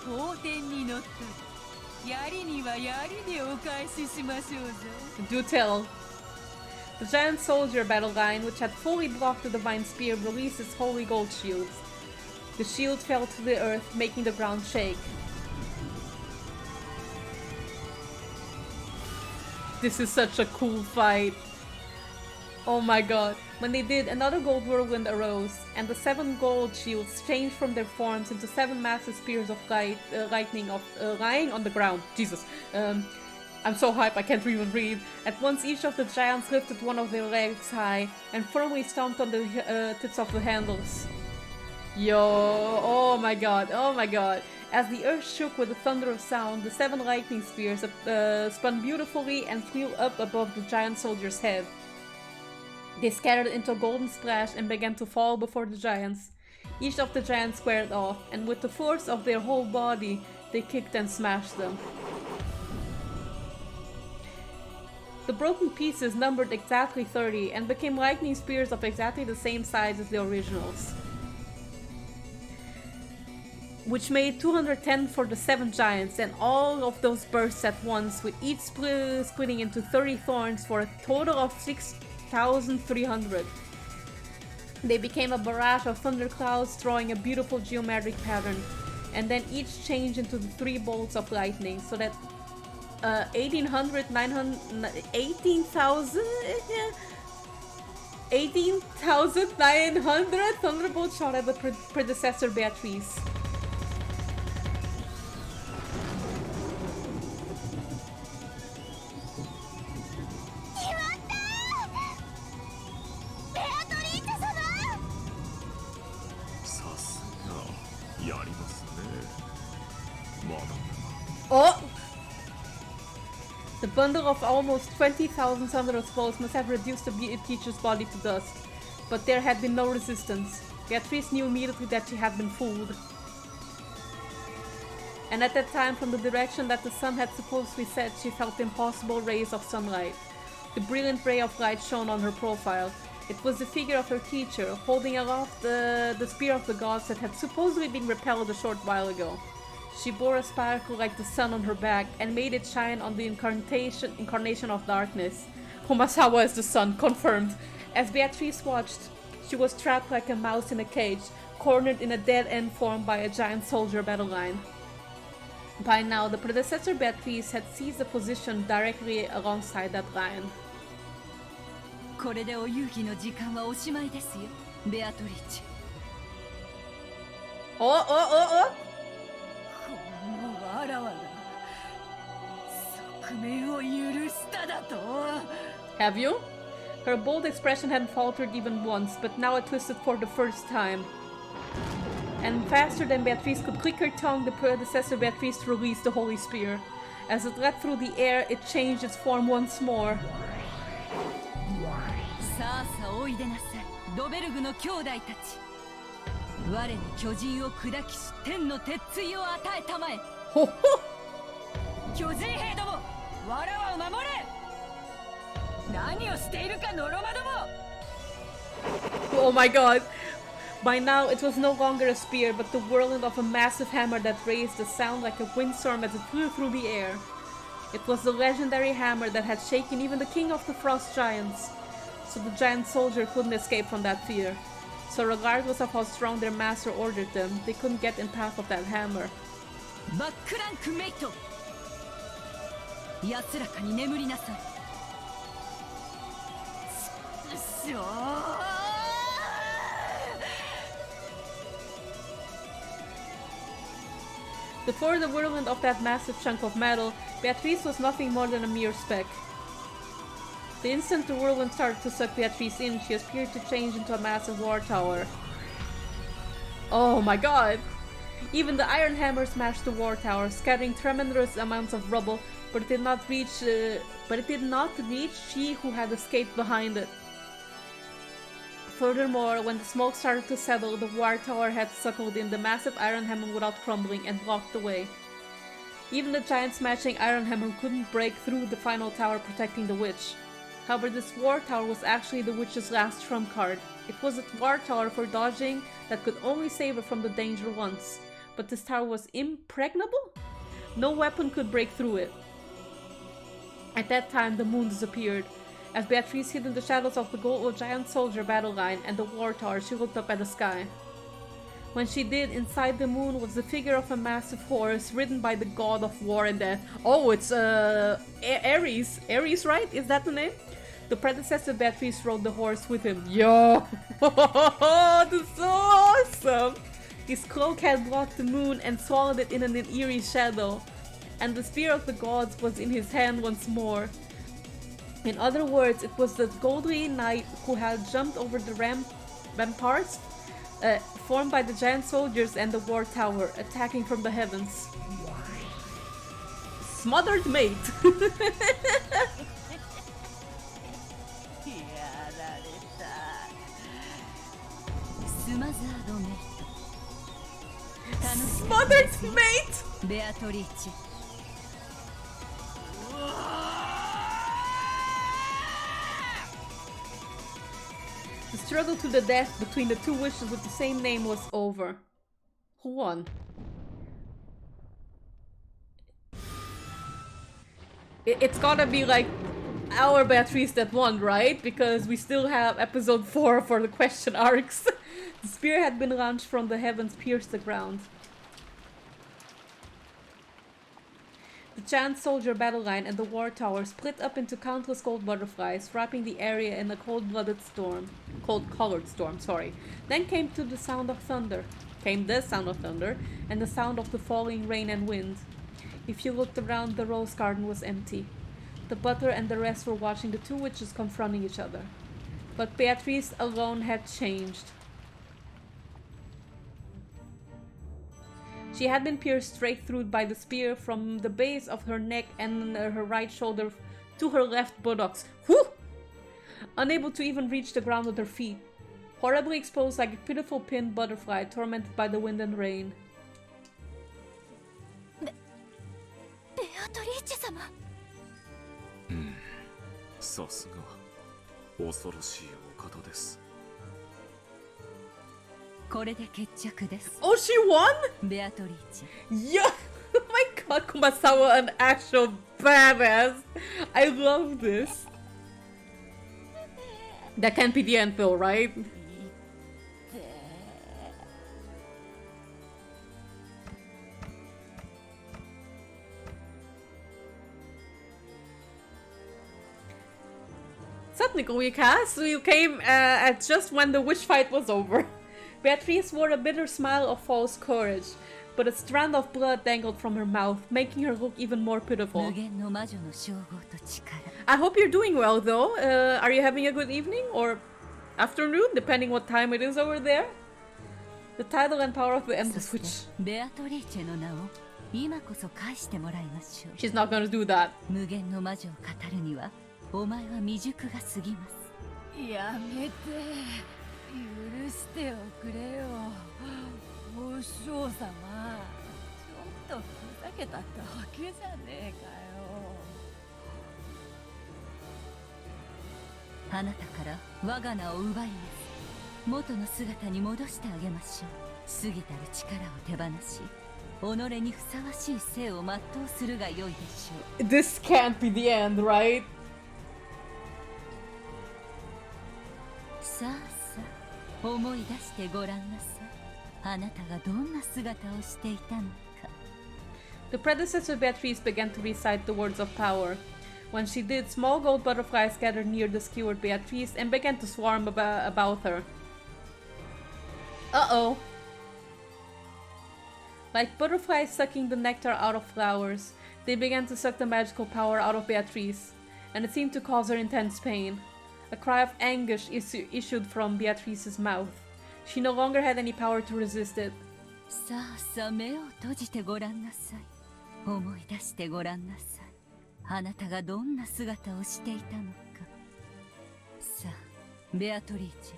法典にのっとり、槍には槍でお返ししましょうぞ。 Do tell. The giant soldier battle line, which had fully blocked the divine spear, released its holy gold shields. The shield fell to the earth, making the ground shake. This is such a cool fight. Oh my god. When they did, another gold whirlwind arose, and the 7 gold shields changed from their forms into 7 massive spears of lightning lying on the ground. Jesus. I'm so hyped I can't even read. At once each of the giants lifted one of their legs high and firmly stomped on the tips of the handles. Yo, oh my god, oh my god. As the earth shook with a thunderous sound, the 7 lightning spears spun beautifully and flew up above the giant soldier's head. They scattered into a golden splash and began to fall before the giants. Each of the giants squared off, and with the force of their whole body, they kicked and smashed them. The broken pieces numbered exactly 30 and became lightning spears of exactly the same size as the originals, which made 210 for the 7 giants, and all of those bursts at once, with each splitting into 30 thorns for a total of 6,300. They became a barrage of thunderclouds, drawing a beautiful geometric pattern, and then each changed into the 3 bolts of lightning, so that 18,900 thunderbolts shot at the predecessor Beatrice. Oh! The bundle of almost 20,000 thunderous bolts must have reduced the teacher's body to dust, but there had been no resistance. Beatrice knew immediately that she had been fooled. And at that time, from the direction that the sun had supposedly set, she felt the impossible rays of sunlight. The brilliant ray of light shone on her profile. It was the figure of her teacher, holding aloft the spear of the gods that had supposedly been repelled a short while ago. She bore a sparkle like the sun on her back and made it shine on the incarnation of darkness. Kumasawa is the sun, confirmed. As Beatrice watched, she was trapped like a mouse in a cage, cornered in a dead end formed by a giant soldier battle line. By now, the predecessor Beatrice had seized a position directly alongside that line. これでお遊戯の時間はおしまいですよ、ベアトリーチェ。Oh! このわらわが側面を許しただと。 Have you? Her bold expression hadn't faltered even once, but now it twisted for the first time. And faster than Beatrice could click her tongue, the predecessor Beatrice released the holy spear. As it leapt through the air, it changed its form once more. さあさあおいでなさい、ドベルグの兄弟たち。我に巨人を砕きし天の鉄槌を与えたまえ。巨人兵ども、わらわを守れ。何をしているか、ノロマども。 Oh my god! By now, it was no longer a spear, but the whirling of a massive hammer that raised a sound like a windstorm as it flew through the air. It was the legendary hammer that had shaken even the king of the frost giants. So the giant soldier couldn't escape from that fear. So regardless of how strong their master ordered them, they couldn't get in path of that hammer. バックランクメイト、安らかに眠りなさい。しょー。 Before the whirlwind of that massive chunk of metal, Beatrice was nothing more than a mere speck. The instant the whirlwind started to suck Beatrice in, she appeared to change into a massive war tower. Oh my god! Even the iron hammer smashed the war tower, scattering tremendous amounts of rubble, but it did not reach she who had escaped behind it. Furthermore, when the smoke started to settle, the war tower had suckled in the massive iron hammer without crumbling and blocked the way. Even the giant smashing iron hammer couldn't break through the final tower protecting the witch. However, this war tower was actually the witch's last trump card. It was a war tower for dodging that could only save her from the danger once. But this tower was impregnable? No weapon could break through it. At that time, the moon disappeared. As Beatrice hid in the shadows of the giant soldier battle line and the war tower, she looked up at the sky. When she did, inside the moon was the figure of a massive horse ridden by the god of war and death. Oh, it's Ares. Ares, right? Is that the name? The predecessor Beatrice rode the horse with him. Yo! This is so awesome! His cloak had blocked the moon and swallowed it in an eerie shadow. And the spear of the gods was in his hand once more. In other words, it was the Goldry knight who had jumped over the ramparts formed by the giant soldiers and the war tower, attacking from the heavens. Smothered mate! Smothered mate! Beatrice. The struggle to the death between the two witches with the same name was over. Who won? It's gotta be like our Beatrice that won, right? Because we still have episode 4 for the question arcs. The spear had been launched from the heavens, pierced the ground. The giant soldier battle line and the war tower split up into countless gold butterflies, wrapping the area in a cold-colored storm, sorry. Then came the sound of thunder, and the sound of the falling rain and wind. If you looked around, the rose garden was empty. The butler and the rest were watching the two witches confronting each other. But Beatrice alone had changed. She had been pierced straight through by the spear from the base of her neck and her right shoulder to her left buttocks. Whew! Unable to even reach the ground with her feet. Horribly exposed like a pitiful pinned butterfly tormented by the wind and rain. Beatrice-sama. さすが恐ろしいお方です。これで決着です。Oh, she won? ベアトリーチェ。 Yeah! Oh my god, Kumasawa, an actual badass! I love this! That can't be the end though, right? What's up, Nikolika? So you came at just when the witch fight was over. Beatrice wore a bitter smile of false courage, but a strand of blood dangled from her mouth, making her look even more pitiful. I hope you're doing well, though. Are you having a good evening or afternoon, depending what time it is over there? The title and power of the Endless Witch. She's not gonna do that. お前は未熟が過ぎます。やめて、許しておくれよ、お嬢様。ちょっとふざけただけじゃねえかよ。あなたから我が名を奪います。元の姿に戻してあげましょう。過ぎたる力を手放し、己にふさわしい生を全うするが良いでしょう。This can't be the end, right? さあさあ、思い出してごらんなさい。あなたがどんな姿をしていたのか。The predecessor Beatrice began to recite the words of power. When she did, small gold butterflies gathered near the skewered Beatrice and began to swarm about her. Uh-oh. Like butterflies sucking the nectar out of flowers, they began to suck the magical power out of Beatrice, and it seemed to cause her intense pain. A cry of anguish issued from Beatrice's mouth. She no longer had any power to resist it. さあさあ、目を閉じてごらんなさい。思い出してごらんなさい。あなたがどんな姿をしていたのか。さあ、ベアトリーチェ、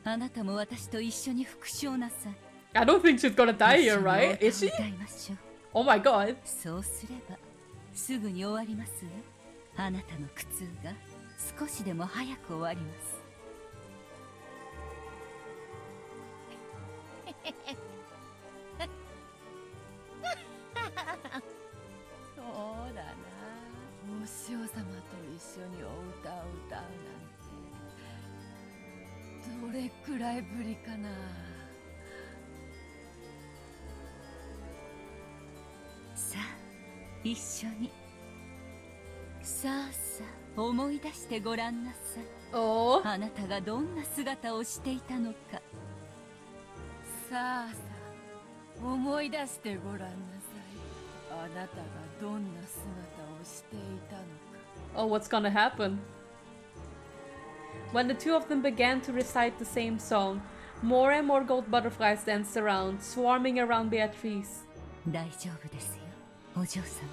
あなたも私と一緒に復唱なさい。 I don't think she's gonna die here, right? Is she? 歌いましょう。 Oh my god. そうすればすぐに終わりますよ。あなたの苦痛が少しでも早く終わります。そうだな。お師匠様と一緒にお歌を歌うなんてどれくらいぶりかな。さあ一緒に。さあさあ思い出してごらんなさい。Oh. あなたがどんな姿をしていたのか。さあさあ思い出してごらんなさい。あなたがどんな姿をしていたのか。 Oh, what's gonna happen? When the two of them began to recite the same song, more and more gold butterflies danced around, swarming around Beatrice. 大丈夫ですよ、お嬢様。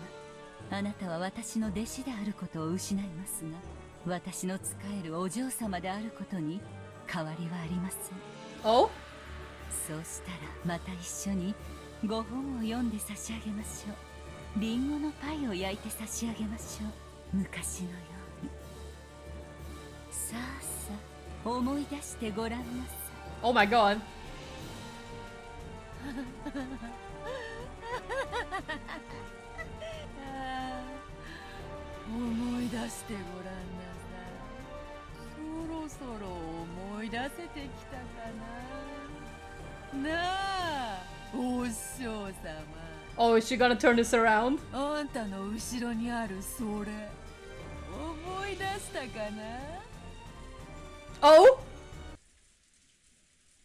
あなたは私の弟子であることを失いますが、私の仕えるお嬢様であることに変わりはありません。Oh? そうしたらまた一緒にご本を読んで差し上げましょう。リンゴのパイを焼いて差し上げましょう。昔のように。さあさあ思い出してごらんなさい。 Oh my god. 思い出してごらんなさい。そろそろ思い出せてきたかな。なあ、お師匠様。 Oh, is she gonna turn this around? あんたの後ろにあるそれ、思い出したかな。 Oh?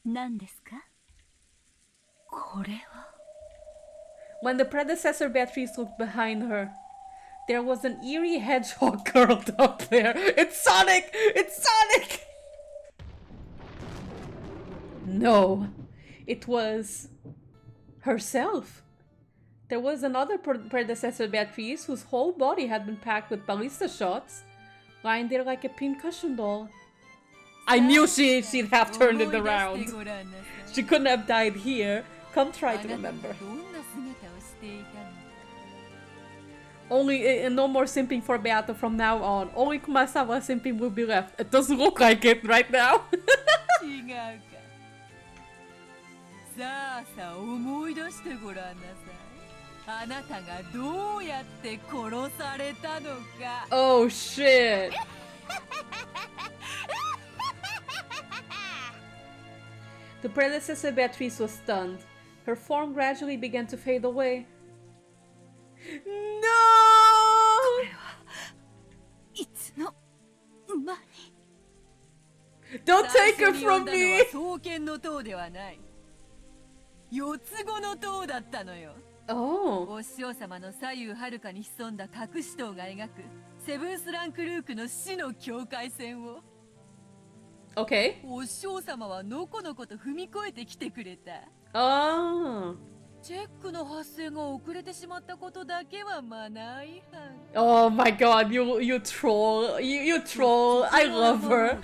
何ですか？これは。 When the predecessor Beatrice looked behind her, there was an eerie hedgehog curled up there. It's Sonic! It's Sonic! No, it was herself. There was another predecessor Beatrice whose whole body had been packed with ballista shots, lying there like a pincushion doll. I knew she'd have turned it around. She couldn't have died here. Come try to remember. Only no more simping for Beato from now on. Only Kumasawa simping will be left. It doesn't look like it right now. さあさあ思い出してごらんなさい。あなたがどうやって殺されたのか。 Oh shit. The predecessor Beatrice was stunned. Her form gradually began to fade away. No! いつの間に。 Don't take her from me! 双剣の塔ではない。四つ子の塔だったのよ。 Oh. お師匠様の左右はるかに潜んだ隠し塔が描くセブンスランクルークの死の境界線を。 Okay. お師匠様はのこのこと踏み越えてきてくれた。 Oh. チェックの発生が遅れてしまったことだけはマナー違反。 Oh my god, you troll. You troll. I love her.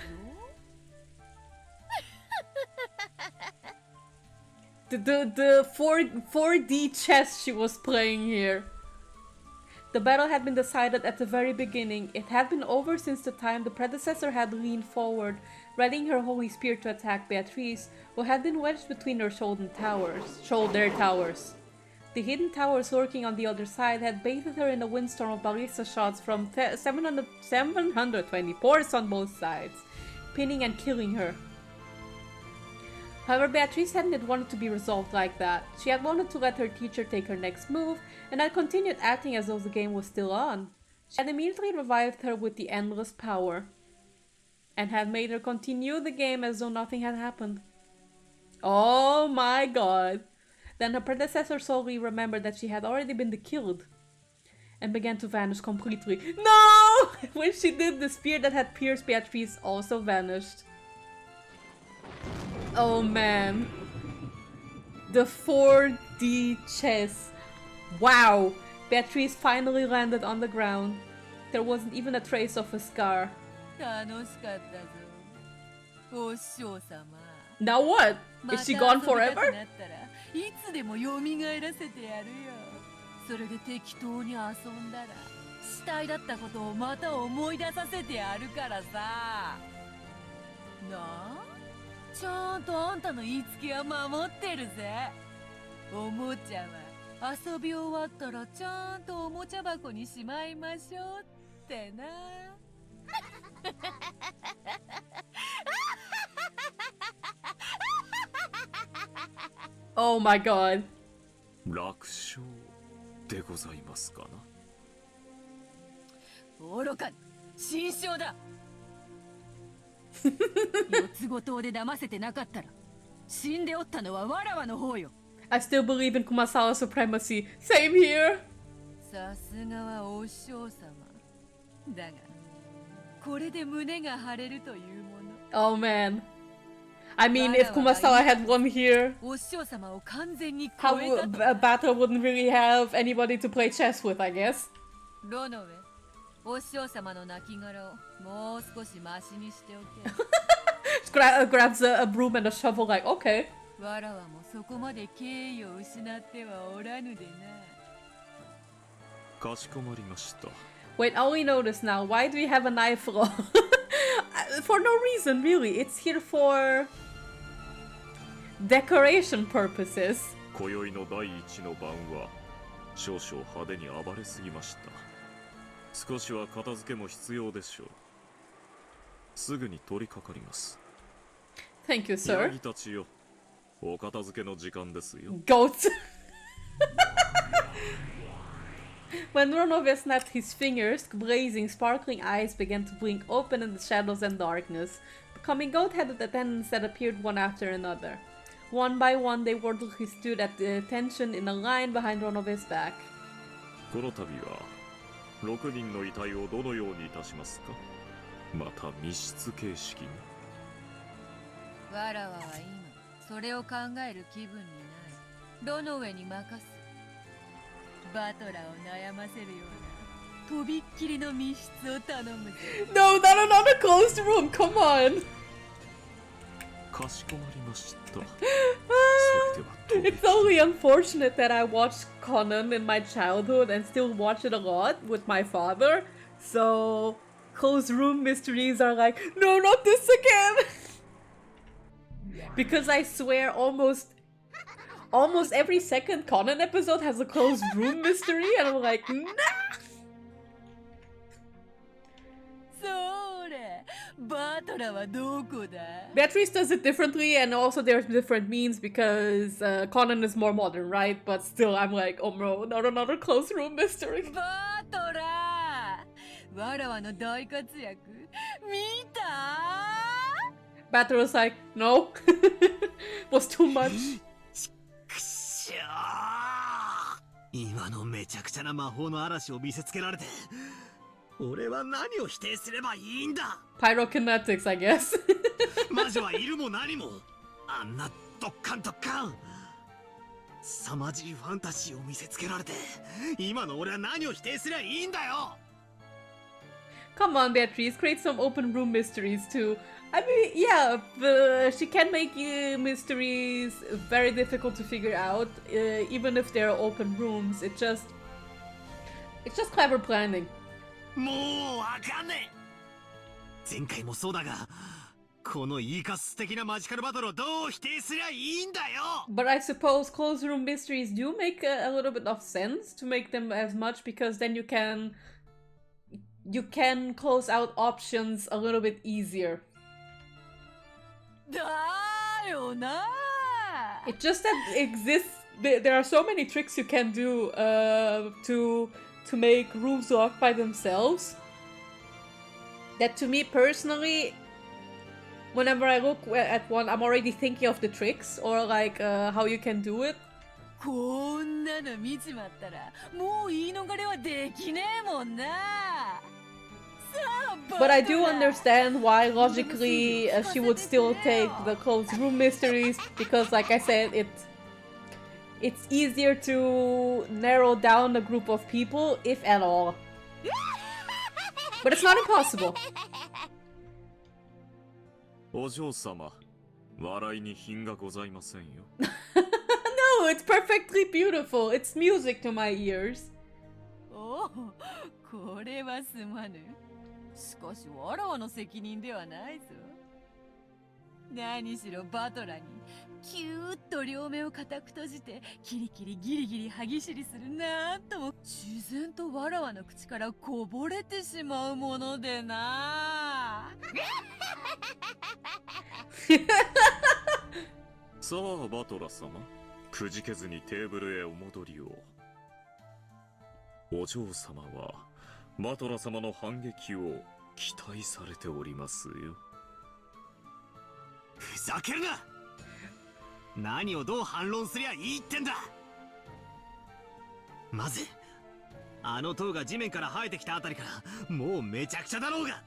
The 4D chess she was playing here. The battle had been decided at the very beginning. It had been over since the time the predecessor had leaned forward, readying her holy spear to attack Beatrice, who had been wedged between her shoulder towers. The hidden towers lurking on the other side had bathed her in a windstorm of ballista shots from 724 on both sides, pinning and killing her. However, Beatrice hadn't wanted to be resolved like that. She had wanted to let her teacher take her next move, and had continued acting as though the game was still on. She had immediately revived her with the endless power, and had made her continue the game as though nothing had happened. Oh my god. Then her predecessor slowly remembered that she had already been killed, and began to vanish completely. No! When she did, the spear that had pierced Beatrice also vanished. Oh man. The 4D chess. Wow. Beatrice finally landed on the ground. There wasn't even a trace of a scar. 楽しかったぞ、お師匠様。Now what? ま Is た she 遊 gone びたく forever? なったらいつでも蘇らせてやるよ。それで適当に遊んだら死体だったことをまた思い出させてやるからさ。なあ、ちゃんとあんたの言いつけは守ってるぜ。おもちゃは遊び終わったらちゃんとおもちゃ箱にしまいましょうってな。Oh my god. 楽勝でございますかな。愚か、心象だ。四つ子島で騙せてなかったら死んでおったのはわらわの方よ。I still believe in Kumasawa supremacy. Same here. さすがはお師匠様だが、これで胸が張れるというもの。 Oh man. I mean, if Kumasawa had won here, お師匠様を完全に how 超えた a battle wouldn't really have anybody to play chess with, I guess. ロノウェ、お師匠様の亡骸をもう少しマシにしておけ。Grabs a broom and a shovel, like, okay. わらわもそこまで敬意を失ってはおらぬでな。かしこまりました。Wait, I only noticed now. Why do we have a knife roll? For no reason, really. It's here for decoration purposes. 今宵の第一の晩は少々派手に暴れすぎました。少しは片付けも必要でしょう。すぐに取り掛かります。 Thank you, sir. ヤギたちよ、お片付けの時間ですよ。 Goats. When Ronove snapped his fingers, blazing, sparkling eyes began to blink open in the shadows and darkness, becoming goat-headed attendants that appeared one after another. One by one, they wordlessly stood at attention in a line behind Ronove's back. この度は6人の遺体をどのようにいたしますか。また密室形式に。わらわは今それを考える気分にない。ロノウェに任す。バトラーを悩ませるようなとびっきりの密室を頼むぜ。 No, not another closed room, come on! かしこまりました。 It's only unfortunate that I watched Kanon in my childhood and still watch it a lot with my father. So, closed room mysteries are like, no, not this again! Because I swear almost every second Kanon episode has a closed room mystery, and I'm like, nah! それ、バトラーはどこだ？ Beatrice does it differently, and also there's different means because Kanon is more modern, right? But still, I'm like, oh no, not another closed room mystery. バトラー、わらわの大活躍見た？Batter was like, no. Was too much. くしょー、今のめちゃくちゃな魔法の嵐を見せつけられて、俺は何を否定すればいいんだ。 Pyrokinetics, I guess. 魔女はいるも何も、あんなドッカンドッカン凄まじいファンタジーを見せつけられて、今の俺は何を否定すりゃいいんだよ。 Come on, Beatrice, create some open room mysteries too. I mean, yeah, she can make mysteries very difficult to figure out, even if they're open rooms. It's just clever planning. もうわかんねえ。前回もそうだが、このイーカス的なマジカルバトルをどう否定すりゃいいんだよ。 But I suppose closed room mysteries do make a little bit of sense to make them as much, because then you can close out options a little bit easier. だよな。 It's just that exists. There are so many tricks you can do to make rooms lock by themselves. That to me personally, whenever I look at one, I'm already thinking of the tricks or like how you can do it. こんなの見ちまったらもう言い逃れはできねえもんな。 But I do understand why logically she would still take the closed room mysteries, because like I said, it's easier to narrow down a group of people, if at all. But it's not impossible. お嬢様、笑いに品がございませんよ。No, it's perfectly beautiful. It's music to my ears. おお、これはすまぬ。しかしわらわの責任ではないぞ。何しろバトラにキューッと両目を固く閉じてキリキリギリギリ歯ぎしりするなんとも自然とわらわの口からこぼれてしまうものでな。さあバトラ様、くじけずにテーブルへお戻りを。お嬢様はバトラ様の反撃を期待されておりますよ。ふざけるな。何をどう反論すりゃいいってんだ。まずあの塔が地面から生えてきたあたりからもうめちゃくちゃだろうが。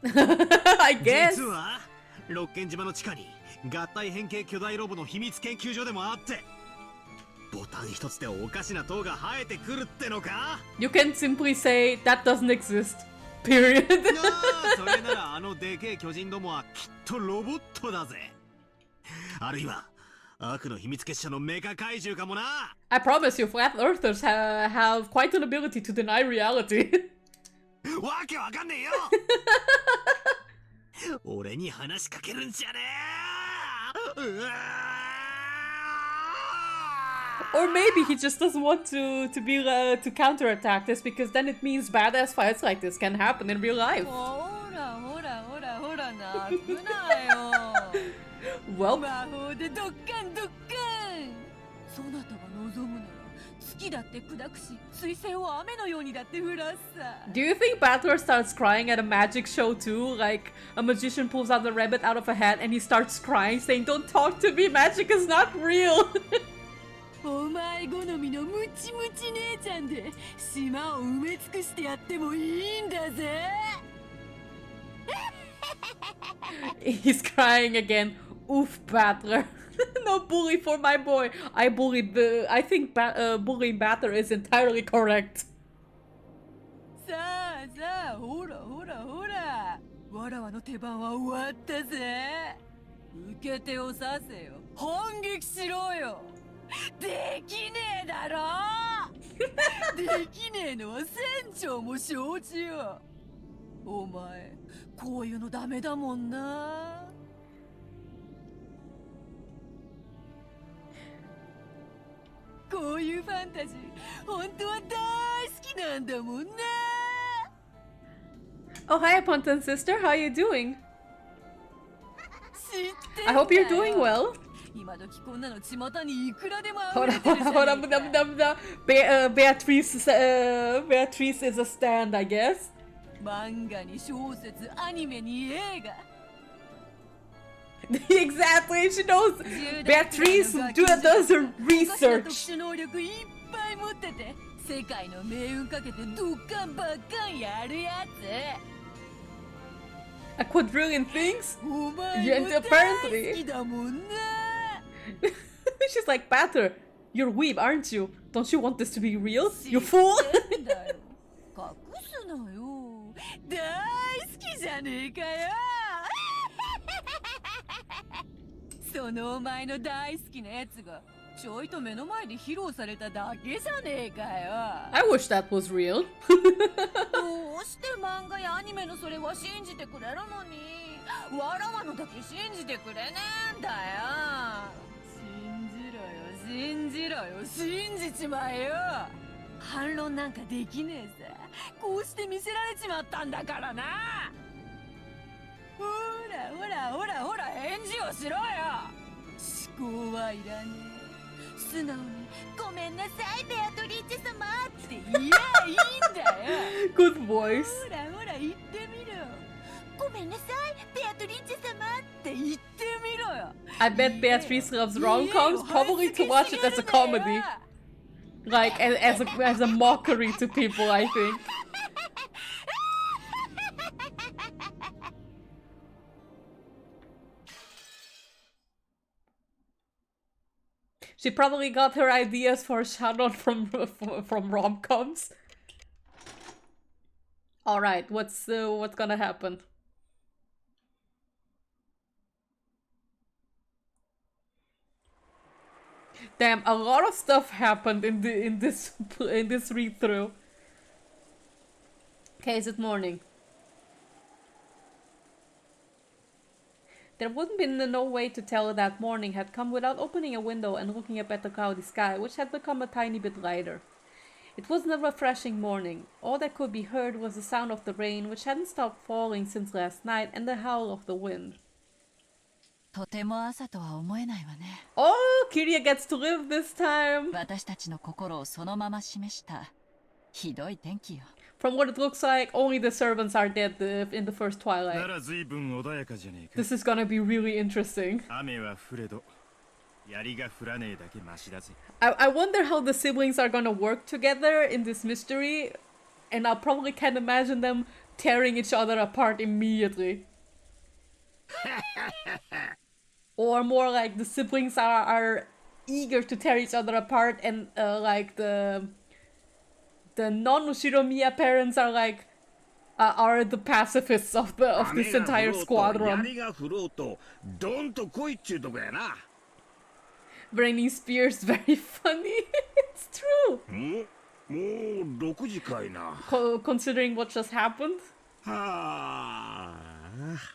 I guess. 実は六軒島の地下に合体変形巨大ロボの秘密研究所でもあって、ボタン一つでおかしな塔が生えてくるってのか。 You can simply say that doesn't exist. Period. それならあのでけえ巨人どもはきっとロボットだぜ。あるいは悪の秘密結社のメカ怪獣かもな。 I promise you, flat earthers have quite an ability to deny reality. わけわかんねえよ。俺に話しかけるんじゃねえ。Or maybe he just doesn't want to counterattack this because then it means badass fights like this can happen in real life. ほらほらほらほら泣くなよ。Well, 魔法でドッカンドッカン。そなたが望むなら月だって砕くし水星を雨のようにだって降らすさ。 do you think Battler starts crying at a magic show too? Like a magician pulls out the rabbit out of a hat and he starts crying saying, "Don't talk to me, magic is not real." お前好みのムチムチ姉ちゃんで島を埋め尽くしてやってもいいんだぜ。He's crying again. Oof, Battler. No bully for my boy. I think bullying Battler is entirely correct. さあさあ、ほらほらほら、わらわの出番は終わったぜ。受け手をさせよ。反撃しろよ。できねえだろ。できねえのは船長も承知よ。お前こういうのダメだもんな。こういうファンタジー本当は大好きなんだもんな。 Oh, hi, Ponton sister. How you doing? 知ってんだよ。 I hope you're doing well. 今時こんなの巷にいくらでも溢 Hold れ on, てるじゃ hold ね on, えか。 Beatrice is a stand, I guess. 漫画に小説、アニメに映画。Exactly, she knows. Beatrice does her 特 research. 殊能力いっぱい持ってて、世界の命運かけてドッカンバッカンやるやつ。 A quadrillion things? お前 Yeah, も and 大好 apparently きだもんな。 she's like, Batter, you're weeb, aren't you? Don't you want this to be real? You fool! 知ってんだよ。隠すなよ。大好きじゃねえかよ。そのお前の大好きなやつがちょいと目の前で披露されただけじゃねえかよ。 I wish that was real. どうして漫画やアニメのそれは信じてくれるのにわらわのだけ信じてくれねえんだよ。信じろよ信じちまえよ。反論なんかできねえさ。こうして見せられちまったんだからな。ほらほらほらほら返事をしろよ。思考はいらねえ。素直にごめんなさいベアトリーチェ様って言えばいいんだよ。 Good voice. ほらほら言ってみろ。ごめんなさいベアトリーチェ様って言ってみろよ。 I bet Beatrice loves rom-coms, probably to watch it as a comedy. Like, as a mockery to people, I think. She probably got her ideas for Kanon from rom-coms. All right, what's gonna happen? Damn, a lot of stuff happened in this read through. Okay, is it morning? There wouldn't been no way to tell that morning had come without opening a window and looking up at the cloudy sky, which had become a tiny bit lighter. It wasn't a refreshing morning. All that could be heard was the sound of the rain, which hadn't stopped falling since last night, and the howl of the wind. とても朝とは思えないわね。Oh, Kiria gets to live this time! 私たちの心をそのまま示したひどい天気よ。From what it looks like, only the servants are dead in the first twilight. なら随分穏やかじゃねえか。 This is gonna be really interesting. 雨は降れど、槍が降らねえだけマシだぜ。I wonder how the siblings are gonna work together in this mystery, and I probably can't imagine them tearing each other apart immediately. Or more like the siblings are eager to tear each other apart, and like the non-Ushiromiya parents are like are the pacifists of this entire squadron. Bringing spears, very funny. It's true. Considering what just happened.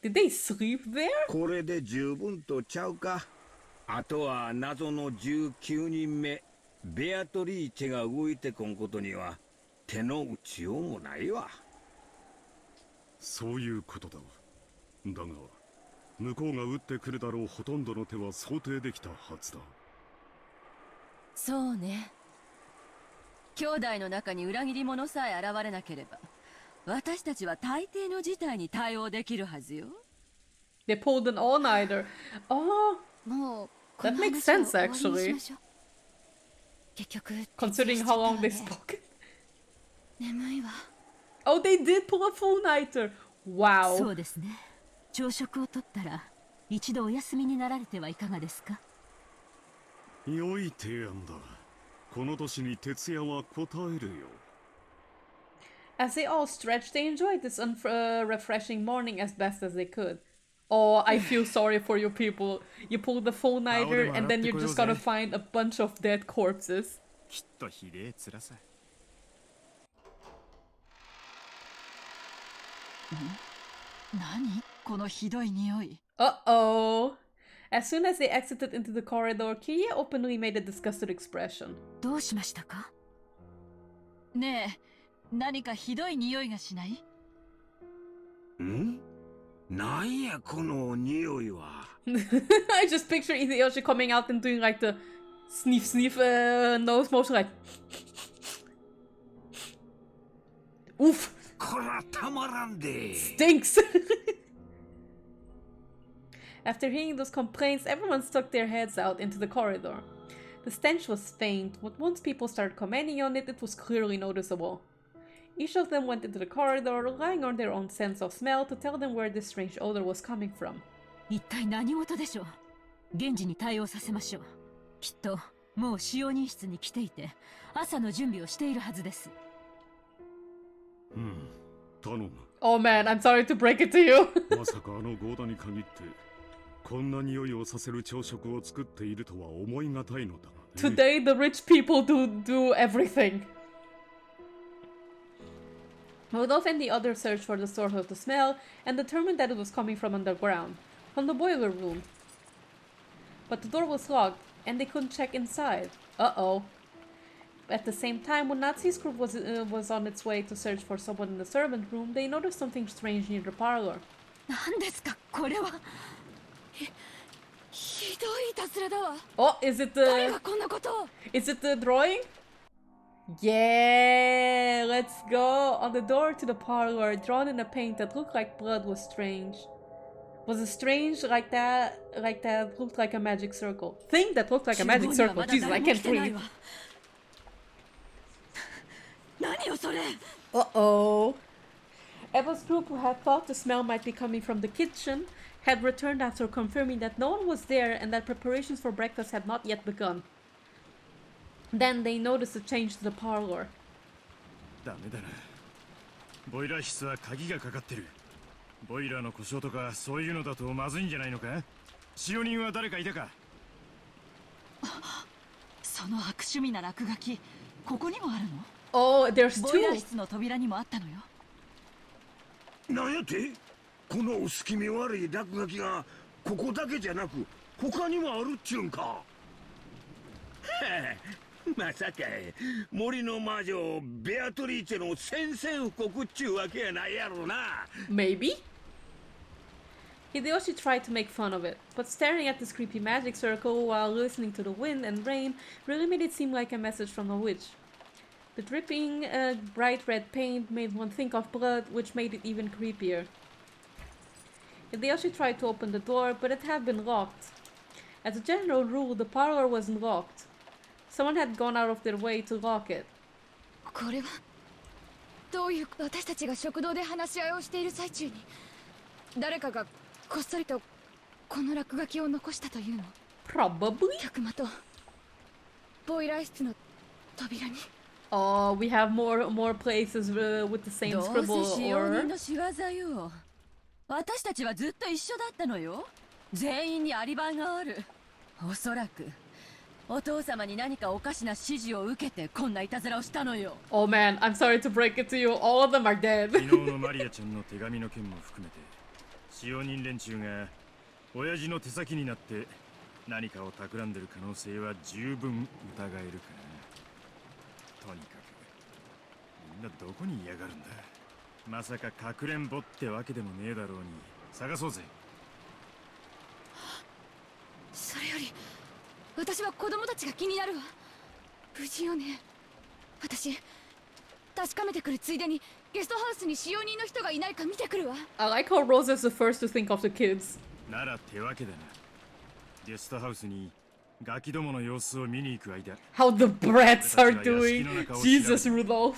Did they sleep there? これで十分とちゃうか。あとは謎の19人目ベアトリーチェが動いてこんことには手の打ちようもないわ。そういうことだ。だが向こうが撃ってくるだろうほとんどの手は想定できたはずだ。そうね。兄弟の中に裏切り者さえ現れなければ、私たちは大抵の事態に対応できるはずよ。They pulled an all-nighter. Oh, that makes sense actually. Considering how long they spoke. Oh, they did pull a full-nighter. Wow. そうですね。朝食をとったら一度お休みになられてはいかがですか。良い提案だ。この年に徹夜は応えるよ。As they all stretched, they enjoyed this refreshing morning as best as they could. Oh, I feel sorry for you people. You pulled the full-nighter and then you're just gonna find a bunch of dead corpses. きっとひでえ辛さ。何このひどい匂い。Uh-oh. As soon as they exited into the corridor, Kiria openly made a disgusted expression. どうしましたか。ねえ。何かひどい匂いがしない？ん？なんやこの匂いは。I just picture Hideyoshi coming out and doing like the sniff sniff nose motion like Oof. こらたまらんで。Stinks. After hearing those complaints, everyone stuck their heads out into the corridor. The stench was faint, but once people started commenting on it, it was clearly noticeable. Each of them went into the corridor, relying on their own sense of smell to tell them where this strange odor was coming from. 一体何事でしょう。現時に対応させましょう。きっともう使用人室に来ていて、朝の準備をしているはずです。頼む。Oh man, I'm sorry to break it to you. まさかあのゴーダに限ってこんな匂いをさせる朝食を作っているとは思いがたいのだが、ね。Today the rich people do everything. Rudolph and the others searched for the source of the smell and determined that it was coming from underground, from the boiler room. But the door was locked and they couldn't check inside. Uh-oh. At the same time, when Natsu's group was on its way to search for someone in the servant room, they noticed something strange near the parlor. 何ですかこれは。ひどいいたずらだわ。Oh, is it the... 誰がこんなことを。Is it the drawing? Yeah, let's go. On the door to the parlor, drawn in a paint that looked like blood, was strange. Was it strange like that looked like a magic circle? Thing that looked like a magic circle. Jesus, I can't breathe. Uh-oh. Eva's group, who had thought the smell might be coming from the kitchen, had returned after confirming that no one was there and that preparations for breakfast had not yet begun. Then they noticed a change to the parlor. ダメだな。ボイラー室は鍵がかかってる。ボイラーの故障とかそういうのだとまずいんじゃないのか？使用人は誰かいたか？その悪趣味な落書き、ここにもあるの？ Oh, there's ボイラー two. 室の扉にもあったのよ。なんやってこの薄気味悪い落書きがここだけじゃなく他にもあるっちゅうんか。まさか森の魔女ベアトリーチェの宣戦布告っちゅうわけやないやろな。 Maybe? Hideyoshi tried to make fun of it, but staring at this creepy magic circle while listening to the wind and rain really made it seem like a message from a witch. The dripping, bright red paint made one think of blood, which made it even creepier. Hideyoshi tried to open the door, but it had been locked. As a general rule, the parlor wasn't locked. Someone had gone out of their way to lock it. これはどういう私たちが食堂で話し合いをしている最中に誰かがこっそりとこの落書きを残したというの？ Probably. 客間とボイラー室の扉に。Oh, we have more places with the same どう scribble せ使用 or... 人の仕業よ。私たちはずっと一緒だったのよ。全員にアリバイがある。おそらくお父様に何かおかしな指示を受けてこんないたずらをしたのよ。Oh man, I'm sorry to break it to you. All of them are dead. 昨日のマリアちゃんの手紙の件も含めて使用人連中が親父の手先になって何かを企んでる可能性は十分疑えるかな。とにかくみんなどこに嫌がるんだ。まさかかくれんぼってわけでもねえだろうに。探そうぜ。それより私は子供たちが気になるわ。無事よね。私確かめてくるついでにゲストハウスに使用人の人がいないか見てくるわ。 I like how Rose is the first to think of the kids. なら手分けだな。ゲストハウスにガキどもの様子を見に行く間。 How the brats are doing. Jesus, Rudolph. 考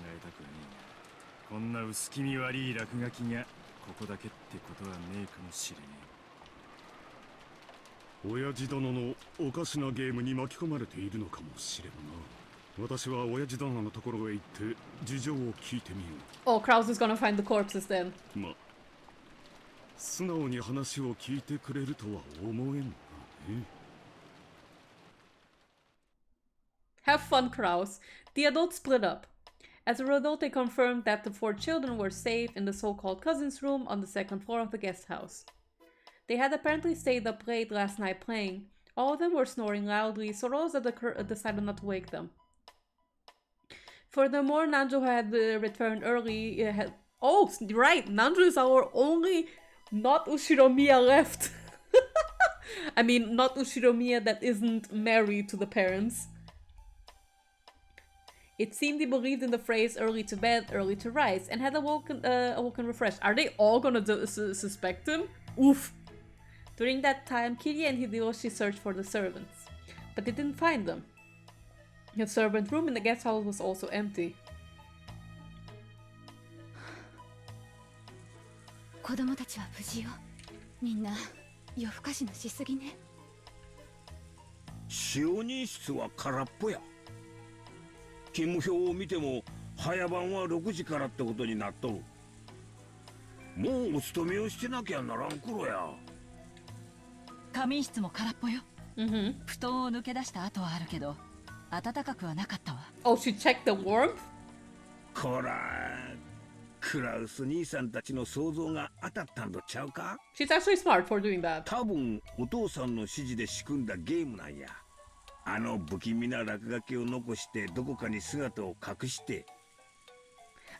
えたくはねえが、こんな薄気味悪い落書きがここだけってことはねえかもしれねえ。親父殿のおかしなゲームに巻き込まれているのかもしれんな。私は親父殿のところへ行って事情を聞いてみよう。Oh, Kraus is gonna find the corpses then. ま、素直に話を聞いてくれるとは思えんなね。Have fun, Kraus. The adults split up. As a result, they confirmed that the 4 children were safe in the so-called cousin's room on the 2nd floor of the guest house. They had apparently stayed up late last night playing. All of them were snoring loudly, so Rosa decided not to wake them. Furthermore, Nanjo had returned early. Oh, right, Nanjo is our only not Ushiromiya left. I mean, not Ushiromiya that isn't married to the parents. It seemed he believed in the phrase early to bed, early to rise, and had awoken refreshed. Are they all gonna suspect him? Oof. During that time, Kirie and Hideyoshi searched for the servants, but they didn't find them. The servant room in the guest house was also empty. 子供たちは無事よ。みんな夜更かしのしすぎね。使用人室は空っぽや。勤務表を見ても早番は6時からってことになっとる。もうお勤めをしてなきゃならん頃や。仮眠室も空っぽよ。布団を抜け出した跡はあるけど暖かくはなかったわ。 Oh, she checked the warmth? こら、クラウス兄さんたちの想像が当たったんとちゃうか？ She's actually smart for doing that. 多分お父さんの指示で仕組んだゲームなんや。あの不気味な落書きを残してどこかに姿を隠して。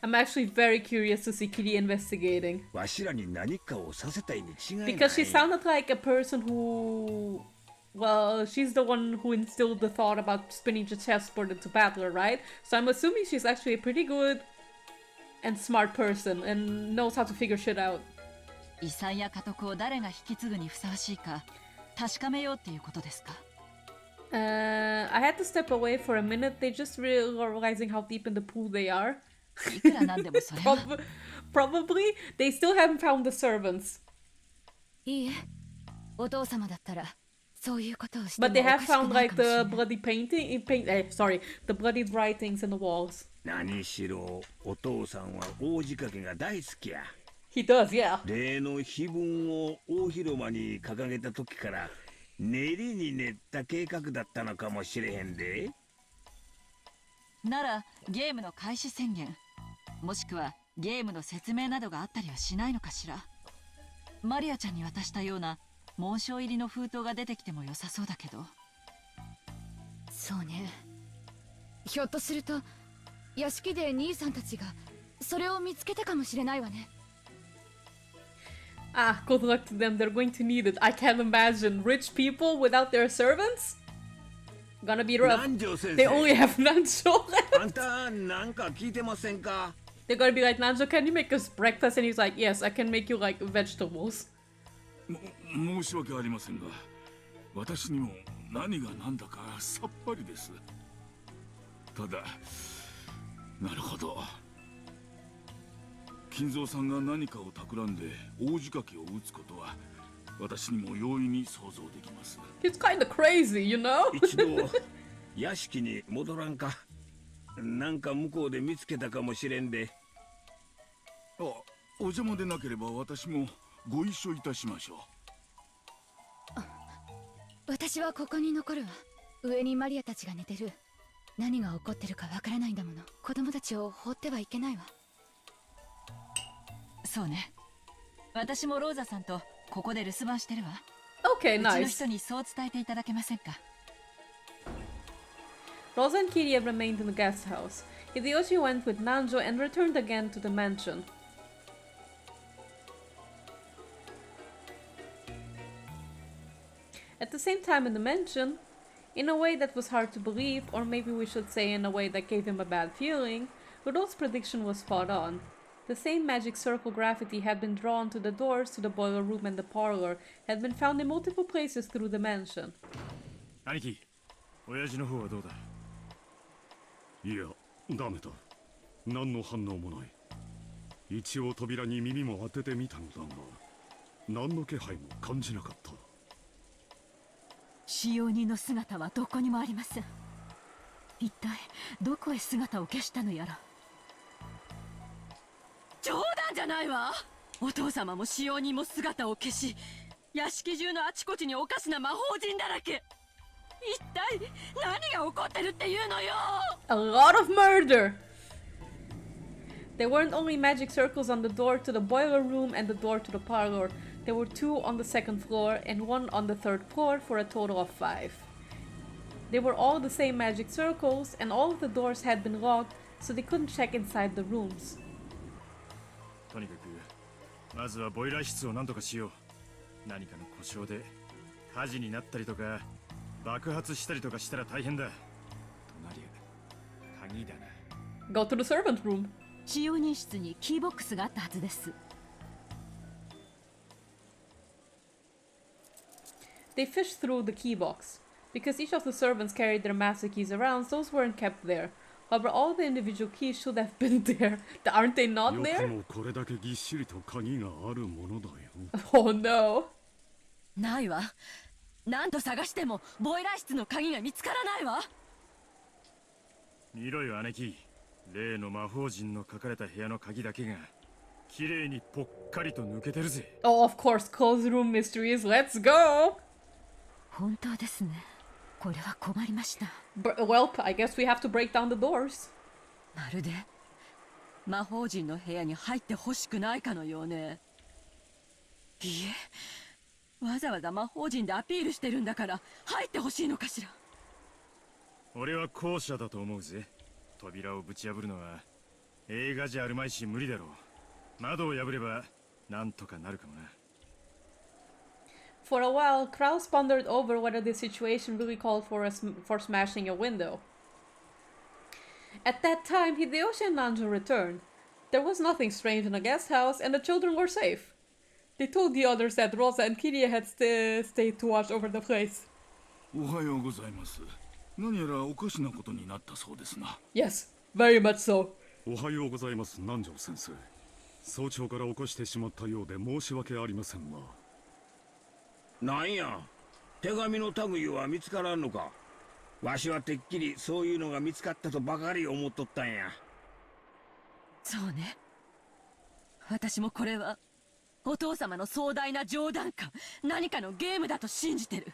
I'm actually very curious to see Kirie investigating. わしらに何かをさせたいに違いない。 Because she sounded like a person who... Well, she's the one who instilled the thought about spinning the chessboard into battle, right? So I'm assuming she's actually a pretty good and smart person and knows how to figure shit out. 遺産や家督を誰が引き継ぐにふさわしいか確かめようっていうことですか？ I had to step away for a minute. They just realizing how deep in the pool they are. いくらなんでもそれは。Probably they still haven't found the servants. いいえ、お父様だったらそういうことをして But も they おか have しくない found like かもしれ the ない。 bloody the bloody writings in the walls. 何しろお父さんは大仕掛けが大好きや。 He does, yeah. 例の碑文を大広間に掲げた時から練りに練った計画だったのかもしれへんで。ならゲームの開始宣言、もしくはゲームの説明などがあったりはしないのかしら。マリアちゃんに渡したような紋章入りの封筒が出てきても良さそうだけど。そうね。ひょっとすると屋敷で兄さんたちがそれを見つけたかもしれないわね。Ah, good luck to them. They're going to need it. I can't imagine rich people without their servants. Gonna be rough. They only have Nanjo left. あんたなんか聞いてませんか？ They're gonna be like, Nanjo, can you make us breakfast? And he's like, yes, I can make you like vegetables. 申し訳ありませんが、私にも何が何だかさっぱりです。ただ、なるほど。金蔵さんが何かを企んで大仕掛けを打つことは私にも容易に想像できます。He's kind of crazy, you know? 一度屋敷に戻らんか。なんか向こうで見つけたかもしれんで。あ、お邪魔でなければ私もご一緒いたしましょう。私はここに残るわ。上にマリアたちが寝てる。何が起こってるかわからないんだもの。子供たちを放ってはいけないわ。そうね。私もローザさんとここで留守番してるわ。Okay, うちの nice. 人にそう伝えていただけませんか。Rosa and Kitty have remained in the guest house. Hideyoshi went with Nanjo and returned again to the mansion. At the same time in the mansion, in a way that was hard to believe, or maybe we should say in a way that gave him a bad feeling, Rudolph's prediction was spot on. The same magic circle graffiti had been drawn to the doors to the boiler room and the parlor, had been found in multiple places through the mansion. 兄貴、親父の方はどうだ？いや、ダメだ。何の反応もない。一応扉に耳も当ててみたのだが、何の気配も感じなかった。使用人の姿はどこにもありません。一体どこへ姿を消したのやら。冗談じゃないわ。お父様も使用人も姿を消し、屋敷中のあちこちにおかしな魔法陣だらけ。一体何が起こってるっていうのよ。 A lot of murder! There weren't only magic circles on the door to the boiler room and the door to the parlor. There were 2 on the 2nd floor and 1 on the 3rd floor for a total of 5. They were all the same magic circles and all of the doors had been locked, so they couldn't check inside the rooms. とにかくまずはボイラー室を何とかしよう。何かの故障で火事になったりとか爆発したりとかしたら大変だ。となりゃ鍵だな。 Go to the servant room. 使用人室にキーボックスがあったはずです。They fished through the key box. Because each of the servants carried their master keys around, those weren't kept there. However, all the individual keys should have been there. Aren't they not there? よくもこれだけぎっしりと鍵があるものだよ。Oh no. ないわ。何度探してもボイラー室の鍵が見つからないわ。見ろよ姉貴。例の魔法陣の書かれた部屋の鍵だけが綺麗にぽっかりと抜けてるぜ。Oh, of course, closed room mysteries. Let's go. 本当ですね。これは困りました。Well, I guess we have to break down the doors. まるで魔法陣の部屋に入ってほしくないかのようね。いいえ、わざわざ魔法陣でアピールしてるんだから入ってほしいのかしら。俺は後者だと思うぜ。扉をぶち破るのは映画じゃあるまいし無理だろう。窓を破ればなんとかなるかもな。For a while, Kraus pondered over whether this situation really called for smashing a window. At that time, Hideyoshi and Nanjo returned. There was nothing strange in the guest house, and the children were safe. They told the others that Rosa and Kiria had stayed to watch over the place. おはようございます。何やらおかしなことになったそうですな。Yes, very much so. おはようございます、南條先生。早朝から起こしてしまったようで申し訳ありませんが。なんや、手紙の類は見つからんのか。わしはてっきりそういうのが見つかったとばかり思っとったんや。そうね。私もこれはお父様の壮大な冗談か何かのゲームだと信じてる。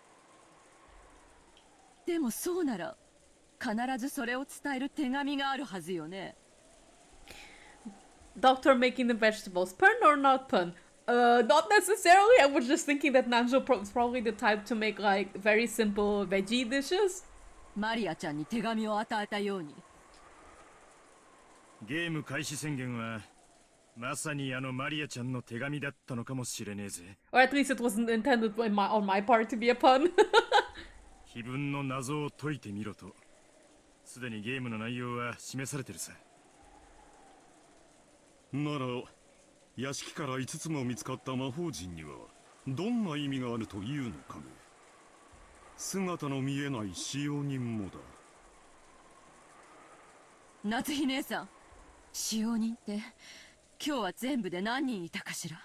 でもそうなら必ずそれを伝える手紙があるはずよね。Doctor making the vegetables. Pun or not pun? Not necessarily. I was just thinking that Nanjo was probably the type to make like very simple veggie dishes. マリアちゃんに手紙を与えたように。ゲーム開始宣言はまさにあのマリアちゃんの手紙だったのかもしれねえぜ。Or at least it wasn't intended on my part to be a pun. 碑文の謎を解いてみろと。すでにゲームの内容は示されてるさ。なら屋敷から5つも見つかった魔法陣にはどんな意味があるというのかね。姿の見えない使用人もだ。夏日姉さん、使用人って今日は全部で何人いたかしら。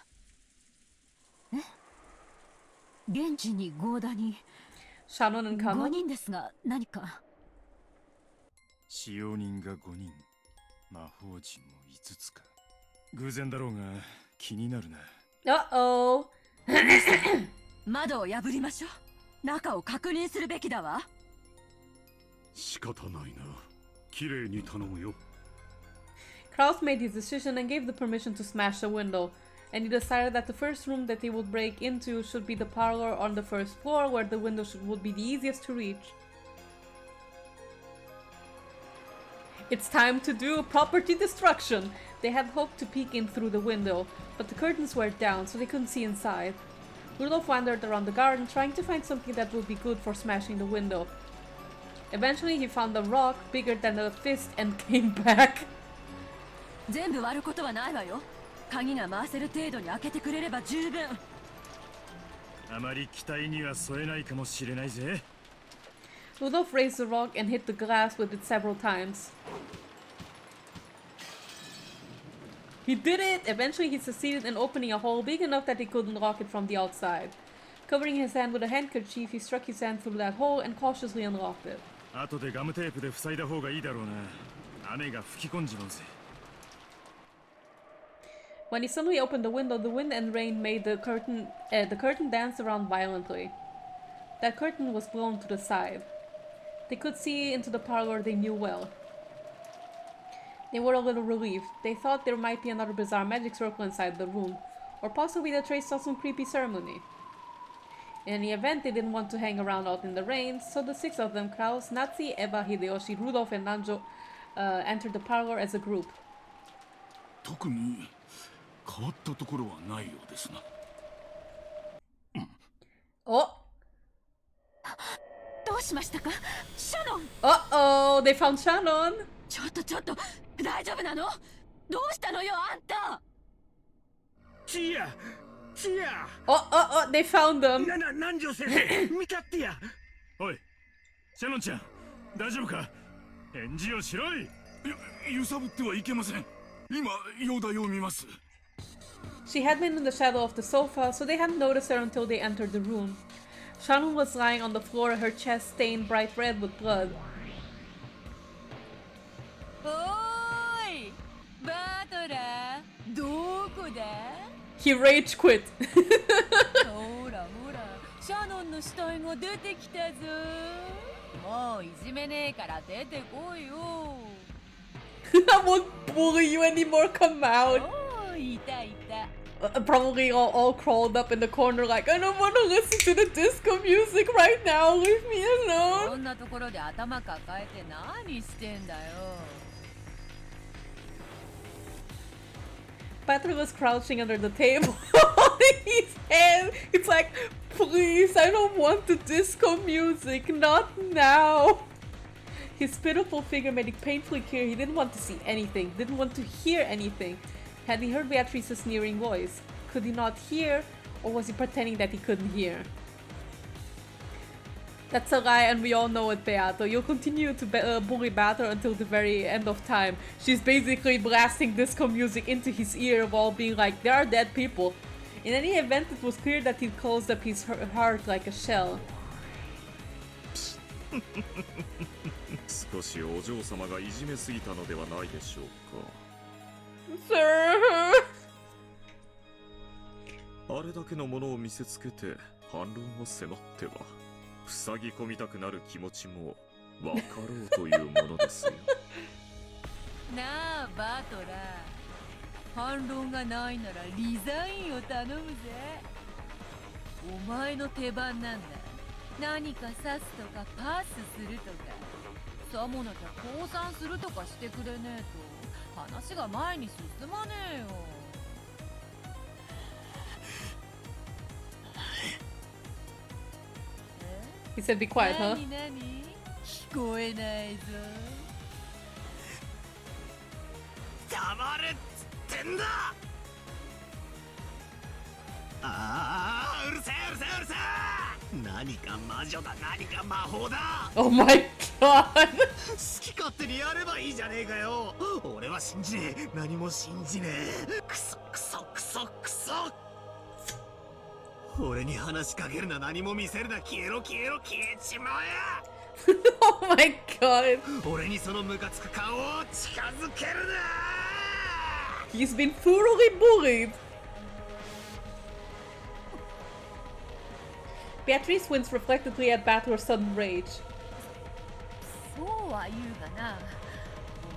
現地にゴーダにShannon and Kanon 5人ですが何か。使用人が5人、魔法陣も5つか。偶然だろうが気になるな。Uh-oh. 窓を破りましょう。中を確認するべきだわ。仕方ないな。綺麗に頼むよ。Kraus made his decision and gave the permission to smash the window, and he decided that the first room that they would break into should be the parlor on the first floor, where the window would be the easiest to reach. It's time to do property destruction! They had hoped to peek in through the window, but the curtains were down, so they couldn't see inside. Rudolph wandered around the garden, trying to find something that would be good for smashing the window. Eventually, he found a rock bigger than a fist and came back. 全部割ることはないわよ。鍵が回せる程度に開けてくれれば十分。あまり期待には添えないかもしれないぜ。Rudolph raised the rock and hit the glass with it several times. He did it! Eventually he succeeded in opening a hole big enough that he could unlock it from the outside. Covering his hand with a handkerchief, he struck his hand through that hole and cautiously unlocked it. 後でガムテープで塞いだ方がいいだろうな。雨が吹き込んじまうぜ。When he suddenly opened the window, the wind and rain made the curtain dance around violently. That curtain was blown to the side. They could see into the parlor they knew well. They were a little relieved. They thought there might be another bizarre magic circle inside the room, or possibly the trace of some creepy ceremony. In any event, they didn't want to hang around out in the rain, so the six of them, Kraus, Natsi, Eva, Hideyoshi, Rudolph, and Nanjo, entered the parlor as a group. 特に変わったところはないようですな。Oh! どうしましたか、シャノン。 Uh-oh! They found Shannon! ちょっと、大丈夫なの？どうしたのよ、あんた。チア、Oh, they found them! 南條先生、見たってや。おい、シャノンちゃん、大丈夫か？返事をしろい。揺さぶってはいけません。今、容体を見ます。 She had been in the shadow of the sofa, so they hadn't noticed her until they entered the room. Shannon was lying on the floor, her chest stained bright red with blood. おーい、バトラー、どこだ？ He rage quit. ほら、シャノンの死体が出てきたぞ。もういじめねえから出てこいよ。I won't bully you anymore, come out! おー、いた。Probably all crawled up in the corner like, I don't want to listen to the disco music right now, leave me こ alone! んなところで頭抱えて何してんだよ。Patrick was crouching under the table, holding his hand. It's like, please, I don't want the disco music, not now. His pitiful figure made it painfully clear he didn't want to see anything, didn't want to hear anything. Had he heard Beatrice's sneering voice? Could he not hear, or was he pretending that he couldn't hear? That's a lie, and we all know it, Beato. You'll continue to bully Beato until the very end of time. She's basically blasting disco music into his ear while being like, there are dead people. In any event, it was clear that he'd closed up his heart like a shell. 少しお嬢様がいじめすぎたのではないでしょうか。Sir! あれだけのものを見せつけて反論を迫っては。塞ぎ込みたくなる気持ちも分かろうというものですよ。なあバトラー、反論がないならリザインを頼むぜ。お前の手番なんだ。何か刺すとかパスするとか、さもなきゃ降参するとかしてくれねえと話が前に進まねえよ。He said be quiet, huh? 何何？聞こえないぞ。黙れっつってんだ。ああ、うるせえうるせえうるせえ。何か魔女だ、何か魔法だ。 Oh my god! 好き勝手にやればいいじゃねえかよ。俺は信じねえ、何も信じねえ。クソクソクソクソ。俺に話しかけるな、何も見せるな、消えろ消えろ消えちまえ。Oh my god! 俺にそのムカつく顔を近づけるな。 He's been thoroughly bullied! Beatrice winks reflectively at Battler's sudden rage. そうは言うがな、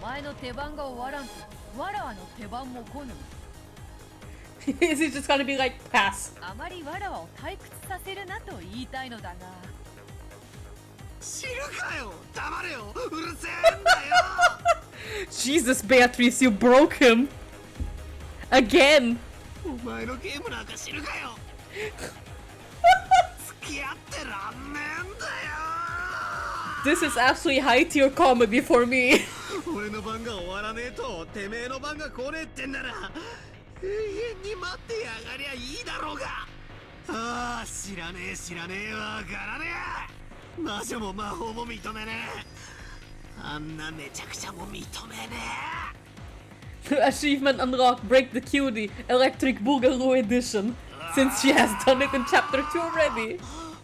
お前の手番が終わらんとわらわの手番も来ぬ。Is he just gonna be like, pass? あまりわらわを退屈させるなと言いたいのだが。知るかよ、黙れよ、うるせえんだよ。Jesus, Beatrice, you broke him! Again! お前のゲームなんか知るかよ。付き合ってらんねえんだよ。 This is actually high tier comedy for me. 俺の番が終わらねえとてめえの番が来ねえってんなら永遠に待ってやがりゃいいだろうが。ああ、知らねえ知らねえ、わからねえ。魔女も魔法も認めねえ。あんなめちゃくちゃも認めねえ。 Achievement unlocked, break the cutie, electric boogaloo edition. Since she has done it in chapter 2 already.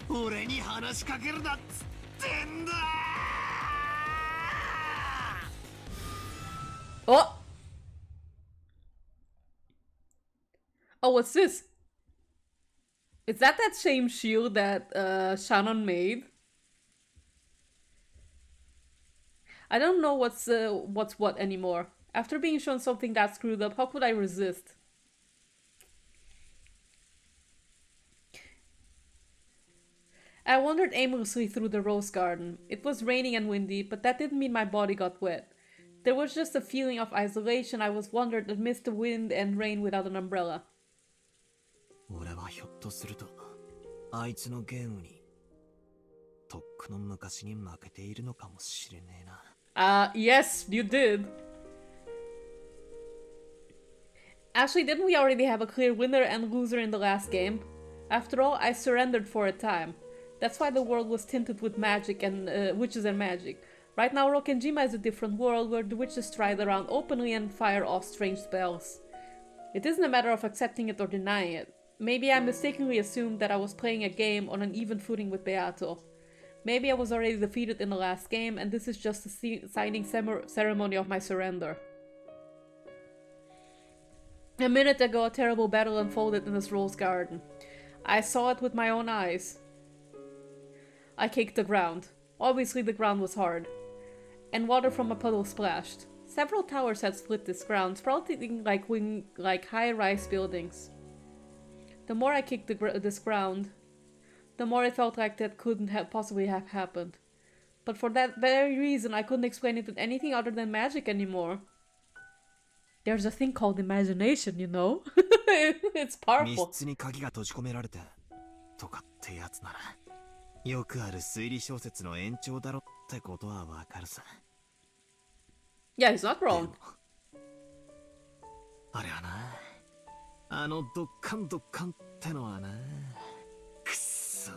俺に話しかけるなっつってんだ。 Oh! Oh, what's this? Is that same shield that Shannon made? I don't know what's what anymore. After being shown something that screwed up, how could I resist? I wandered aimlessly through the rose garden. It was raining and windy, but that didn't mean my body got wet. There was just a feeling of isolation. I was wondered amidst the wind and rain without an umbrella. 俺はひょっとするとあいつのゲームにとっくの昔に負けているのかもしれねえな。 Yes, you did. Actually, didn't we already have a clear winner and loser in the last game? After all, I surrendered for a time. That's why the world was tinted with magic and witches and magic. Right now, Rokkenjima is a different world where the witches stride around openly and fire off strange spells. It isn't a matter of accepting it or denying it. Maybe I mistakenly assumed that I was playing a game on an even footing with Beato. Maybe I was already defeated in the last game and this is just a signing ceremony of my surrender. A minute ago, a terrible battle unfolded in this rose garden. I saw it with my own eyes. I kicked the ground. Obviously the ground was hard. And water from a puddle splashed. Several towers had split this ground, sprouting like high-rise buildings. The more I kicked this ground, the more it felt like that couldn't possibly have happened. But for that very reason, I couldn't explain it with anything other than magic anymore. There's a thing called imagination, you know? It's powerful. 密室に鍵が閉じ込められてとかってやつならよくある推理小説の延長だろってことはわかるさ。 Yeah, he's not wrong. あれはな、あのドッカンドッカンってのはな、くっそー。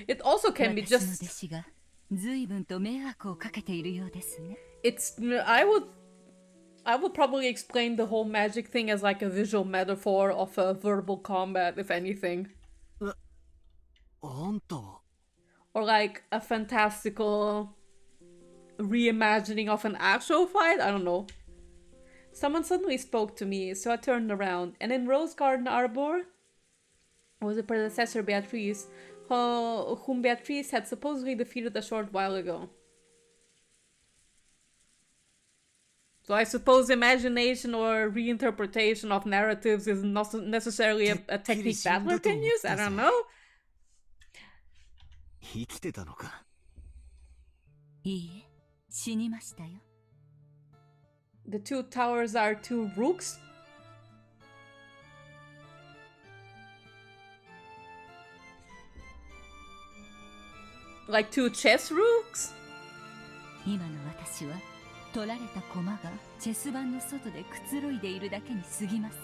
It also can be just... 私の弟子が随分と迷惑をかけているようですね。 It's... I would probably explain the whole magic thing as like a visual metaphor of a verbal combat, if anything. あんたは Or like a fantastical reimagining of an actual fight? I don't know. Someone suddenly spoke to me, so I turned around, and in Rose Garden Arbor, was the predecessor Beatrice, whom Beatrice had supposedly defeated a short while ago. So I suppose imagination or reinterpretation of narratives is not necessarily a technique Battler can use? I don't know. 生きてたのか。いいえ、死にましたよ。The two towers are two rooks? Like two chess rooks? 今の私は取られた駒がチェス盤の外でくつろいでいるだけに過ぎません。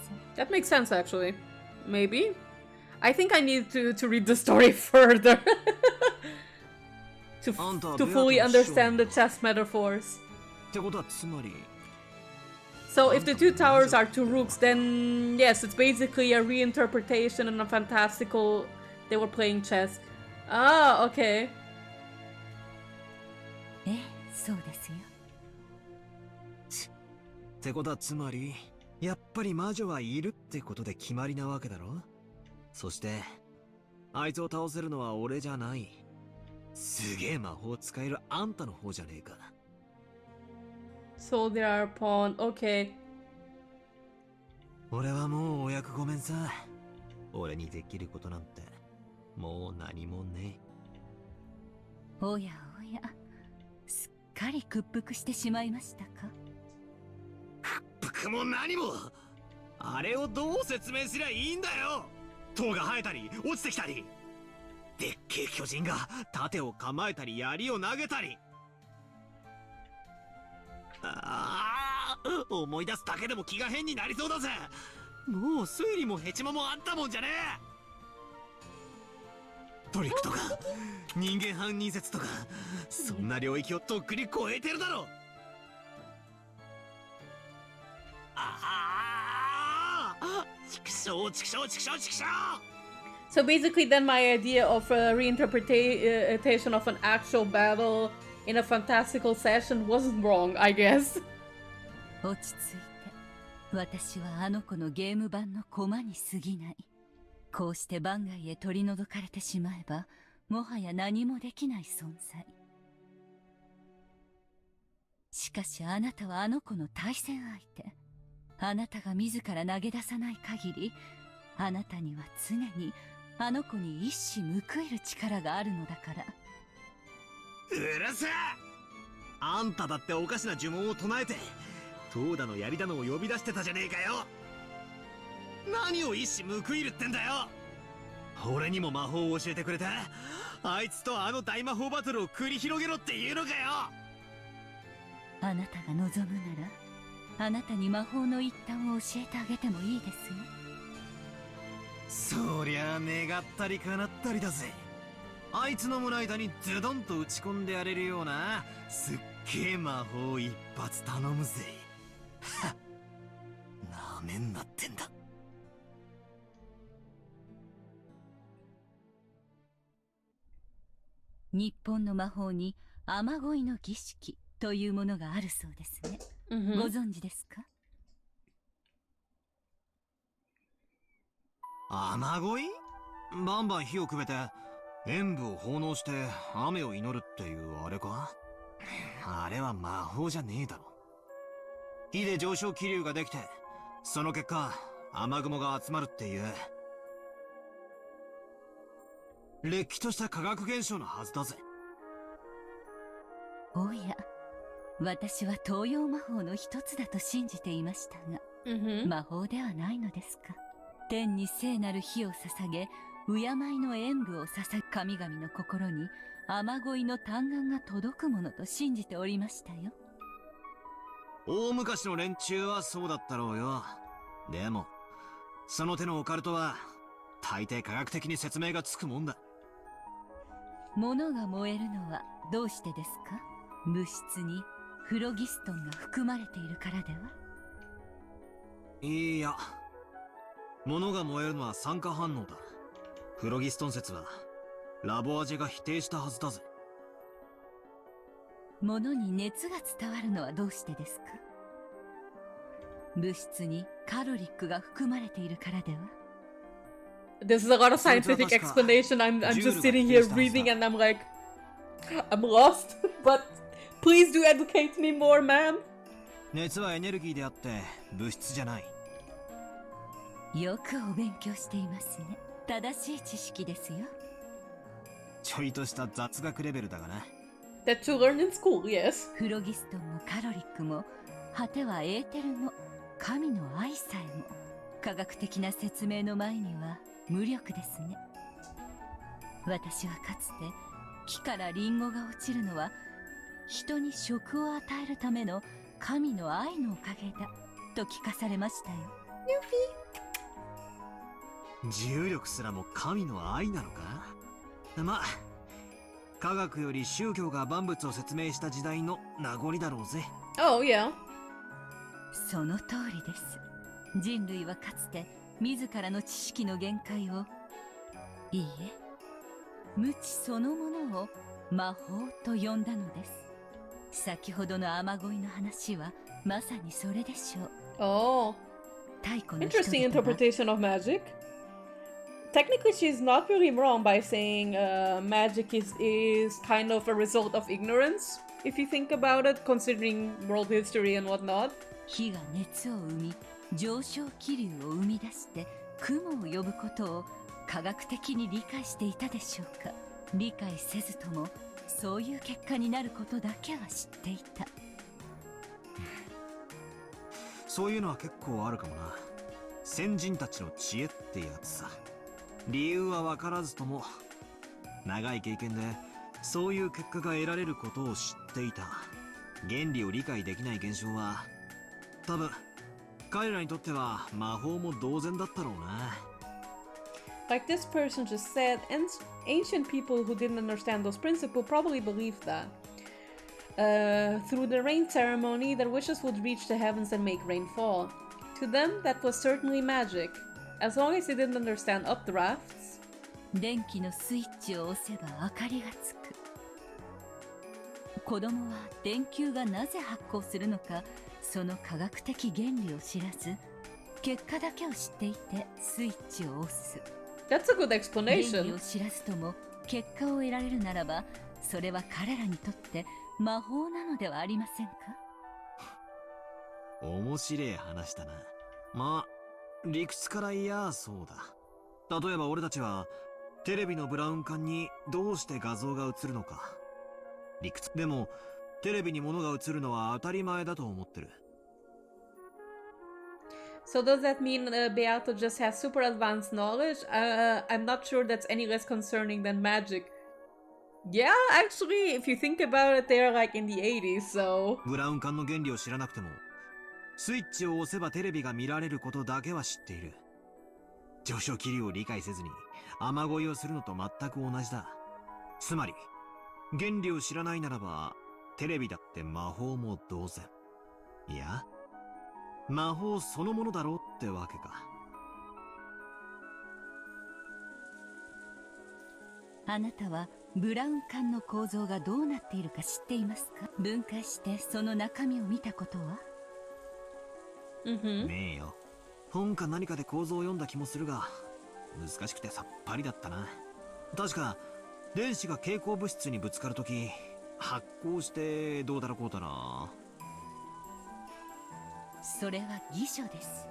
That makes sense actually. Maybe. I think I need to read the story further to fully understand the chess metaphors. ってことはつまり So if the two towers are two rooks, then yes, it's basically a reinterpretation and a fantastical. They were playing chess. Ah, okay. ええ、そうですよ。ってことはつまりやっぱり魔女はいるってことで決まりなわけだろ。そしてあいつを倒せるのは俺じゃない。すげえ魔法使えるあんたの方じゃねえか。So they are a pawn. Okay. 俺はもうお役ごめんさ。俺にできることなんてもう何もねえ。おやおや、すっかり屈服してしまいましたか。屈服も何も。あれをどう説明すりゃいいんだよ。塔が生えたり落ちてきたり、でっけえ巨人が盾を構えたり槍を投げたり。ああ、思い出すだけでも気が変になりそうだぜ。もう推理もヘチマもあったもんじゃねえ。トリックとか人間犯人説とか、そんな領域をとっくに超えてるだろ。So basically then my idea of a reinterpretation of an actual battle in a fantastical session wasn't wrong, I guess. 落ち着いて。私はあの子のゲーム版の駒に過ぎない。こうして番外へ取り除かれてしまえば、もはや何もできない存在。しかしあなたはあの子の対戦相手。あなたが自ら投げ出さない限り、あなたには常にあの子に一矢報いる力があるのだから。うるせえ。あんただっておかしな呪文を唱えて塔だの槍だのを呼び出してたじゃねえかよ。何を一矢報いるってんだよ。俺にも魔法を教えてくれたあいつとあの大魔法バトルを繰り広げろっていうのかよ。あなたが望むなら、あなたに魔法の一端を教えてあげてもいいですよ。そりゃあ願ったり叶ったりだぜ。あいつの胸板にズドンと打ち込んでやれるようなすっげえ魔法一発頼むぜ。はっ、なめんなってんだ。日本の魔法に雨乞いの儀式というものがあるそうですね。ご存知ですか？雨乞い？バンバン火をくべて演武を奉納して雨を祈るっていうあれか？あれは魔法じゃねえだろ。火で上昇気流ができて、その結果雨雲が集まるっていうれっきとした科学現象のはずだぜ。おや、私は東洋魔法の一つだと信じていましたが、魔法ではないのですか。天に聖なる火を捧げ、敬いの演武を捧ぐ神々の心に雨乞いの嘆願が届くものと信じておりましたよ。大昔の連中はそうだったろうよ。でもその手のオカルトは大抵科学的に説明がつくもんだ。物が燃えるのはどうしてですか？物質にフロギストンが含まれているからでは？いや、物が燃えるのは酸化反応だ。フロギストン説はラボアジェが否定したはずだぜ。物に熱が伝わるのはどうしてですか？物質にカロリックが含まれているからでは？ This is a lot of scientific explanation. I'm just sitting here reading and I'm like, I'm lost. But please do educate me more, ma'am. 熱はエネルギーであって物質じゃない。よくお勉強していますね。正しい知識ですよ。ちょいとした雑学レベルだがな。That you learn in school, yes. フロギストンもカロリックも、果てはエーテルも、神の愛さえも、科学的な説明の前には無力ですね。私はかつて木からリンゴが落ちるのは人に食を与えるための神の愛のおかげだと聞かされましたよ。重力すらも神の愛なのか。まあ科学より宗教が万物を説明した時代の名残だろうぜ。Oh, yeah. その通りです。人類はかつて自らの知識の限界を、いいえ、無知そのものを魔法と呼んだのです。先ほどの雨乞いの話はまさにそれでしょう。Oh. Interesting interpretation of magic. Technically, she's not really wrong by saying magic is kind of a result of ignorance, if you think about it, considering world history and whatnot. 火が熱を生み、上昇気流を生み出して雲を呼ぶことを科学的に理解していたでしょうか。理解せずともそういう結果になることだけは知っていた。そういうのは結構あるかもな。先人たちの知恵ってやつさ。理由は分からずとも長い経験でそういう結果が得られることを知っていた。原理を理解できない現象は多分彼らにとっては魔法も同然だったろうな。Like this person just said, ancient people who didn't understand those principles probably believed that. Through the rain ceremony, their wishes would reach the heavens and make rain fall. To them, that was certainly magic. As long as they didn't understand updrafts. 電気のスイッチを押せば明かりがつく。子供は電球がなぜ発光するのか、その科学的原理を知らず、結果だけを知っていてスイッチを押す。That's a good explanation. 原理を知らずとも結果を得られるならば、それは彼らにとって魔法なのではありませんか。面白い話だな。まあ理屈から言やそうだ。例えば俺たちはテレビのブラウン管にどうして画像が映るのか。理屈でもテレビに物が映るのは当たり前だと思ってる。So does that mean Beato just has super advanced knowledge? I'm not sure that's any less concerning than magic. Yeah, actually, if you think about it, they're like in the 80s, so... ブラウン管の原理を知らなくてもスイッチを押せばテレビが見られることだけは知っている。上昇気流を理解せずに雨乞いをするのと全く同じだ。つまり原理を知らないならばテレビだって魔法も同然。いや魔法そのものだろうってわけか。あなたはブラウン管の構造がどうなっているか知っていますか。分解してその中身を見たことは。ねえよ。本か何かで構造を読んだ気もするが難しくてさっぱりだったな。確か電子が蛍光物質にぶつかるとき発光してどうだろうこうだな。それは偽書です。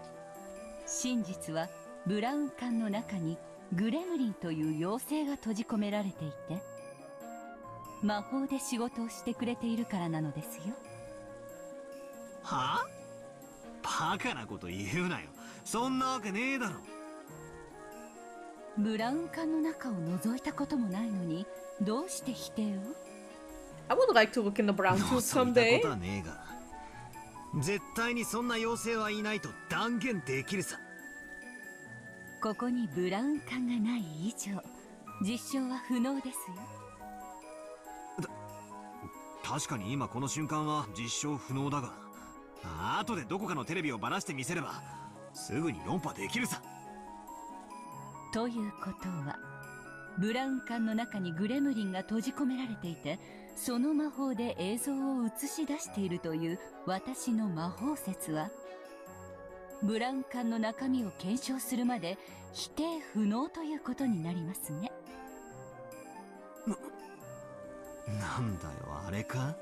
真実はブラウン管の中にグレムリンという妖精が閉じ込められていて、魔法で仕事をしてくれているからなのですよ。はあ？バカなこと言うなよ。そんなわけねえだろ。ブラウン管の中を覗いたこともないのにどうして否定を？ I would like to look in the brown tube someday. ことはねえが絶対にそんな妖精はいないと断言できるさ。ここにブラウン管がない以上実証は不能ですよ。確かに今この瞬間は実証不能だが、後でどこかのテレビをばらしてみせればすぐに論破できるさ。ということはブラウン管の中にグレムリンが閉じ込められていて、その魔法で映像を映し出しているという私の魔法説はブラウン管の中身を検証するまで否定不能ということになりますね。なんだよ、あれか？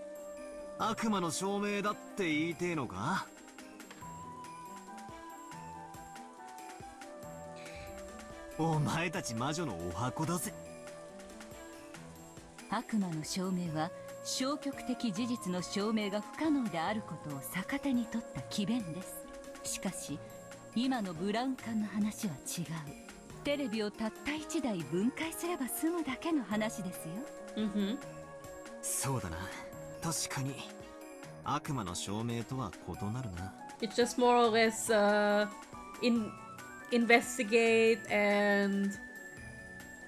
悪魔の証明だって言いてえのか？お前たち魔女のお箱だぜ。悪魔の証明は消極的事実の証明が不可能であることを逆手に取った詭弁です。しかし今のブラウン管の話は違う。テレビをたった1台分解すれば済むだけの話ですよ。そうだな、確かに悪魔の証明とは異なるな。 It's just more or less investigate and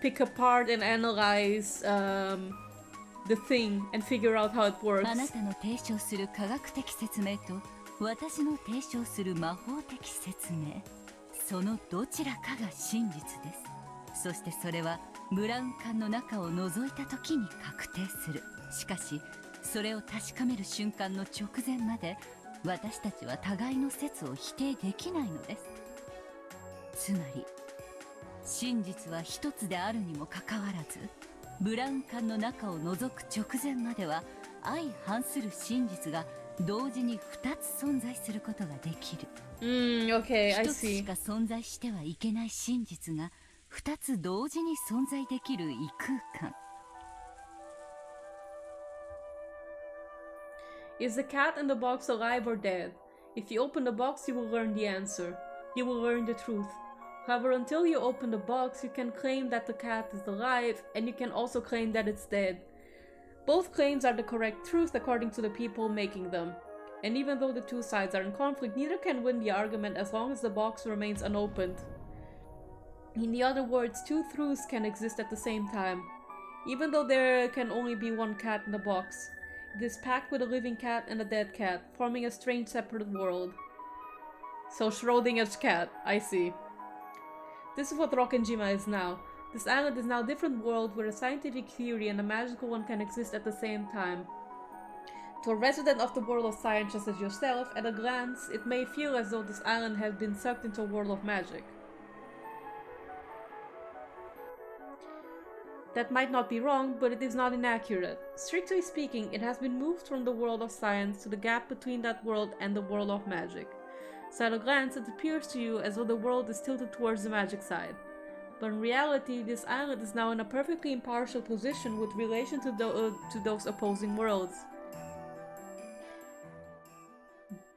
pick apart and analyze the thing and figure out how it works. あなたの提唱する科学的説明と私の提唱する魔法的説明、そのどちらかが真実です。そしてそれはブラウン管の中を覗いた時に確定する。しかしそれを確かめる瞬間の直前まで私たちは互いの説を否定できないのです。つまり真実は一つであるにもかかわらず、ブラウン管の中を覗く直前までは相反する真実が同時に2つ存在することができる。Okay, I 一つし see. か存在してはいけない真実が2つ同時に存在できる異空間。Is the cat in the box alive or dead? If you open the box, you will learn the answer. You will learn the truth. However, until you open the box, you can claim that the cat is alive, and you can also claim that it's dead. Both claims are the correct truth according to the people making them. And even though the two sides are in conflict, neither can win the argument as long as the box remains unopened. In other words, two truths can exist at the same time, even though there can only be one cat in the box. It is packed with a living cat and a dead cat, forming a strange separate world. So Schrödinger's cat, I see. This is what Rokkenjima is now. This island is now a different world where a scientific theory and a magical one can exist at the same time. To a resident of the world of science just as yourself, at a glance, it may feel as though this island has been sucked into a world of magic. That might not be wrong, but it is not inaccurate. Strictly speaking, it has been moved from the world of science to the gap between that world and the world of magic. So at a glance, it appears to you as though the world is tilted towards the magic side. But in reality, this island is now in a perfectly impartial position with relation to those opposing worlds.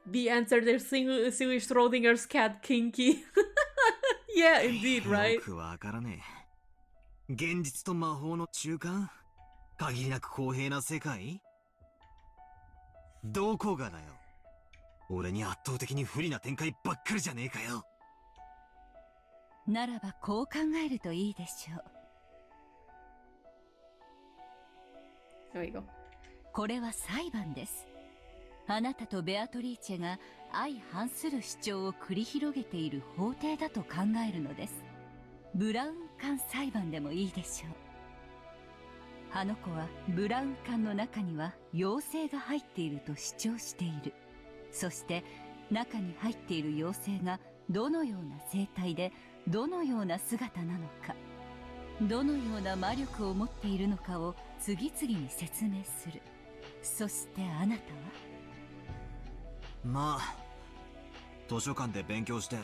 The answer there, silly Schrödinger's cat kinky. Yeah, indeed, right? よくわからねえ。現実と魔法の中間？限りなく公平な世界？どこがだよ。俺に圧倒的に不利な展開ばっかりじゃねえかよ。ならばこう考えるといいでしょう。There we go. これは裁判です。あなたとベアトリーチェが相反する主張を繰り広げている法廷だと考えるのです。ブラウン管裁判でもいいでしょう。あの子はブラウン管の中には妖精が入っていると主張している。そして中に入っている妖精がどのような生態でどのような姿なのか、どのような魔力を持っているのかを次々に説明する。そしてあなたはまあ図書館で勉強して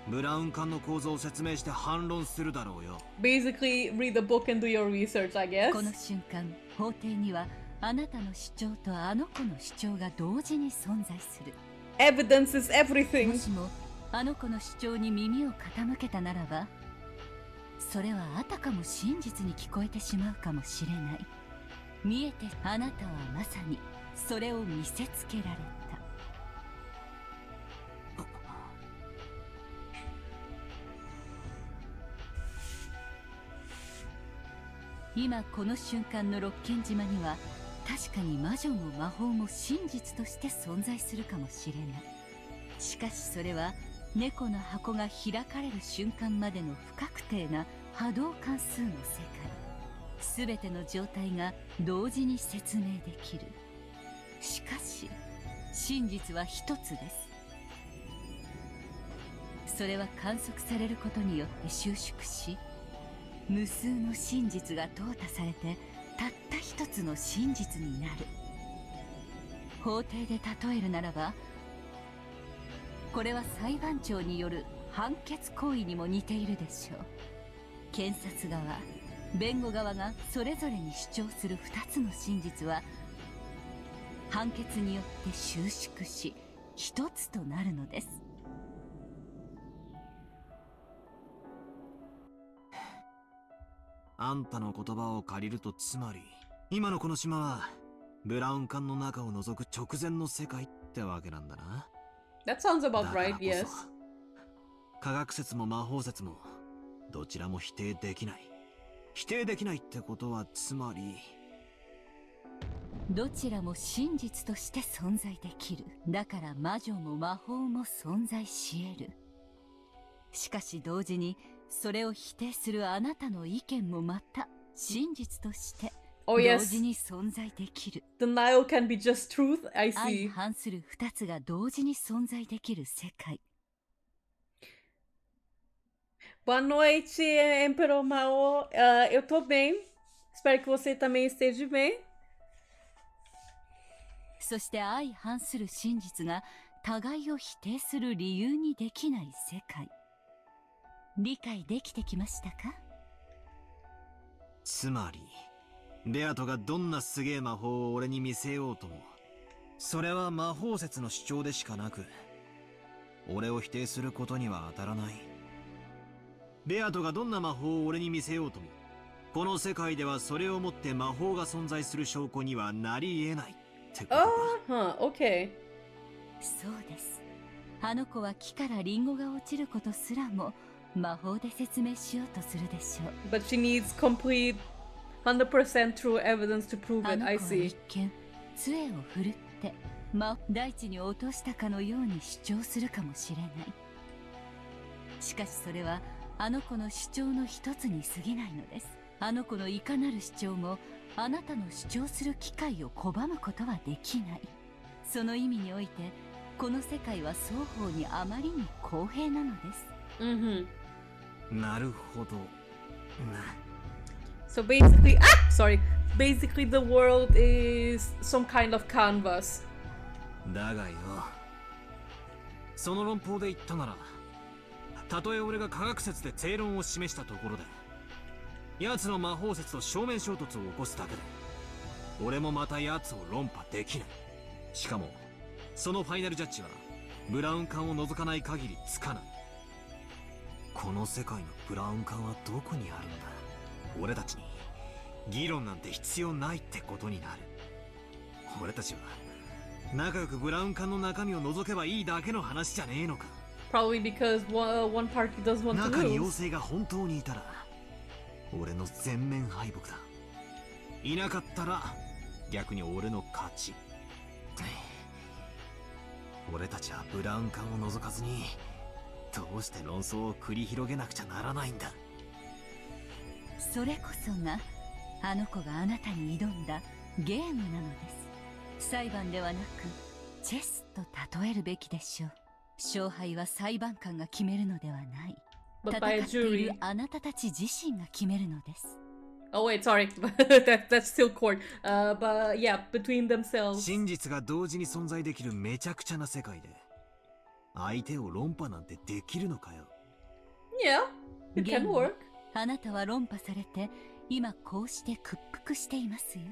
ブラウン管の構造を説明して反論するだろうよ。 Basically, read the book and do your research, I guess. この瞬間、法廷にはあなたの主張とあの子の主張が同時に存在する。 Evidence is everything. もしもあの子の主張に耳を傾けたならば、それはあたかも真実に聞こえてしまうかもしれない。見えて、あなたはまさにそれを見せつけられた。今この瞬間の六軒島には確かに魔女も魔法も真実として存在するかもしれない。しかしそれは猫の箱が開かれる瞬間までの不確定な波動関数の世界。すべての状態が同時に説明できる。しかし真実は一つです。それは観測されることによって収縮し、無数の真実が淘汰されてたった一つの真実になる。法廷で例えるならば、これは裁判長による判決行為にも似ているでしょう。検察側、弁護側がそれぞれに主張する2つの真実は判決によって収縮し一つとなるのです。あんたの言葉を借りると、つまり今のこの島はブラウン管の中を覗く直前の世界ってわけなんだな。 That sounds about right, yes. 科学説も魔法説もどちらも否定できない。否定できないってことは、つまりどちらも真実として存在できる。だから魔女も魔法も存在し得る。しかし同時にそれを否定するあなたの意見もまた真実として同時に存在できる。Denial can be just truth. I see. 相反する2つが同時に存在できる世界。Boa noite, Emperor Mao. Eu tô bem. Espero que você também esteja bem. そして相反する真実が互いを否定する理由にできない世界。理解できてきましたか？つまりベアトがどんなすげえ魔法を俺に見せようとも、それは魔法説の主張でしかなく、俺を否定することには当たらない。ベアトがどんな魔法を俺に見せようとも、この世界ではそれをもって魔法が存在する証拠にはなり得ないってことか。Okay. そうです。あの子は木からリンゴが落ちることすらも魔法で説明しようとするでしょう。But she needs complete 100% true evidence to prove it. I see. あの子は一見杖を振るって大地に落としたかのように主張するかもしれない。しかしそれはあの子の主張の一つに過ぎないのです。あの子のいかなる主張もあなたの主張する機会を拒むことはできない。その意味においてこの世界は双方にあまりに公平なのです。なるほど。So basically, basically the world is some kind of canvas. だがよ、その論法で言ったなら、たとえ俺が科学説で正論を示したところで、奴の魔法説と正面衝突を起こすだけで、俺もまた奴を論破できない。しかもそのファイナルジャッジはブラウン管を除かない限りつかない。この世界のブラウン管はどこにあるんだ。俺たちに議論なんて必要ないってことになる。俺たちは仲良くブラウン管の中身を覗けばいいだけの話じゃねえのか。Probably because one party doesn't want to 中に lose. 妖精が本当にいたら俺の全面敗北だ。いなかったら逆に俺の勝ち。俺たちはブラウン管を覗かずにどうして論争を繰り広げなくちゃならないんだ。それこそがあの子があなたに挑んだゲームなのです。裁判ではなくチェスと例えるべきでしょう。勝敗は裁判官が決めるのではない。戦っているあなたたち自身が決めるのです。Oh wait, sorry. That's still court. But yeah, between themselves. 真実が同時に存在できるめちゃくちゃな世界で相手を論破なんてできるのかよ。Yeah, it can work. あなたは論破されて今こうして屈服していますよ。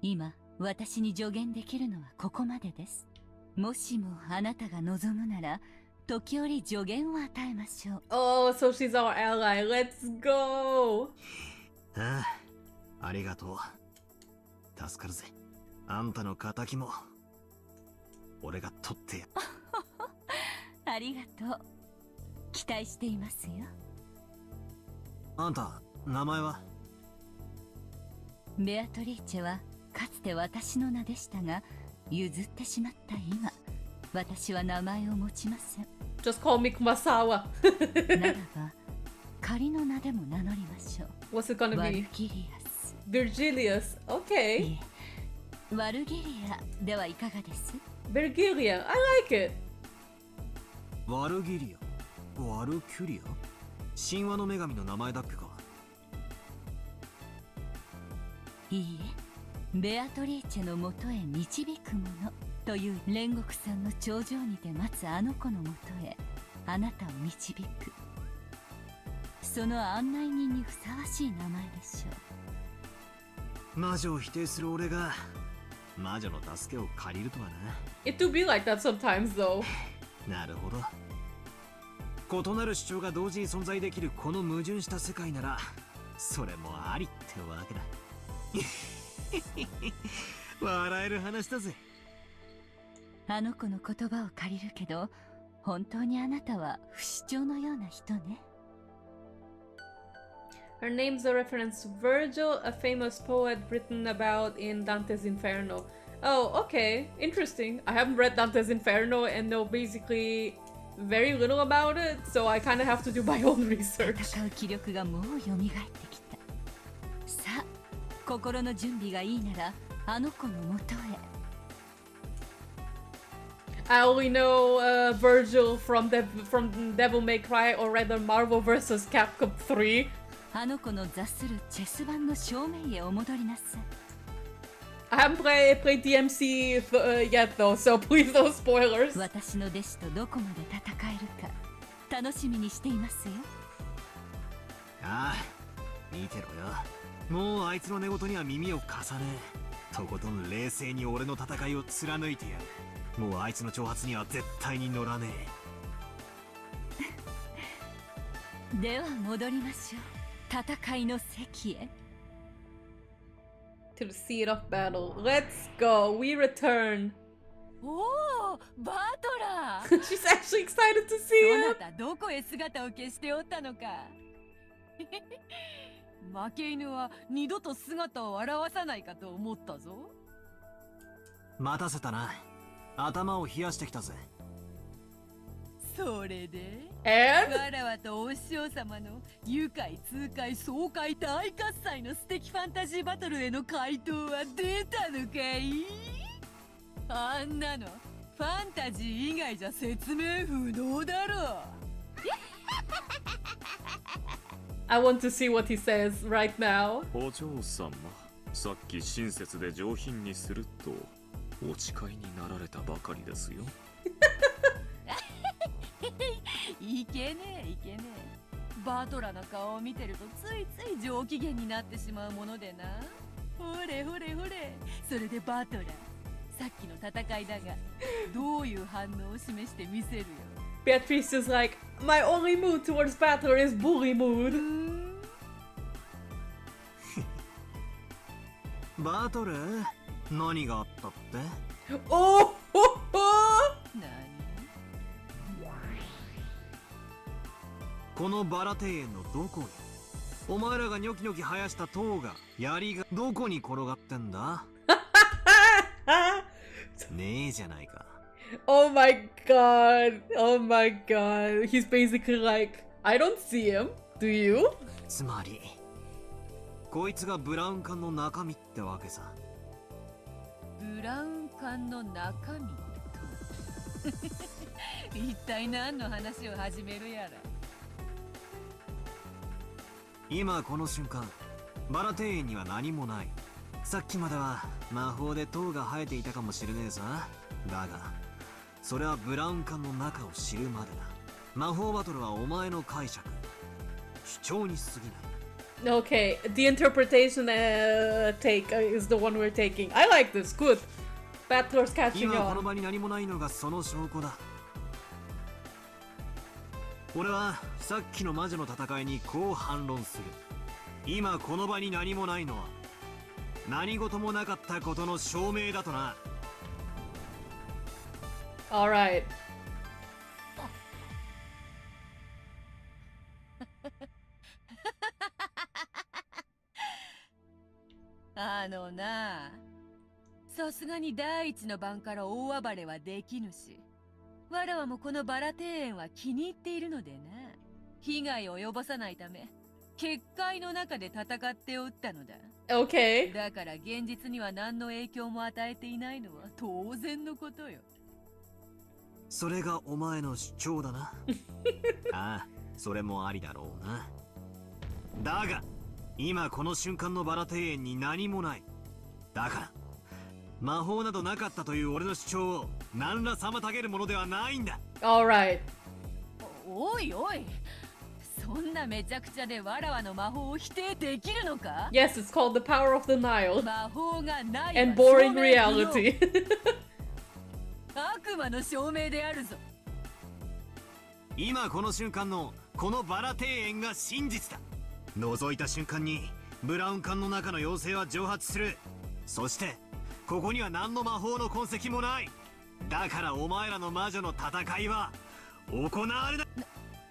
今私に助言できるのはここまでです。もしもあなたが望むなら時折助言を与えましょう。Oh, so she's our ally. Let's go. ああ、ありがとう。助かるぜ。あんたの仇も俺が取ってやる。ありがとう。期待していますよ。あんた名前は？ベアトリーチェはかつて私の名でしたが、譲ってしまった今、私は名前を持ちません。Just call me Kumasawa. ならば、仮の名でも名乗りましょう。 What's it gonna ワル be? ギリアス。 Virgilius. Okay. ワルギリアではいかがです？ Virgilia. I like it. ワルギリア、ワルキュリア、神話の女神の名前だっけか。いいえ、ベアトリーチェのもとへ導くものという煉獄さんの頂上にて待つあの子のもとへあなたを導く、その案内人にふさわしい名前でしょう。魔女を否定する俺が魔女の助けを借りるとはな。 It do be like that sometimes though. なるほど。異なる主張が同時に存在できるこの矛盾した世界ならそれもありってわけだ。笑える話だぜ。あの子の言葉を借りるけど、本当にあなたは不死鳥のような人ね。Her name's a reference to Virgil, a famous poet written about in Dante's Inferno. Oh, okay. Interesting. I haven't read Dante's Inferno and know basically very little about it, so I kind of have to do my own research. 戦う気力がもう蘇ってきた。さあ、心の準備がいいなら、あの子のもとへ。I only know Virgil from Devil May Cry, or rather Marvel vs. Capcom 3. あの子の座するチェス盤の正面へお戻りなさい。I haven't played DMC yet though, so please no spoilers. 私の弟子とどこまで戦えるか楽しみにしていますよ。ああ、見てろよ。もうあいつの寝言には耳を貸さねえ。とことん冷静に俺の戦いを貫いてやる。もうあいつの挑発には絶対に乗らねえ。では戻りましょう。戦いの席へ。To the seat of battle. Let's go. We return. おお、バートラー。 She's actually excited to see そな him. たどこへ姿を消しておったのか。負け犬は二度と姿を現さないかと思ったぞ。え。待たせたな。頭を冷やしてきたぜ。それで And? わらわとお師匠様の愉快痛快爽快大喝采の素敵ファンタジーバトルへの回答は出たのかい？あんなのファンタジー以外じゃ説明不能だろ。I want to see what he says right now. お嬢様、さっき親切で上品にするとお誓いになられたばかりですよ。いけねえいけねえ。バートラの顔を見てるとついつい上機嫌になってしまうものでな。ほれほれほれ。それでバートラ、さっきの戦いだがどういう反応を示してみせるよ。Beatrice is like, my only mood towards Battler is bully mood. バートル、何があったって？ Oh! 何？このバラ庭園のどこに？お前らがニョキニョキ生やした塔が、槍がどこに転がってんだ？ねえじゃないか。Oh my god. Oh my god. He's basically like, I don't see him. Do you? つまり、こいつがブラウン管の中身ってわけさ。ブラウン管の中身と一体何の話を始めるやら。今この瞬間、バラ庭園には何もない。さっきまでは魔法で塔が生えていたかもしれねえさ。だが、それはブラウン管の中を知るまでだ。魔法バトルはお前の解釈、主張に過ぎない。Okay, the interpretation take is the one we're taking. I like this. Good. Battler's catching 今この on. 場に何もないのがその証拠だ。俺はさっきの魔女の戦いにこう反論する。今この場に何もないのは何事もなかったことの証明だとな。Alright. あのな、さすがに第一の晩から大暴れはできぬし、わらわもこのバラ庭園は気に入っているのでな。被害を及ぼさないため結界の中で戦っておったのだ。Okay. だから現実には何の影響も与えていないのは当然のことよ。それがお前の主張だな。ああ、それもありだろうな。だが今この瞬間のバラ庭園に何もない。だから魔法などなかったという俺の主張を何ら妨げるものではないんだ。 Alright. おいおい、そんなめちゃくちゃでわらわの魔法を否定できるのか？ Yes, it's called the power of the Nile. 魔法がない And boring reality. 悪魔の証明であるぞ。今この瞬間のこのバラ庭園が真実だ。覗いた瞬間にブラウン管の中の妖精は蒸発する。そしてここには何の魔法の痕跡もない。だからお前らの魔女の戦いは行われない。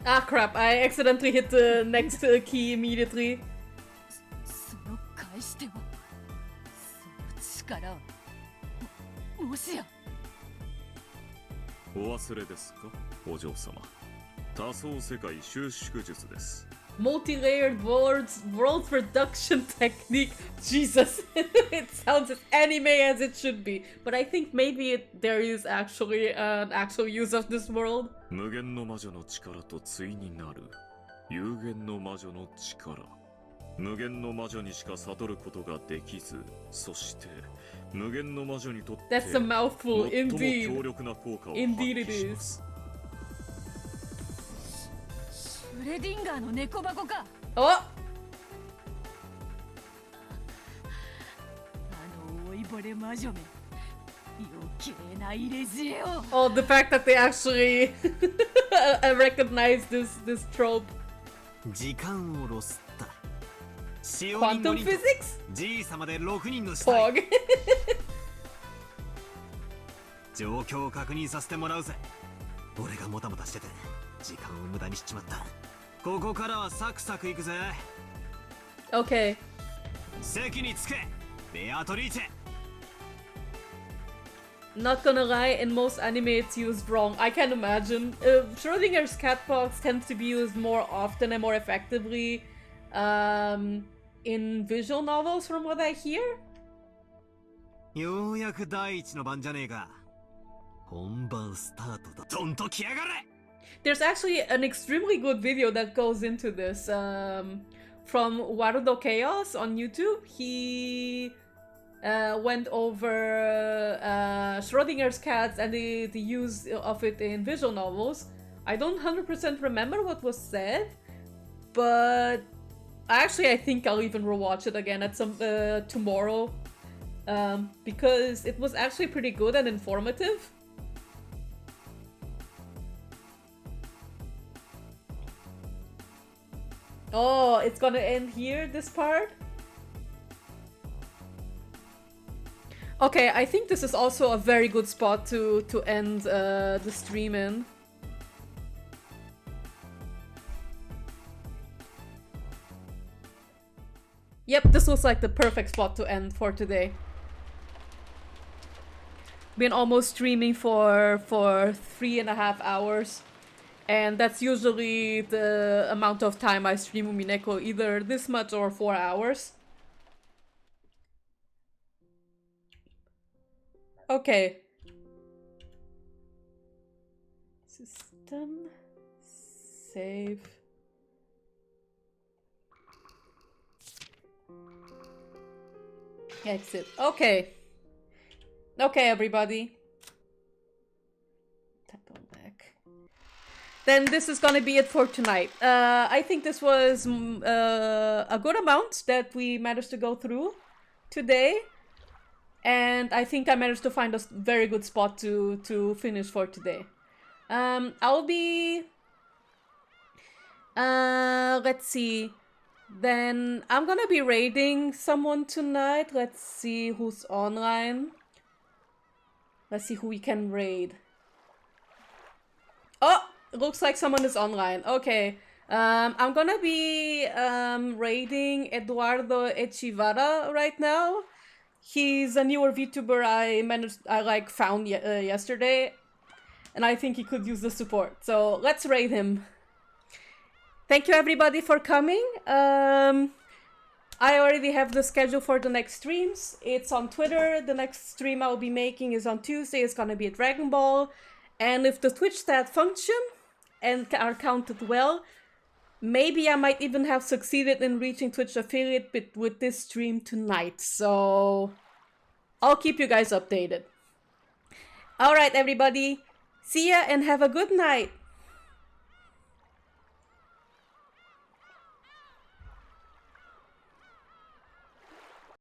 Ah crap, I accidentally hit the next key immediately. その返し手はその力は もしや。お忘れですか、お嬢様。多層世界収縮術です。Multi-layered world production technique. Jesus, it sounds as anime as it should be. But I think maybe there is actually an actual use of this world. 無限の魔女の力と対になる有限の魔女の力。無限の魔女にしか悟ることができず、そして無限の魔女にとって That's a mouthful, 最も indeed. 強力な効果を発 Indeed it 揮します。 is. シュレディンガーの猫箱か。Oh! あの老いぼれ魔女め、余計な入れ知恵を。 Oh, the fact that they actually recognize this trope. 時間をロスった。 Quantum physics? じいさまで6人の死体。 Pog. 状況を確認させてもらうぜ。俺がもたもたしてて時間を無駄にしちまった。ここからはサクサクいくぜ。 Okay. 席につけ、ベアトリーチェ。 Not gonna lie, in most anime it's used wrong. I can imagine. Schrödinger's cat box tends to be used more often and more effectively in visual novels from what I hear. ようやく第一の番じゃねえか。本番スタートだ。どんと来やがれ。 There's actually an extremely good video that goes into this from Warudo Chaos on YouTube. He went over Schrödinger's cats and the use of it in visual novels. I don't 100% remember what was said, but actually I think I'll even rewatch it again at some tomorrow because it was actually pretty good and informative. Oh, it's gonna end here, this part? Okay, I think this is also a very good spot to end the stream in. Yep, this looks like the perfect spot to end for today. Been almost streaming for 3.5 hours. And that's usually the amount of time I stream Umineko, either this much or 4 hours. Okay. System. Save. Exit. Okay. Okay, everybody. Tap on back. Then this is gonna be it for tonight. I think this was a good amount that we managed to go through today. And I think I managed to find a very good spot to finish for today. I'll be... let's see. Then I'm gonna be raiding someone tonight. Let's see who's online. Let's see who we can raid. Oh! Looks like someone is online. Okay. I'm gonna be raiding Eduardo Echivara right now. He's a newer VTuber I found yesterday, and I think he could use the support. So let's raid him. thank you everybody for coming. I already have the schedule for the next streams. It's on Twitter. The next stream I'll be making is on Tuesday. It's gonna be a Dragon Ball. And if the Twitch stats function and are counted well, maybe I might even have succeeded in reaching Twitch affiliate with this stream tonight. So I'll keep you guys updated. Alright everybody, see ya and have a good night.